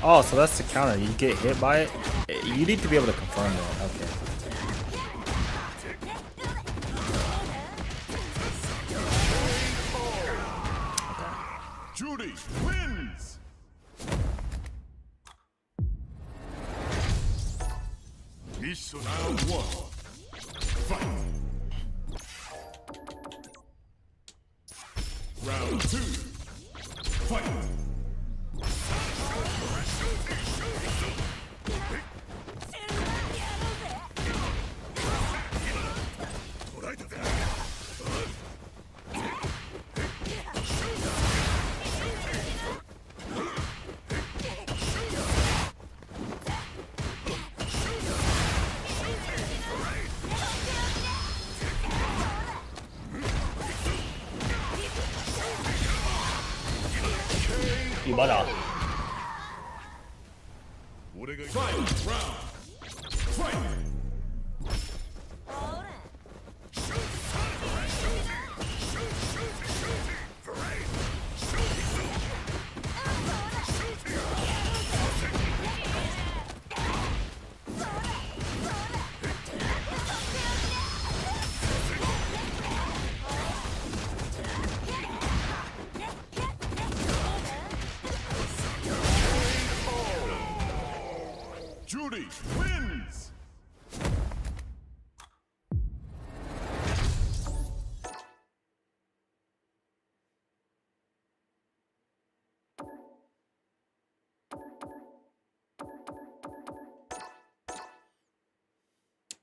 Oh, so that's the counter. You get hit by it. You need to be able to confirm that. Okay. Judy wins! Mission round 1 Fight! Round 2 Fight! 이봐라. Final round! Fight! Judy wins! I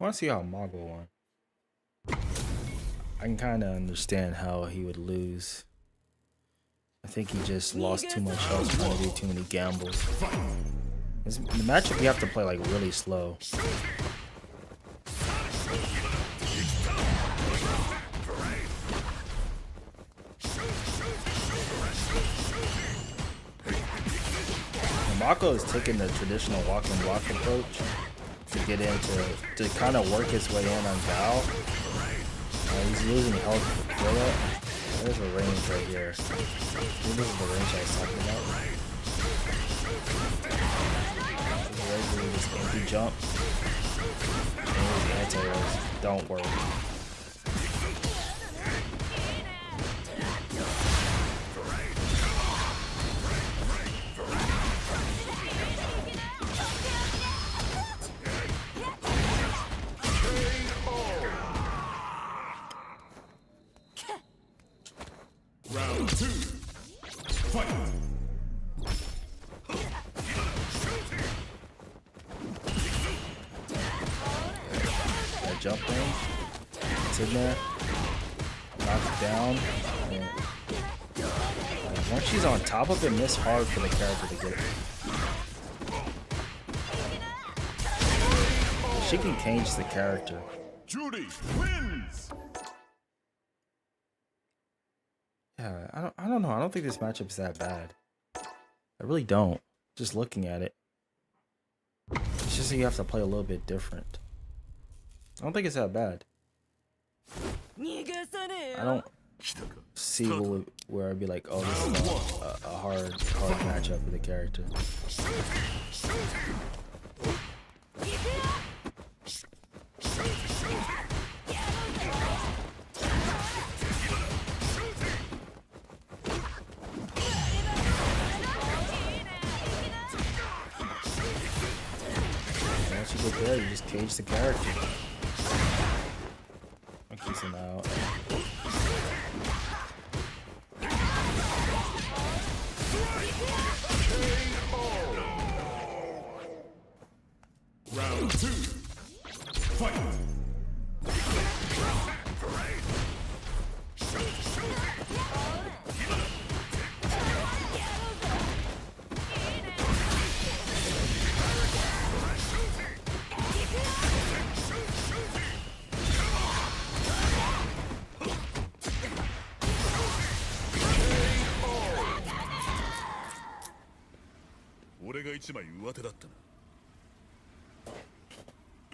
want to see how Mago won. I can kind of understand how he would lose. I think he just lost too much health trying to do too many gambles. The matchup you have to play like really slow. Mako is taking the traditional walk and block approach to get to kind of work his way in on Gal. He's losing health for that. There's a range right here. I think this is the range I was talking about. Regularly just empty jump. And his anti-airs don't work. Round 2. Fight! That jump range. It's in there. Knock it down. And, once she's on top of it, it's hard for the character to get. She can cage the character. Judy wins! Yeah, I don't know. I don't think this matchup is that bad. I really don't. Just looking at it. It's just that you have to play a little bit different. I don't think it's that bad. I don't see where I'd be like, oh, this is a hard matchup for the character. Once you get there, you just cage the character. I'll keep him out. Round 2. Fight!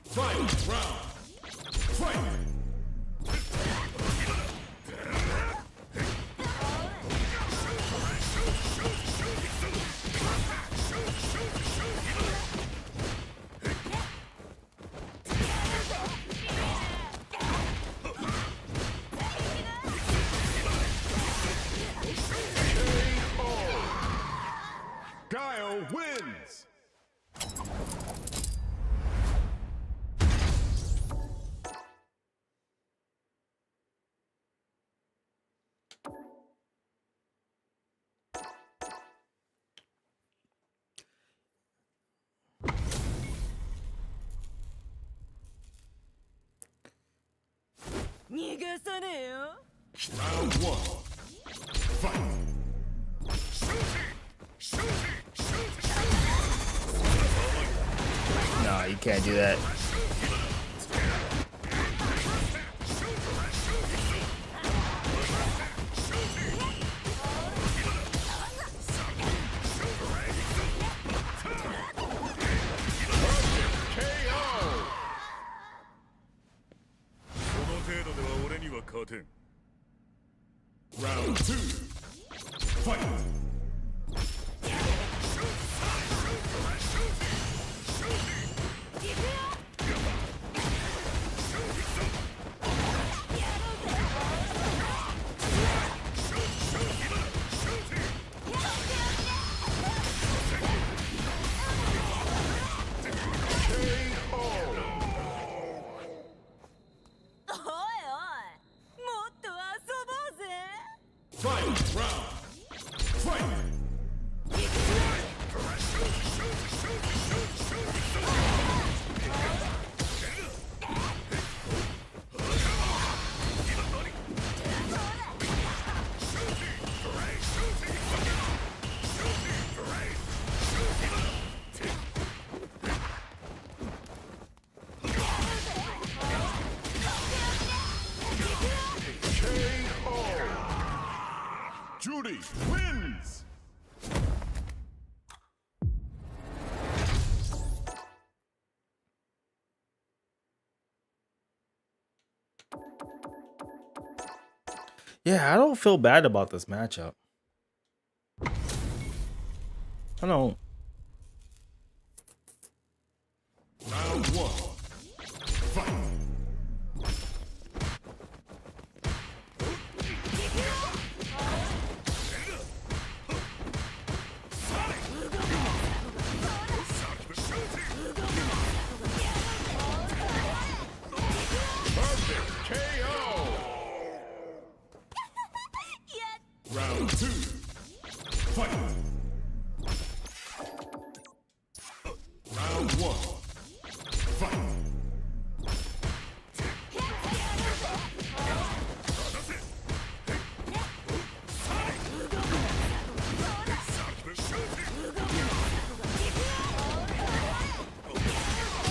Fight! Round! Fight! GUILE wins! Round 1. Fight! Nah, you can't do that. Round 2. Fight! Final round. Fight. Judy wins! Yeah, I don't feel bad about this matchup. I don't. Round one. Fight. Perfect KO! Round two. Fight. Round one. Fight.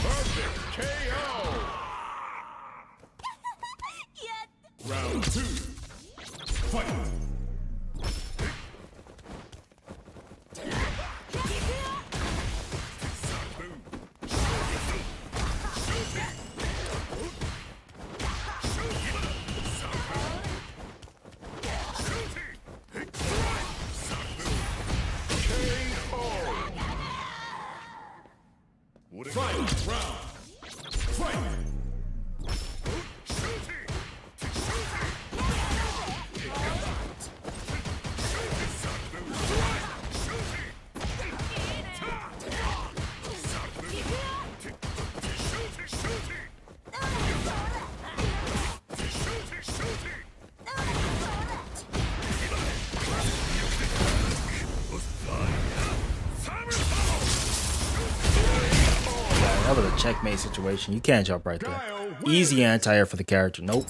Perfect KO! Round two. Fight. Final round. Fight. That was a checkmate situation. You can't jump right there. Guile wins. Easy anti-air for the character. Nope.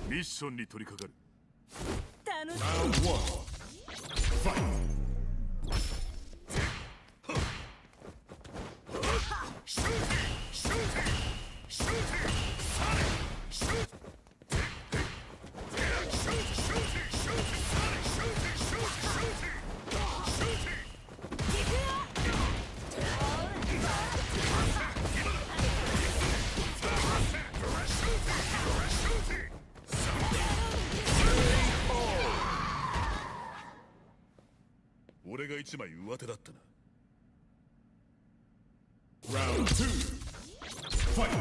미션に取り掛かる Round one. Fight. Round two. Fight.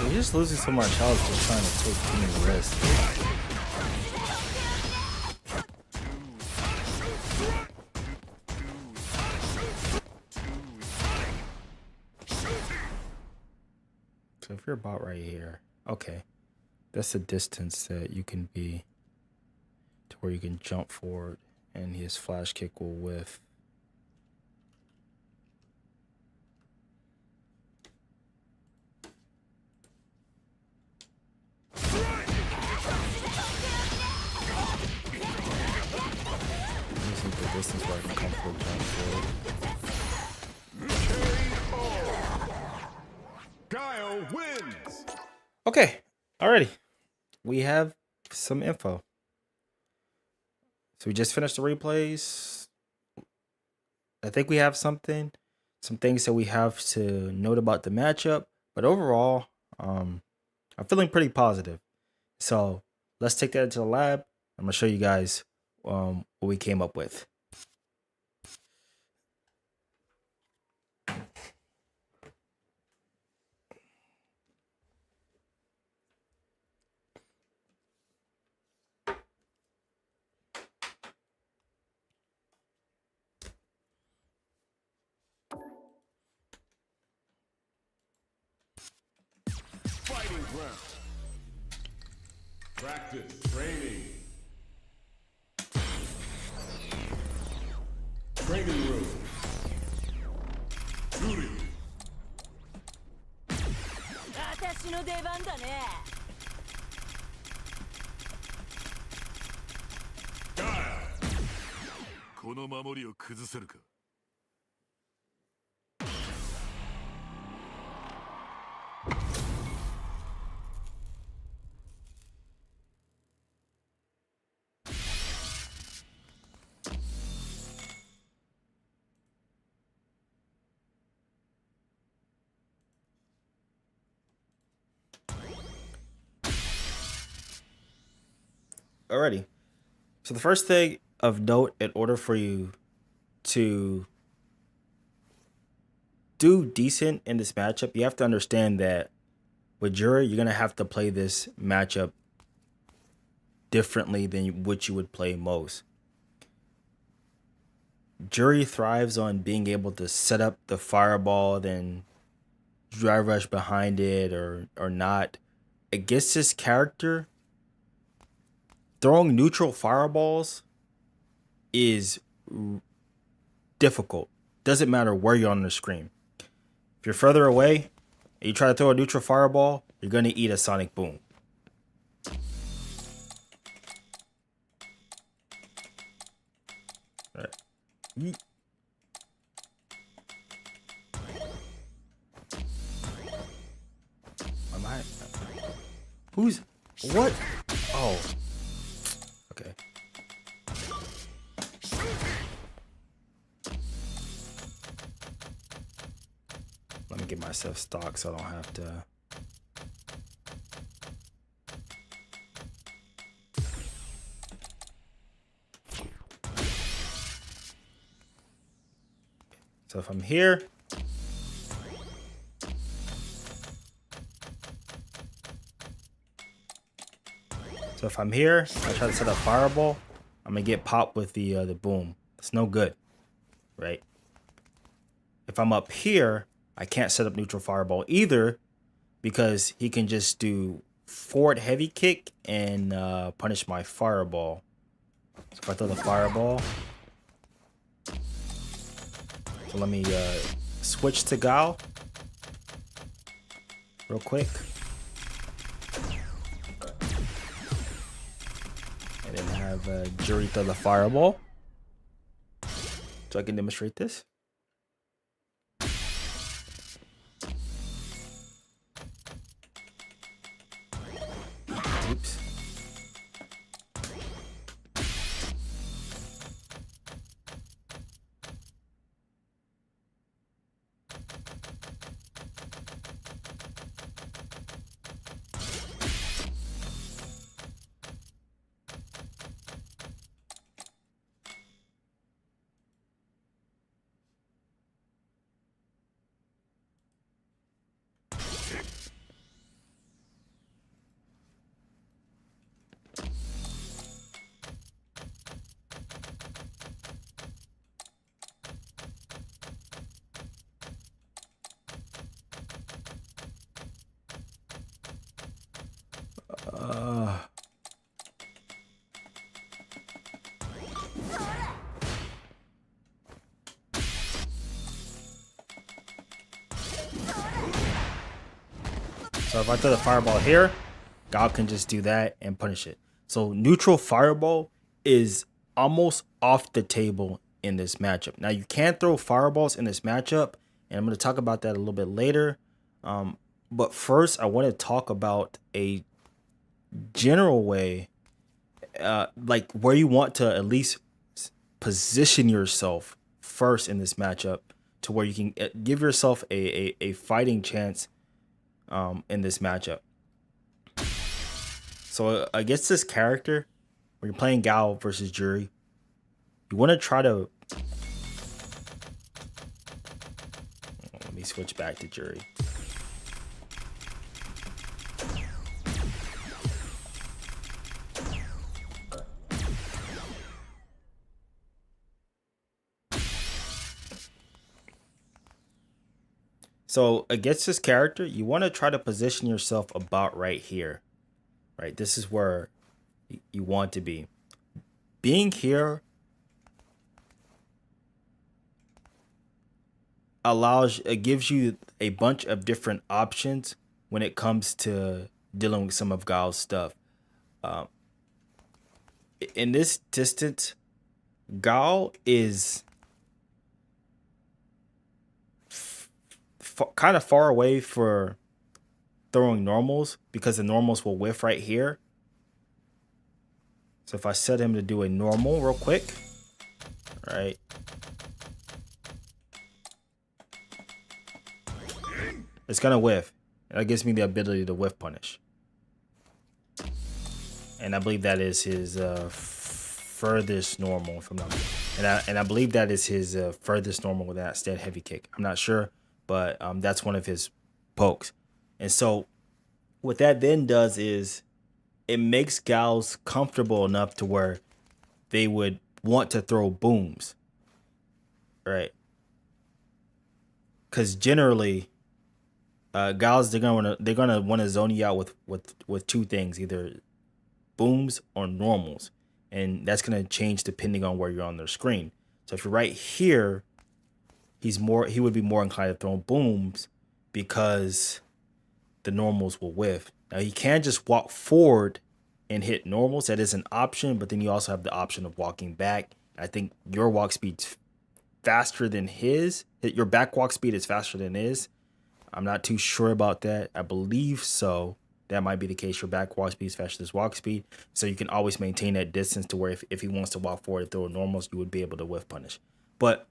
We're just losing so much health just trying to take too many risks. So if you're about right here, okay, that's the distance that you can be to where you can jump forward and his flash kick will whiff. This is the distance where I can comfortably jump forward. Guile wins. Okay, alrighty. We have some info. So we just finished the replays. I think we have some things that we have to note about the matchup. But overall, I'm feeling pretty positive. So let's take that into the lab. I'm gonna show you guys what we came up with. Fighting ground. Practice. Training. Training room. Shooting. 私の出番だね。この守りを崩せるか。Alrighty. So the first thing of note, in order for you to do decent in this matchup, you have to understand that with Jury, you're gonna have to play this matchup differently than what you would play most. Jury thrives on being able to set up the fireball, then drive rush behind it or not. Against this character, throwing neutral fireballs is difficult. Doesn't matter where you're on the screen. If you're further away and you try to throw a neutral fireball, you're going to eat a sonic boom. All right. Am I? Who's? What? Oh. Okay. Let me get myself stocked so I don't have to. So if I'm here, I try to set a fireball, I'm gonna get popped with the boom. It's no good, right? If I'm up here, I can't set up neutral fireball either because he can just do forward heavy kick and punish my fireball. So if I throw the fireball, so let me switch to Guile real quick. And then have Jury throw the fireball. So I can demonstrate this. Oops. So if I throw the fireball here, Guile can just do that and punish it. So neutral fireball is almost off the table in this matchup. Now you can throw fireballs in this matchup, and I'm going to talk about that a little bit later. But first, I want to talk about a general way, like where you want to at least position yourself first in this matchup to where you can give yourself a fighting chance in this matchup. So against this character, when you're playing Guile versus Jury, you want to try to. Let me switch back to Jury. So against this character, you want to try to position yourself about right here. Right? This is where you want to be. Being here gives you a bunch of different options when it comes to dealing with some of Guile's stuff. In this distance, Guile is kind of far away for throwing normals because the normals will whiff right here. So if I set him to do a normal real quick, right? It's gonna whiff. That gives me the ability to whiff punish. And I believe that is his furthest normal, if I'm not mistaken. And I believe that is his furthest normal with that stand heavy kick. I'm not sure, but that's one of his pokes. And so what that then does is it makes Guiles comfortable enough to where they would want to throw booms, right? Because generally, Guiles they're gonna want to zone you out with two things, either booms or normals, and that's gonna change depending on where you're on their screen. So if you're right here, he would be more inclined to throw booms because the normals will whiff. Now he can just walk forward and hit normals. That is an option, but then you also have the option of walking back. I think your walk speed's faster than his. Your back walk speed is faster than his. I'm not too sure about that. I believe so. That might be the case. Your back walk speed is faster than his walk speed. So you can always maintain that distance to where if he wants to walk forward and throw normals, you would be able to whiff punish. But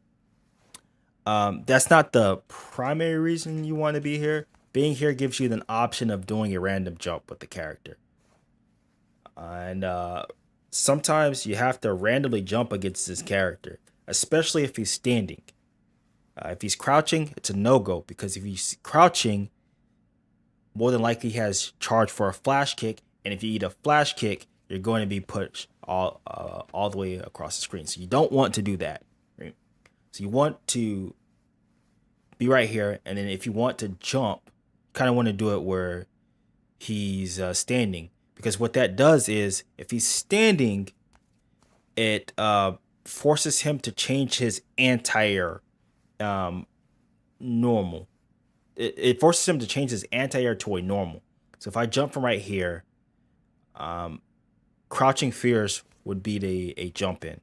that's not the primary reason you want to be here. Being here gives you an option of doing a random jump with the character. And sometimes you have to randomly jump against this character, especially if he's standing. If he's crouching, it's a no-go, because if he's crouching, more than likely he has charge for a flash kick, and if you eat a flash kick, you're going to be pushed all the way across the screen. So you don't want to do that. Right? So you want to be right here, and then if you want to jump, you kind of want to do it where he's standing, because what that does is if he's standing, it forces him to change his anti-air normal. It forces him to change his anti-air to a normal. So if I jump from right here, crouching fierce would be a jump in.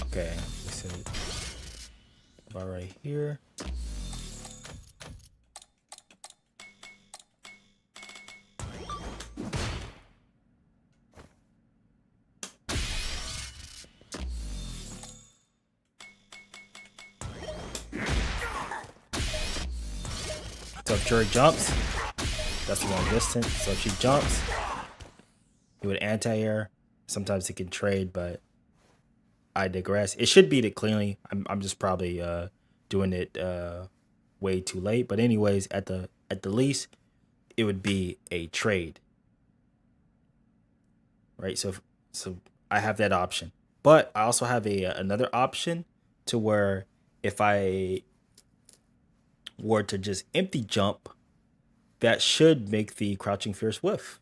Okay, we said about right here. So if Jury jumps, that's the wrong distance. So if she jumps, he would anti-air. Sometimes he can trade, but I digress. It should beat it cleanly. I'm just probably doing it way too late. But anyways, at the least, it would be a trade, right? So I have that option, but I also have another option to where if I were to just empty jump, that should make the crouching fierce whiff.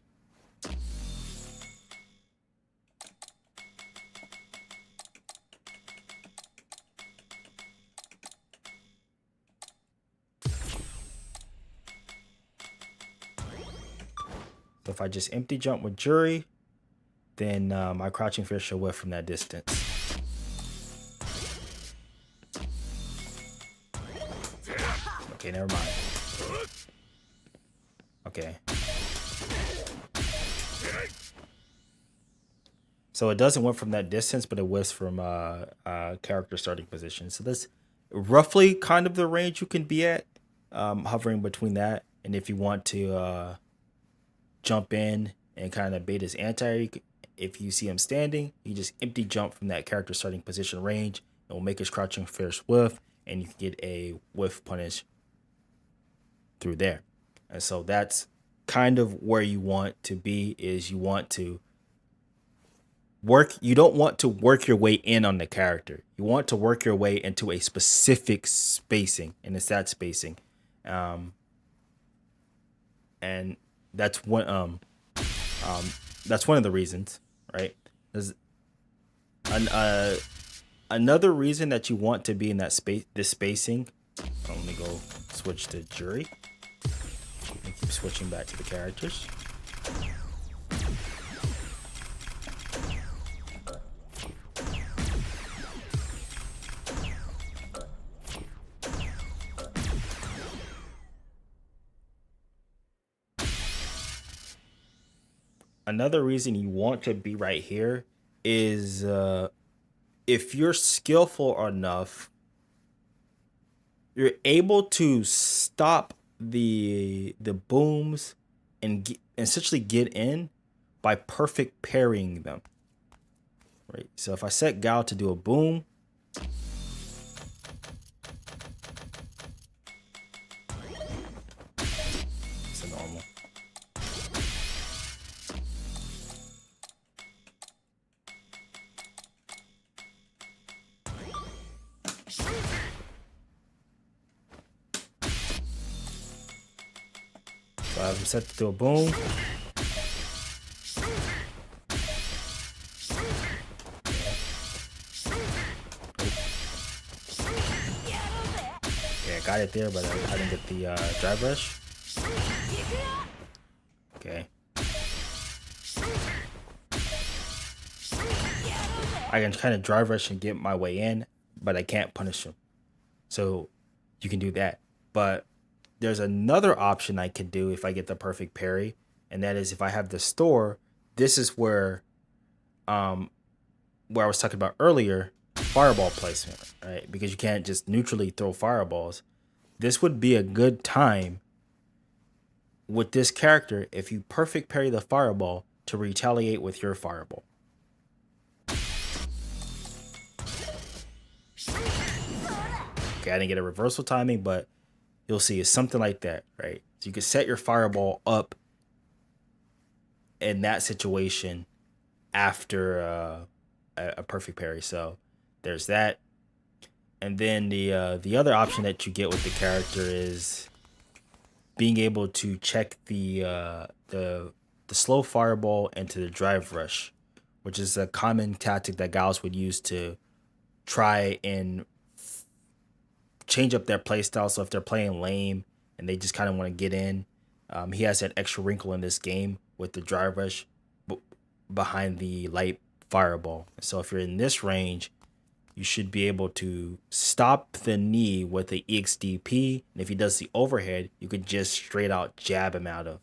So if I just empty jump with jury, then my crouching fierce should whiff from that distance. Okay, never mind. Okay. So it doesn't whiff from that distance, but it whiffs from character starting position. So that's roughly kind of the range you can be at, hovering between that. And if you want to jump in and kind of bait his anti, if you see him standing, you just empty jump from that character starting position range. It will make his crouching fierce whiff, and you can get a whiff punish through there. And so that's kind of where you want to be, is you want to you don't want to work your way in on the character. You want to work your way into a specific spacing, and it's that spacing. And that's one that's one of the reasons, right? There's another reason that you want to be in that this spacing. Let me go switch to jury and keep switching back to the characters. Another reason you want to be right here is if you're skillful enough, you're able to stop the booms and essentially get in by perfect parrying them. Right. So if I set Guile to do a boom, it's a normal. So I have him set to do a boom. Yeah, got it there, but I didn't get the drive rush. Okay. I can kind of drive rush and get my way in, but I can't punish him. So you can do that. But there's another option I could do if I get the perfect parry, and that is if I have the store. This is where I was talking about earlier, fireball placement, right? Because you can't just neutrally throw fireballs. This would be a good time with this character if you perfect parry the fireball to retaliate with your fireball. Okay, I didn't get a reversal timing, but you'll see it's something like that, right? So you can set your fireball up in that situation after a perfect parry. So there's that. And then the other option that you get with the character is being able to check the slow fireball into the drive rush, which is a common tactic that Guiles would use to try and change up their playstyle. So if they're playing lame and they just kind of want to get in, he has that extra wrinkle in this game with the drive rush behind the light fireball. So if you're in this range, you should be able to stop the knee with the EXDP. And if he does the overhead, you could just straight out jab him out of.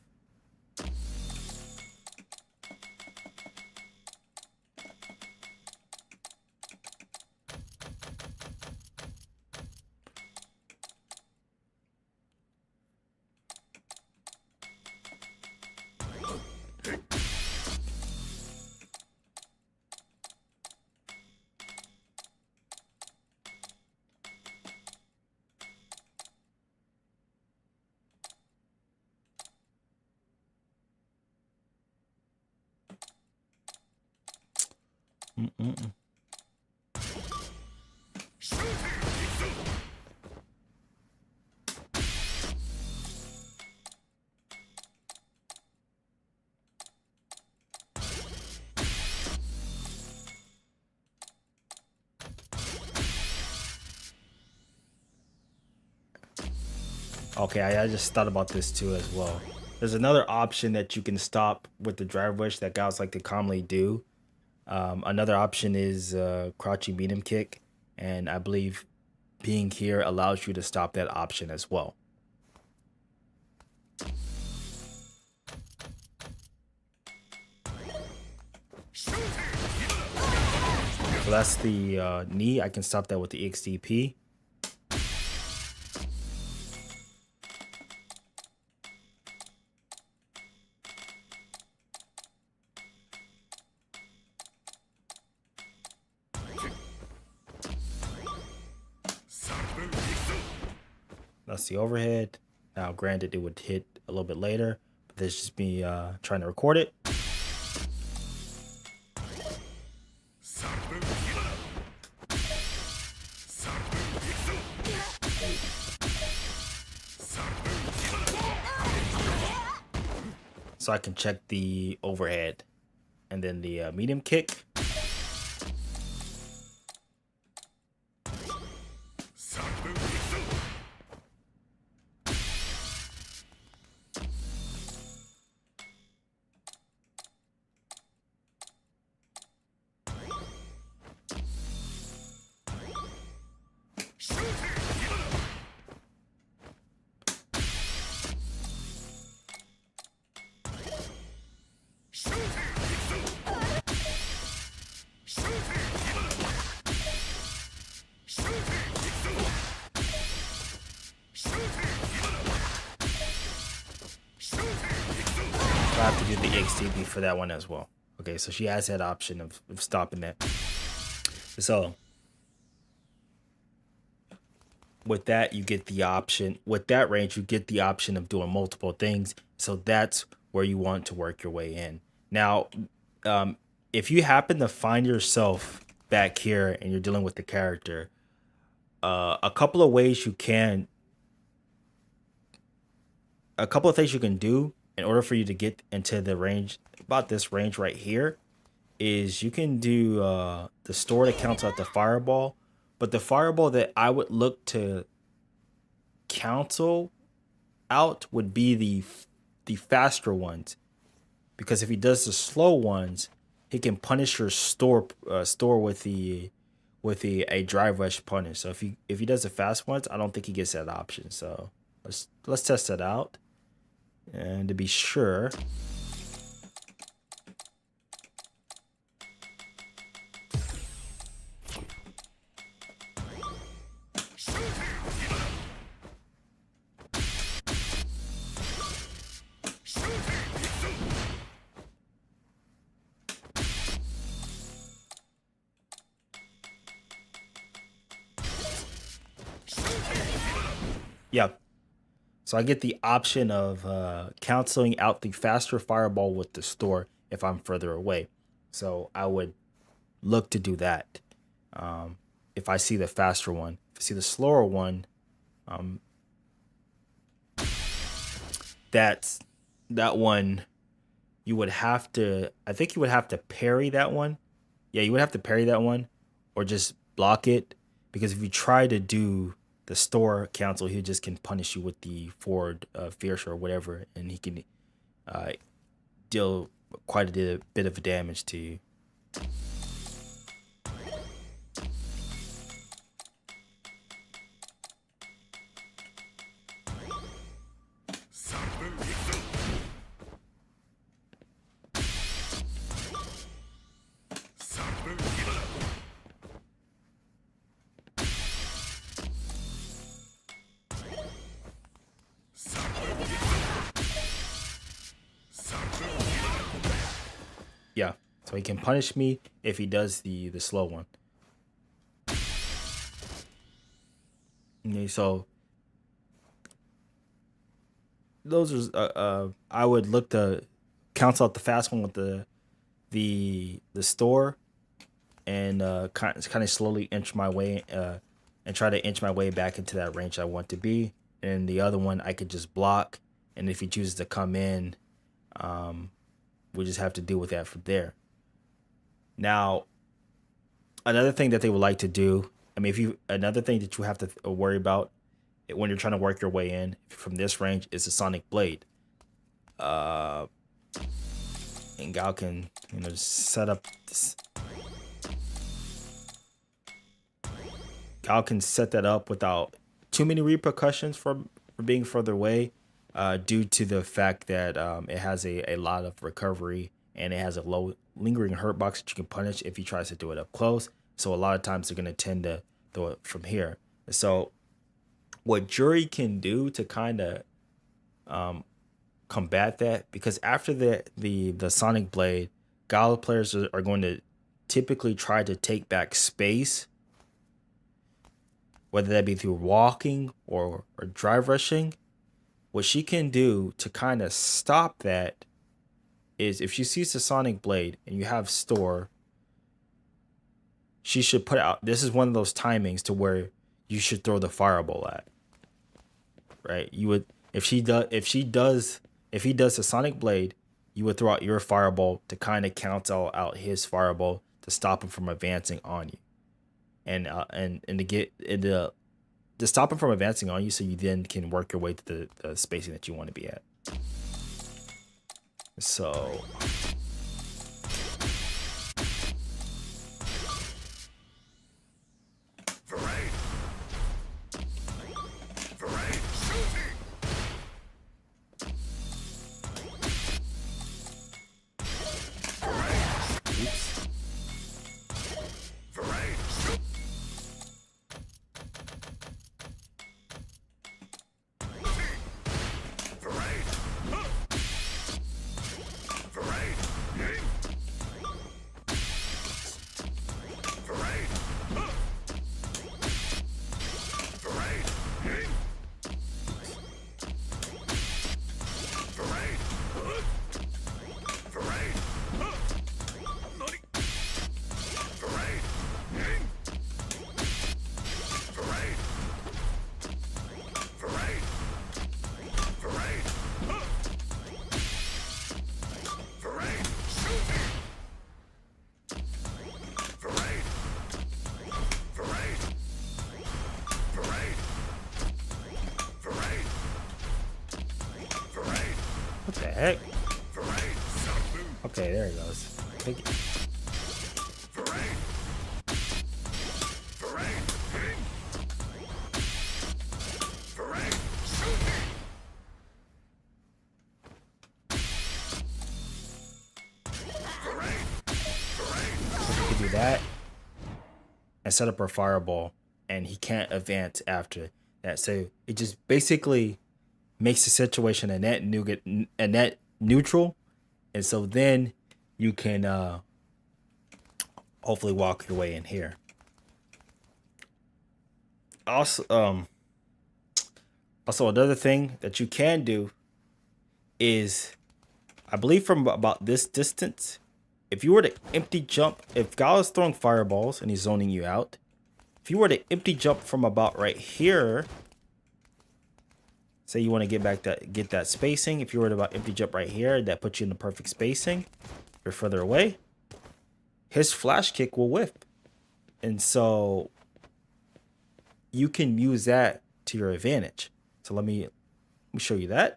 Okay, I just thought about this too as well. There's another option that you can stop with the drive rush that guys like to commonly do. Another option is crouching medium kick, and I believe being here allows you to stop that option as well. So that's the knee. I can stop that with the XDP. That's the overhead. Now, granted, it would hit a little bit later, but this is just me trying to record it. So I can check the overhead and then the medium kick. I have to do the XTB for that one as well. Okay, so she has that option of stopping that. So with that, you get the option. With that range, you get the option of doing multiple things. So that's where you want to work your way in. Now, if you happen to find yourself back here and you're dealing with the character, a couple of ways you can, a couple of things you can do in order for you to get into the range, about this range right here, is you can do the store that counts out the fireball, but the fireball that I would look to cancel out would be the faster ones, because if he does the slow ones, he can punish your store with a drive rush punish. So if he does the fast ones, I don't think he gets that option. So let's test that out, and to be sure. Yep. So I get the option of canceling out the faster fireball with the store if I'm further away. So I would look to do that. If I see the faster one, if I see the slower one, that one you would have to. I think you would have to parry that one. Yeah, you would have to parry that one, or just block it, because if you try to do the store cancel, he just can punish you with the forward fierce or whatever, and he can deal quite a bit of damage to you. Yeah, so he can punish me if he does the slow one. Okay, so those are I would look to cancel out the fast one with the store, and kind of slowly inch my way and try to inch my way back into that range I want to be. And the other one I could just block, and if he chooses to come in, we just have to deal with that from there. Now, another thing that they would like to do, I mean, another thing that you have to worry about when you're trying to work your way in from this range is the Sonic Blade. And Guile can, set up this. Guile can set that up without too many repercussions for being further away, due to the fact that it has a lot of recovery, and it has a low lingering hurt box that you can punish if he tries to do it up close. So a lot of times they're going to tend to throw it from here. So what Jury can do to kind of combat that, because after the Sonic Blade, Guile players are going to typically try to take back space, whether that be through walking or drive rushing. What she can do to kind of stop that is, if she sees the Sonic Blade and you have store, she should put out, this is one of those timings to where you should throw the fireball at. Right? You would, if he does the Sonic Blade, you would throw out your fireball to kind of cancel out his fireball to stop him from advancing on you. And to stop him from advancing on you, so you then can work your way to the spacing that you want to be at. So what the heck? Okay, there it goes. Take it. Do that and set up her fireball, and he can't advance after that. So it just basically makes the situation a net neutral, and so then you can hopefully walk your way in here. Also another thing that you can do is, I believe from about this distance, if you were to empty jump, if Guile is throwing fireballs and he's zoning you out, if you were to empty jump from about right here, say you want to get that spacing, if you were to about empty jump right here, that puts you in the perfect spacing. If you're further away, his flash kick will whiff. And so you can use that to your advantage. So let me show you that.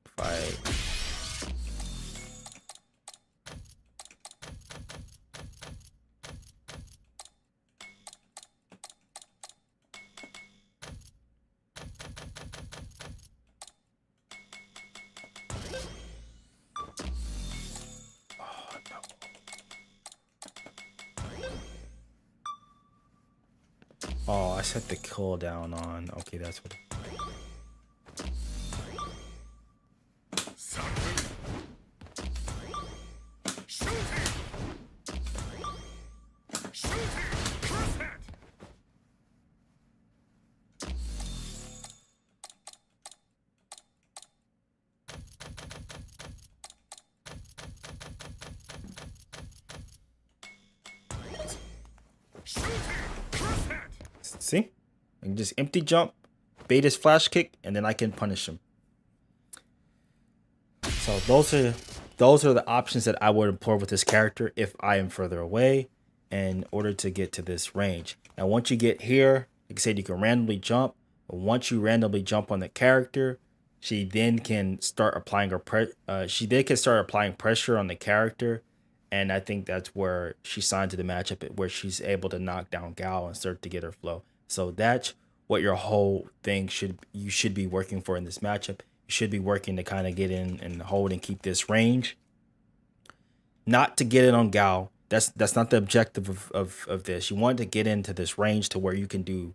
If I Oh, I set the cooldown on. Okay, that's what. See? I can just empty jump, bait his flash kick, and then I can punish him. So those are the options that I would employ with this character if I am further away in order to get to this range. Now once you get here, like I said, you can randomly jump. But once you randomly jump on the character, she then can start applying pressure on the character. And I think that's where she signed to the matchup, where she's able to knock down Gal and start to get her flow. So that's what your whole thing you should be working for in this matchup. You should be working to kind of get in and hold and keep this range. Not to get it on Gal. That's not the objective of this. You want to get into this range to where you can do,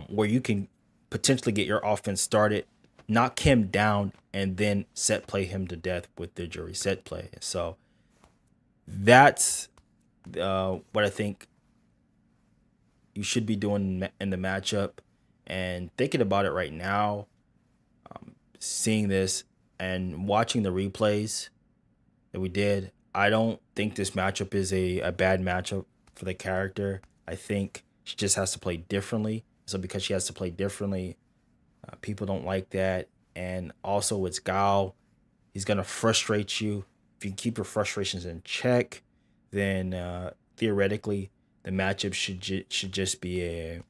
where you can potentially get your offense started, knock him down, and then set play him to death with the jury set play. So that's what I think you should be doing in the matchup. And thinking about it right now, seeing this and watching the replays that we did, I don't think this matchup is a bad matchup for the character. I think she just has to play differently. So because she has to play differently, people don't like that. And also it's Gal. He's going to frustrate you. If you keep your frustrations in check, then theoretically the matchup should just be a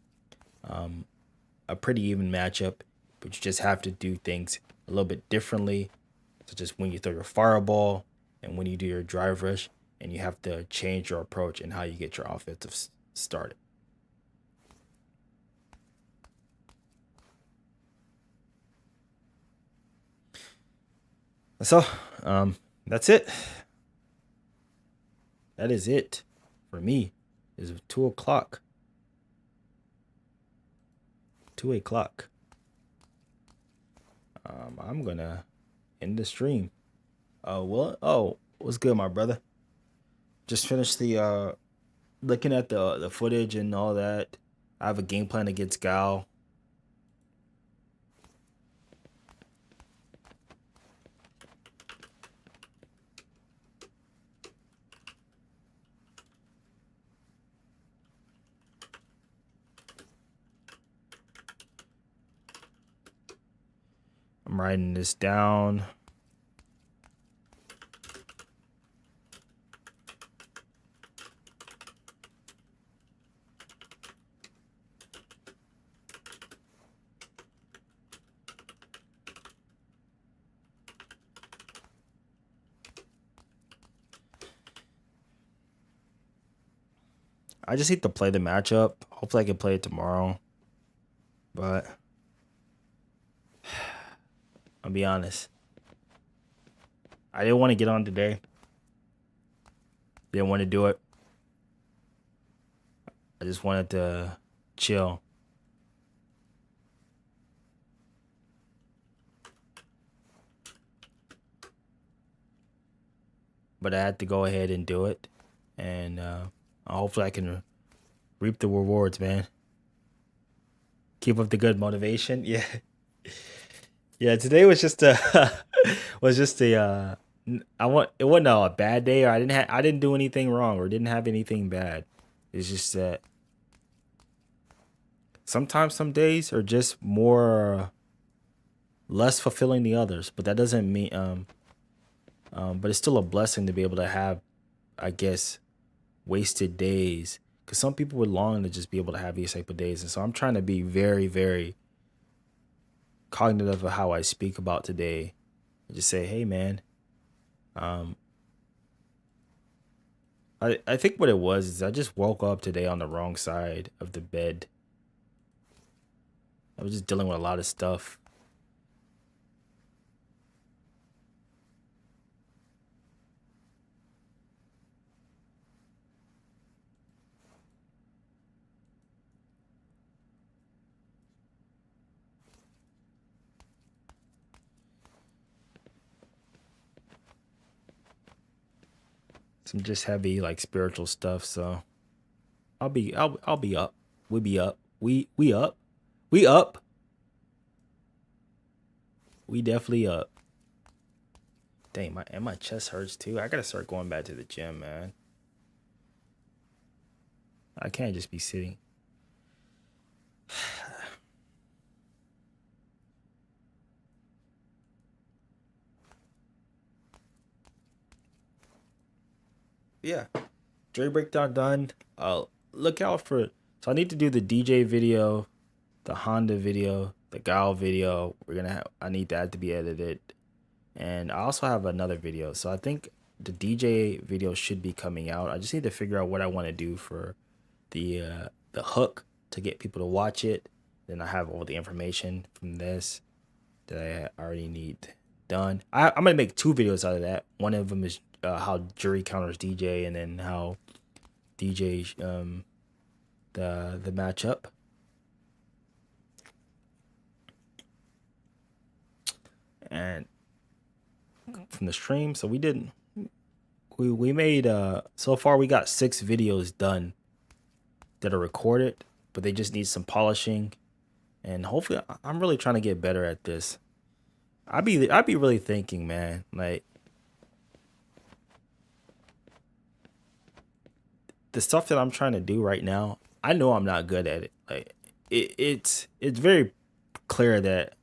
pretty even matchup. But you just have to do things a little bit differently, such as when you throw your fireball and when you do your drive rush, and you have to change your approach and how you get your offensive started. So, that's it. That is it for me. It's 2 o'clock. 2 o'clock. I'm gonna end the stream. What's good, my brother? Just finished the looking at the footage and all that. I have a game plan against Gal. I'm writing this down. I just need to play the matchup. Hopefully I can play it tomorrow. But I'll be honest. I didn't want to get on today. Didn't want to do it. I just wanted to chill. But I had to go ahead and do it. And hopefully I can reap the rewards, man. Keep up the good motivation. Yeah. Yeah, today was just a it wasn't a bad day, or I didn't do anything wrong or didn't have anything bad. It's just that sometimes some days are just less fulfilling than others, but that doesn't mean but it's still a blessing to be able to have, I guess, wasted days, because some people would long to just be able to have these type of days. And so I'm trying to be very, very cognitive of how I speak about today. Just say, hey man, I think what it was is I just woke up today on the wrong side of the bed. I was just dealing with a lot of stuff. Some just heavy like spiritual stuff, so I'll be up. We'll be up. We up. We up. We definitely up. Dang, my chest hurts too. I gotta start going back to the gym, man. I can't just be sitting. Yeah, Dre breakdown done. Look out for. So I need to do the DJ video, the Honda video, the Guile video. We're gonna have. I need that to be edited, and I also have another video. So I think the DJ video should be coming out. I just need to figure out what I want to do for the hook to get people to watch it. Then I have all the information from this that I already need done. I'm gonna make 2 videos out of that. One of them is how jury counters DJ, and then how DJ the matchup. And from the stream, so we made so far we got 6 videos done that are recorded, but they just need some polishing, and hopefully I'm really trying to get better at this. I'd be really thinking, man, like the stuff that I'm trying to do right now, I know I'm not good at it. Like it's very clear that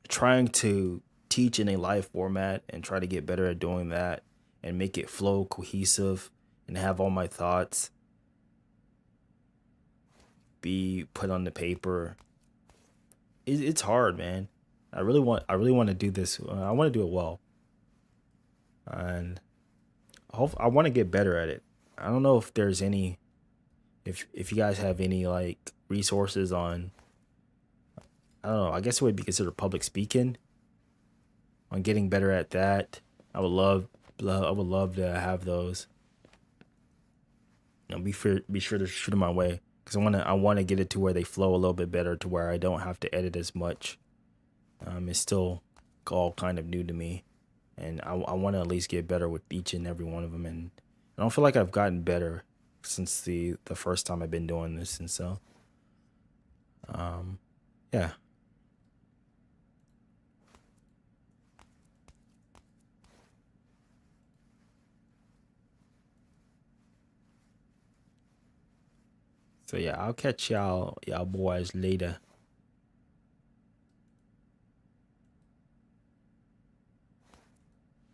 trying to teach in a live format and try to get better at doing that and make it flow cohesive and have all my thoughts be put on the paper. It's hard, man. I really want to do this. I want to do it well, and I want to get better at it. I don't know if there's any, if you guys have any like resources on. I don't know. I guess it would be considered public speaking. On getting better at that, I would love to have those. You know, be sure to shoot them my way, because I want to get it to where they flow a little bit better, to where I don't have to edit as much. It's still all kind of new to me, and I want to at least get better with each and every one of them. And I don't feel like I've gotten better since the first time I've been doing this, and so, yeah. So yeah, I'll catch y'all boys later.